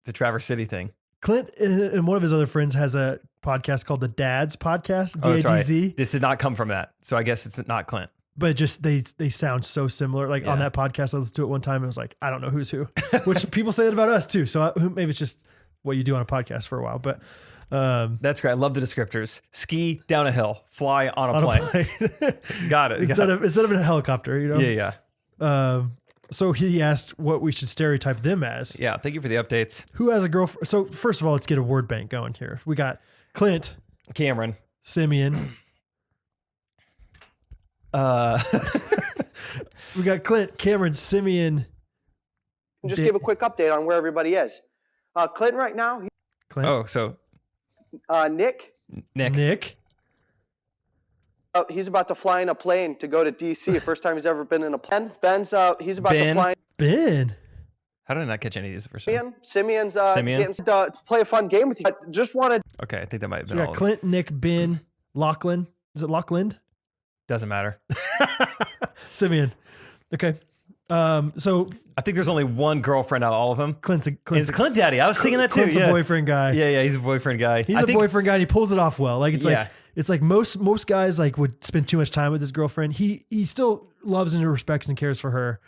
The Traverse City thing. Clint and one of his other friends has a podcast called the Dads Podcast, D-A-D-Z. Right. This did not come from that. So I guess it's not Clint. But just they sound so similar. Like on that podcast, I listened to it one time and I was like, I don't know who's who. Which people say that about us too. So maybe it's just what you do on a podcast for a while. But that's great. I love the descriptors. Ski down a hill, fly on a plane. Got it. Instead of a helicopter, you know? Yeah. So he asked what we should stereotype them as. Yeah. Thank you for the updates. Who has a girlfriend? So first of all, let's get a word bank going here. We got Clint, Cameron, Simeon. We got Clint, Cameron, Simeon. Just give a quick update on where everybody is. Clinton right now. Clint. Oh, so Nick. Nick. He's about to fly in a plane to go to DC. First time he's ever been in a plane. Ben's he's about Ben. to fly. Ben. How did I not catch any of these the first time? Simeon's Simeon? getting to play a fun game with you. I just wanted. Okay, I think that might have So been we all got of them. Clint, Nick, Ben, Lachlan. Is it Lachlan? Doesn't matter. Simeon. Okay. So I think there's only one girlfriend out of all of them. Clint's It's Clint Daddy. I was thinking that too. Clint's Yeah. a boyfriend guy. Yeah, he's a boyfriend guy. He's I a think- boyfriend guy and he pulls it off well. Like Yeah. it's like most guys like would spend too much time with his girlfriend. He still loves and respects and cares for her.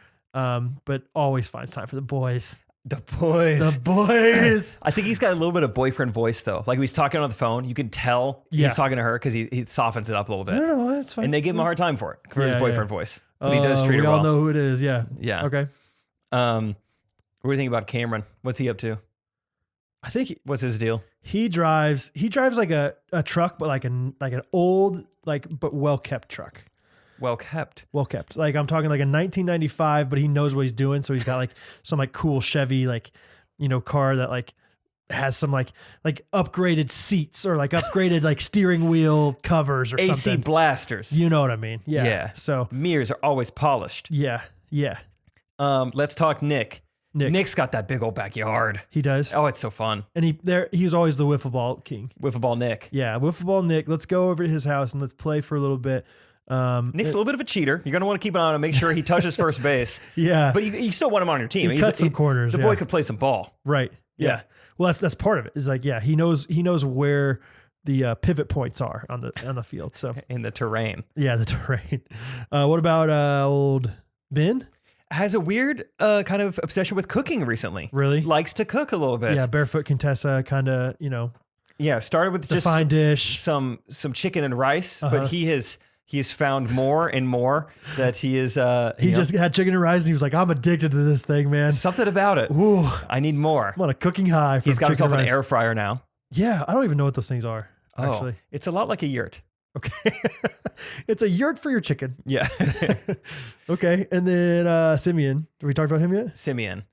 But always finds time for the boys. The boys. The boys. I think he's got a little bit of boyfriend voice though. Like when he's talking on the phone, you can tell Yeah. he's talking to her because he softens it up a little bit. I don't know. That's fine. And they give him a hard time for it, for his Yeah, boyfriend yeah. voice. But he does treat we her all well. know who it is. Yeah. Yeah. Okay. What do you think about Cameron? What's he up to? I think What's his deal? he drives like a truck, but like an old, but well kept truck. Well kept. Well kept. Like I'm talking like a 1995, but he knows what he's doing. So he's got like some like cool Chevy, car that like has some like upgraded seats or like upgraded like steering wheel covers or AC something. blasters. You know what I mean? Yeah. Yeah. So Mirrors are always polished. yeah. Let's talk Nick. Nick. Nick's got that big old backyard. He does. Oh, it's so fun. And he was always the wiffle ball king. Wiffle ball Nick. Yeah. Wiffle ball Nick. Let's go over to his house and let's play for a little bit. Nick's a little bit of a cheater. You're going to want to keep an eye on him, make sure he touches first base. Yeah. But you still want him on your team. He cuts some corners, The yeah. boy could play some ball. Right. Yeah. Well, that's part of it. Is like, yeah, he knows where the pivot points are on the field. So In the terrain. yeah, the terrain. What about old Ben? Has a weird kind of obsession with cooking recently. Really? Likes to cook a little bit. Yeah, barefoot Contessa kind of, Yeah, started with the just fine dish. some chicken and rice, Uh-huh. but he has found more and more that he is He just had chicken and rice and he was like, I'm addicted to this thing, man. something about it. Ooh, I need more. I'm on a cooking high. He's got chicken himself and an rice. air fryer now. Yeah, I don't even know what those things are, actually. Oh, it's a lot like a yurt. Okay. It's a yurt for your chicken. Yeah. Okay. And then Simeon. Have we talked about him yet? Simeon.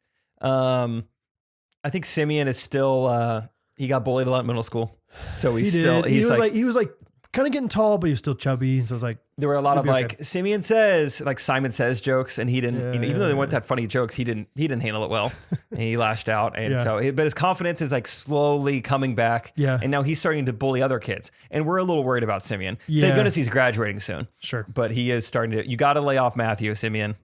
I think Simeon is still he got bullied a lot in middle school. So he's still he was like kind of getting tall, but he was still chubby. So it was like, there were a lot He'll of be like okay. Simeon says, like Simon Says jokes, and he didn't, Yeah, even though they weren't yeah. that funny jokes, he didn't handle it well, and he lashed out, and Yeah. but his confidence is like slowly coming back, Yeah. and now he's starting to bully other kids, and we're a little worried about Simeon. Yeah. Thank goodness he's graduating soon, sure. but he is starting to. You got to lay off Matthew, Simeon,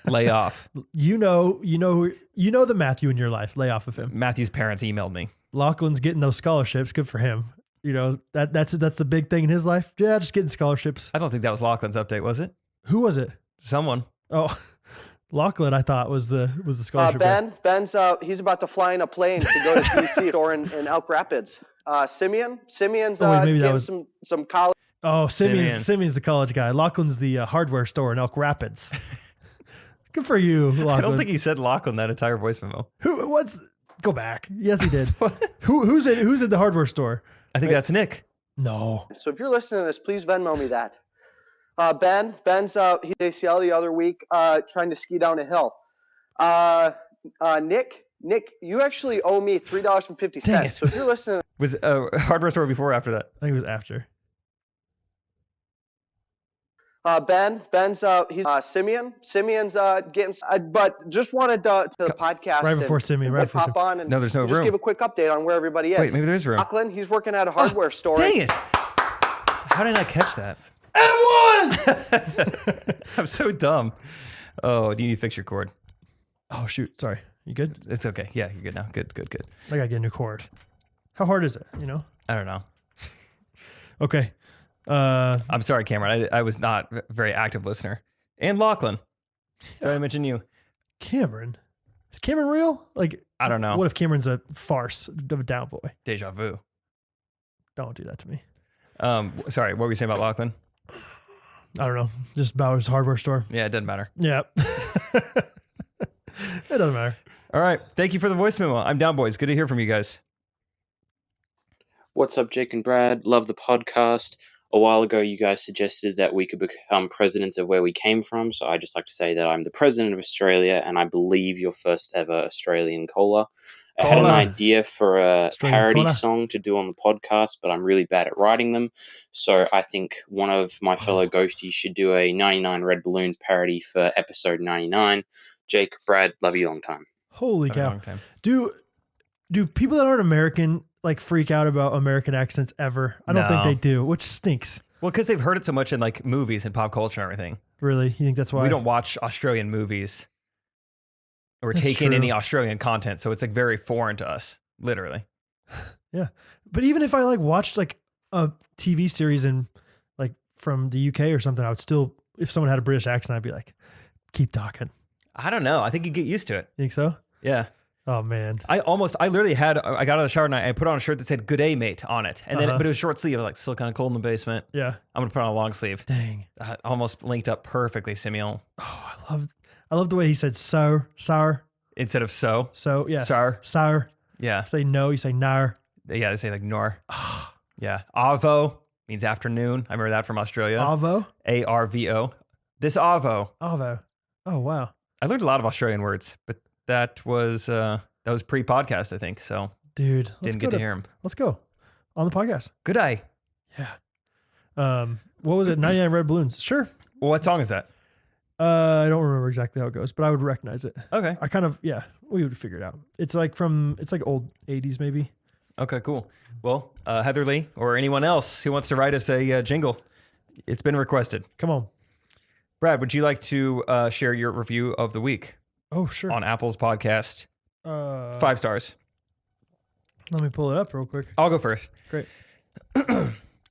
lay off. You know the Matthew in your life. Lay off of him. Matthew's parents emailed me. Lachlan's getting those scholarships. Good for him. That's the big thing in his life. Yeah, just getting scholarships. I don't think that was Lachlan's update, was it? Who was it? Someone. Oh, Lachlan, I thought was the scholarship. guy. Ben's he's about to fly in a plane to go to DC or in Elk Rapids. Simeon's Oh, wait, maybe that getting was- some college. Oh, Simeon. Simeon's the college guy. Lachlan's the hardware store in Elk Rapids. Good for you, Lachlan. I don't think he said Lachlan that entire voice memo. Go back. Yes, he did. Who's in the hardware store? I think that's Nick. No. So if you're listening to this, please Venmo me that. Ben's he ACL the other week trying to ski down a hill. Nick, you actually owe me $3.50. Dang it. So if you're listening, Was hardware store before or after that? I think it was after. Ben's Simeon's getting. But just wanted to the podcast Right before and Simeon, and right before pop on and No, there's no just room. give a quick update on where everybody is. Wait, maybe there's room. Lachlan, he's working at a hardware store. Dang it! How did I not catch that? And one. I'm so dumb. Oh, do you need to fix your cord? Oh shoot! Sorry. You good? It's okay. Yeah, you're good now. Good. I gotta get a new cord. How hard is it? I don't know. Okay. I'm sorry, Cameron. I was not a very active listener. And Lachlan. Sorry I mentioned you. Cameron. Is Cameron real? Like, I don't know. what if Cameron's a farce of a down boy? Deja vu. Don't do that to me. Sorry, what were you saying about Lachlan? I don't know. Just about his hardware store. Yeah, it doesn't matter. Yeah. It doesn't matter. All right. Thank you for the voice memo. I'm down, boys. Good to hear from you guys. What's up, Jake and Brad? Love the podcast. A while ago, you guys suggested that we could become presidents of where we came from. So I'd just like to say that I'm the president of Australia, and I believe your first ever Australian cola. I had an Cola. idea for a Australian parody cola. song to do on the podcast, but I'm really bad at writing them. So I think one of my fellow ghosties should do a 99 Red Balloons parody for episode 99. Jake, Brad, love you long time. Holy Been a cow. long time. Do people that aren't American like freak out about American accents ever? I don't think No. they do, which stinks. Well, because they've heard it so much in like movies and pop culture and everything. Really? You think that's why? We don't watch Australian movies or That's take in true. any Australian content, so it's like very foreign to us, literally. But even if I like watched like a TV series in like from the UK or something, I would still, if someone had a British accent, I'd be like, keep talking. I don't know. I think you get used to it. You think so? Yeah. Oh man. I literally I got out of the shower and I put on a shirt that said "Good Day, Mate" on it, and then Uh-huh. but it was short sleeve. I was like, still kind of cold in the basement. Yeah. I'm gonna put on a long sleeve. Dang. Almost linked up perfectly, Simeon. Oh, I love the way he said sour. Instead of so, Yeah. sour. Sour. Yeah, Say no, you say nar. yeah. They say like nor. Yeah, avo means afternoon. I remember that from Australia. Avo. ARVO. This avo. Avo. Oh wow. I learned a lot of Australian words, but that was pre-podcast, I think. So Dude. didn't get to hear them. Let's go. On the podcast. Good day. Yeah. What was it? 99 Red Balloons. Sure. Well, what song is that? I don't remember exactly how it goes, but I would recognize it. Okay. I kind of, we would figure it out. It's like old 80s maybe. Okay, cool. Well, Heather Lee or anyone else who wants to write us a jingle, it's been requested. Come on. Brad, would you like to share your review of the week Oh, sure. on Apple's podcast? 5 stars. Let me pull it up real quick. I'll go first. Great.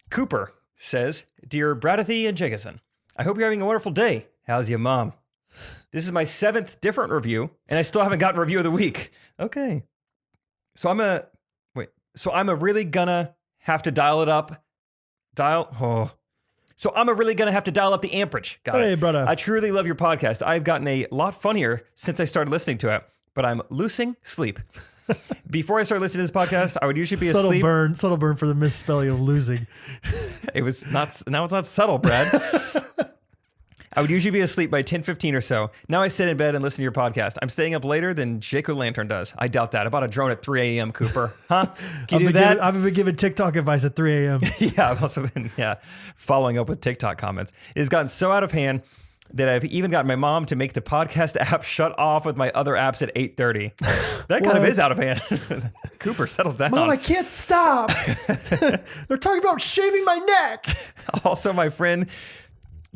Cooper says, "Dear Bradathy and Jacobson, I hope you're having a wonderful day. How's your mom? This is my 7th different review, and I still haven't gotten review of the week." Okay. So I'm really gonna have to dial it up. So I'm really gonna have to dial up the amperage. Got Hey, it. brother. I truly love your podcast. I've gotten a lot funnier since I started listening to it, but I'm losing sleep. Before I started listening to this podcast, I would usually be Subtle asleep. burn for the misspelling of losing. It was not. Now it's not subtle, Brad. I would usually be asleep by 10:15 or so. Now I sit in bed and listen to your podcast. I'm staying up later than Jake O'Lantern does. I doubt that. I bought a drone at 3 a.m., Cooper. Huh? Can you do that? I've been giving TikTok advice at 3 a.m. Yeah, I've also been following up with TikTok comments. It has gotten so out of hand that I've even got my mom to make the podcast app shut off with my other apps at 8:30. That kind of What? is out of hand. Cooper, settle down. Mom, I can't stop. They're talking about shaving my neck. Also, my friend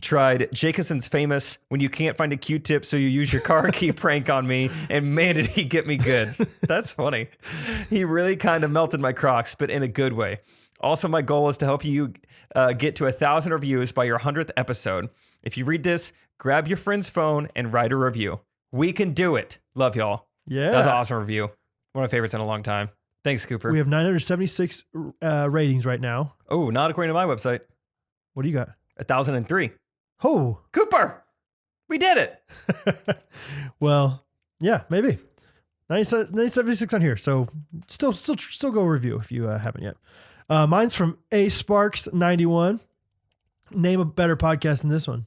tried Jacobson's famous "when you can't find a Q-tip, so you use your car key" prank on me, and man, did he get me good. That's funny. He really kind of melted my Crocs, but in a good way. Also, my goal is to help you get to 1,000 reviews by your 100th episode. If you read this, grab your friend's phone and write a review. We can do it. Love y'all. Yeah. That was an awesome review. One of my favorites in a long time. Thanks, Cooper. We have 976 ratings right now. Oh, not according to my website. What do you got? 1,003. Oh. Cooper, we did it. Well, yeah, maybe. 976 on here. So still go review if you haven't yet. Mine's from A Sparks 91. Name a better podcast than this one.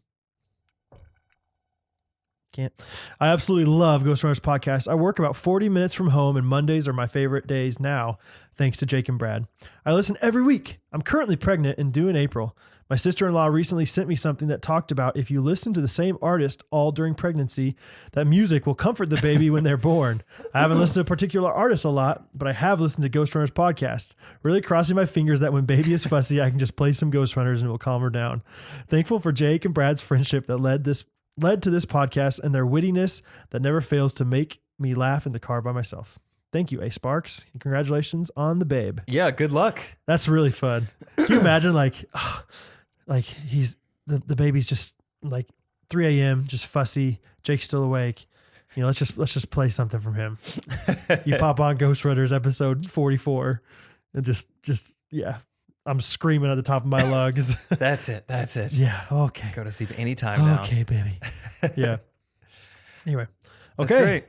Can't. I absolutely love Ghostrunners podcast. I work about 40 minutes from home, and Mondays are my favorite days now, thanks to Jake and Brad. I listen every week. I'm currently pregnant and due in April. My sister-in-law recently sent me something that talked about if you listen to the same artist all during pregnancy, that music will comfort the baby when they're born. I haven't listened to a particular artist a lot, but I have listened to Ghostrunners podcast. Really crossing my fingers that when baby is fussy, I can just play some Ghostrunners and it will calm her down. Thankful for Jake and Brad's friendship that led to this podcast and their wittiness that never fails to make me laugh in the car by myself. Thank you, A Sparks, and congratulations on the babe. Yeah, good luck. That's really fun. Can you imagine like he's the baby's just like 3 a.m. just fussy. Jake's still awake. You know, let's just play something from him. You pop on Ghostrunners episode 44 and just yeah. I'm screaming at the top of my lungs. That's it. That's it. Yeah. Okay. Go to sleep anytime now. Okay, baby. Yeah. Anyway. That's Okay. great.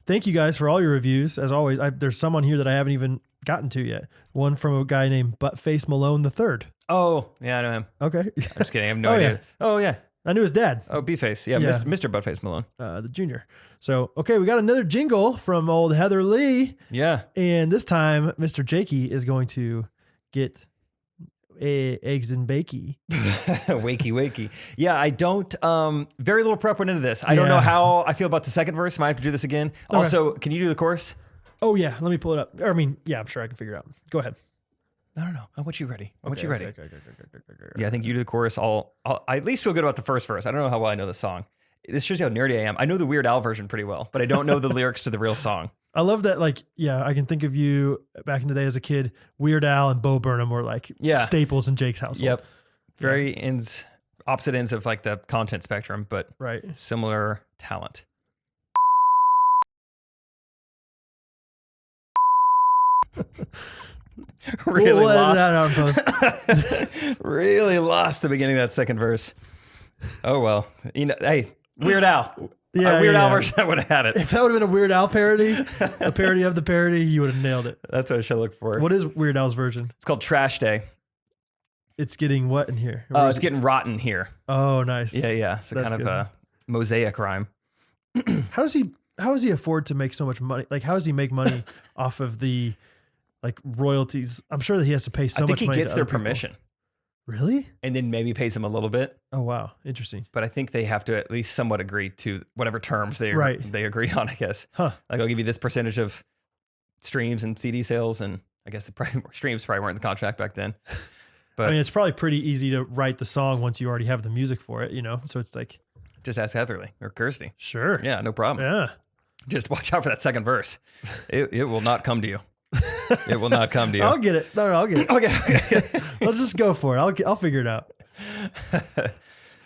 Thank you guys for all your reviews. As always, there's some on here that I haven't even gotten to yet. One from a guy named Buttface Malone III. Oh, yeah, I know him. Okay. I'm just kidding. I have no Oh, idea. yeah. Oh, yeah. I knew his dad, Oh, B-Face. Yeah, Yeah. Mr. Buttface Malone. the junior. So, okay, we got another jingle from old Heather Lee. Yeah. And this time, Mr. Jakey is going to get eggs and bakey. wakey. Yeah, I don't, very little prep went into this. I don't know Yeah. how I feel about the second verse. Might have to do this again. Also, can you do the chorus? Oh, yeah. Let me pull it up. I mean, yeah, I'm sure I can figure it out. Go ahead. No. I want you ready. Okay. Yeah, I think you do the chorus. I at least feel good about the first verse. I don't know how well I know the song. This shows you how nerdy I am. I know the Weird Al version pretty well, but I don't know the lyrics to the real song. I love that. Like, yeah, I can think of you back in the day as a kid. Weird Al and Bo Burnham were like staples in Jake's household. Yep. Very opposite ends of like the content spectrum, but Right. similar talent. Really We'll edit lost. that out in post. Really lost the beginning of that second verse. Oh well, hey, Weird Al. Yeah, Weird Al yeah. version, I would have had it. If that would have been a Weird Al parody, a parody of the parody, you would have nailed it. That's what I should look for. What is Weird Al's version? It's called Trash Day. It's getting what in here? It's getting rotten here. Oh, nice. Yeah. So That's kind of good. a mosaic rhyme. How does he afford to make so much money? Like, how does he make money off of the like royalties? I'm sure that he has to pay so I think much he money. gets to their other people. permission Really? and then maybe pays them a little bit. Oh, wow. Interesting. But I think they have to at least somewhat agree to whatever terms they agree on, I guess. Huh. Like I'll give you this percentage of streams and CD sales, and I guess streams probably weren't in the contract back then. But I mean, it's probably pretty easy to write the song once you already have the music for it, So it's like, just ask Heatherly or Kirsty. sure. Yeah, no problem. Yeah. Just watch out for that second verse. It will not come to you. It will not come to you. I'll get it. No, I'll get it. Okay. Let's just go for it. I'll figure it out.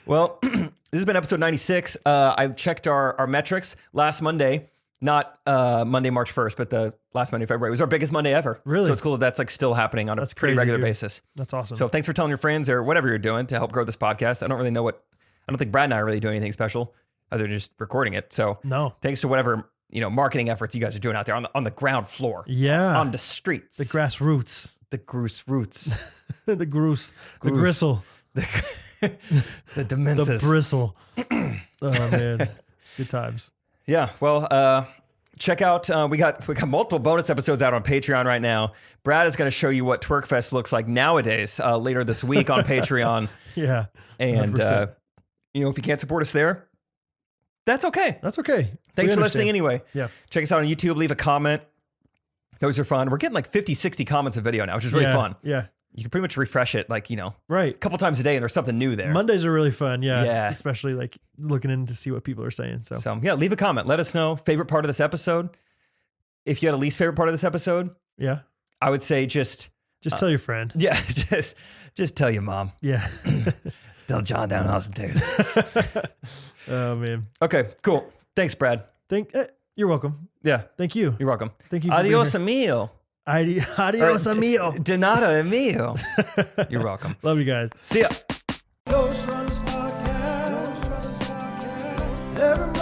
Well, this has been episode 96. I checked our metrics last Monday, not Monday, March 1st, but the last Monday, February. It was our biggest Monday ever. Really? So it's cool that that's like still happening on a That's pretty crazy, regular dude. basis. That's awesome. So thanks for telling your friends or whatever you're doing to help grow this podcast. I don't think Brad and I are really doing anything special other than just recording it. So no. thanks to whatever, marketing efforts you guys are doing out there on the ground floor, Yeah. on the streets, The grassroots. the gross roots, The groose. The Groose. gristle. the The demences. bristle. Oh, man. Good times. Yeah, well, check out, we got multiple bonus episodes out on Patreon right now. Brad is going to show you what Twerk Fest looks like nowadays later this week on Patreon. Yeah. And, 100%. if you can't support us there, that's okay. That's okay. Thanks We for listening understand. anyway. Yeah. Check us out on YouTube. Leave a comment. Those are fun. We're getting like 50, 60 comments a video now, which is really Yeah, fun. Yeah. You can pretty much refresh it like, a Right. couple times a day and there's something new there. Mondays are really fun. Yeah. Yeah. Especially like looking in to see what people are saying. So, So yeah, leave a comment. Let us know favorite part of this episode. If you had a least favorite part of this episode, yeah. I would say just Tell your friend. yeah, just tell your mom. Yeah. Tell John down in Austin, Texas. Oh, man. Okay, cool. Thanks, Brad. You're welcome. Yeah, Thank you. you're welcome. Thank you. For being Adios, here. amigo. Adios, amigo. De nada, amigo. You're welcome. Love you guys. See ya. Ghostrunners podcast. Every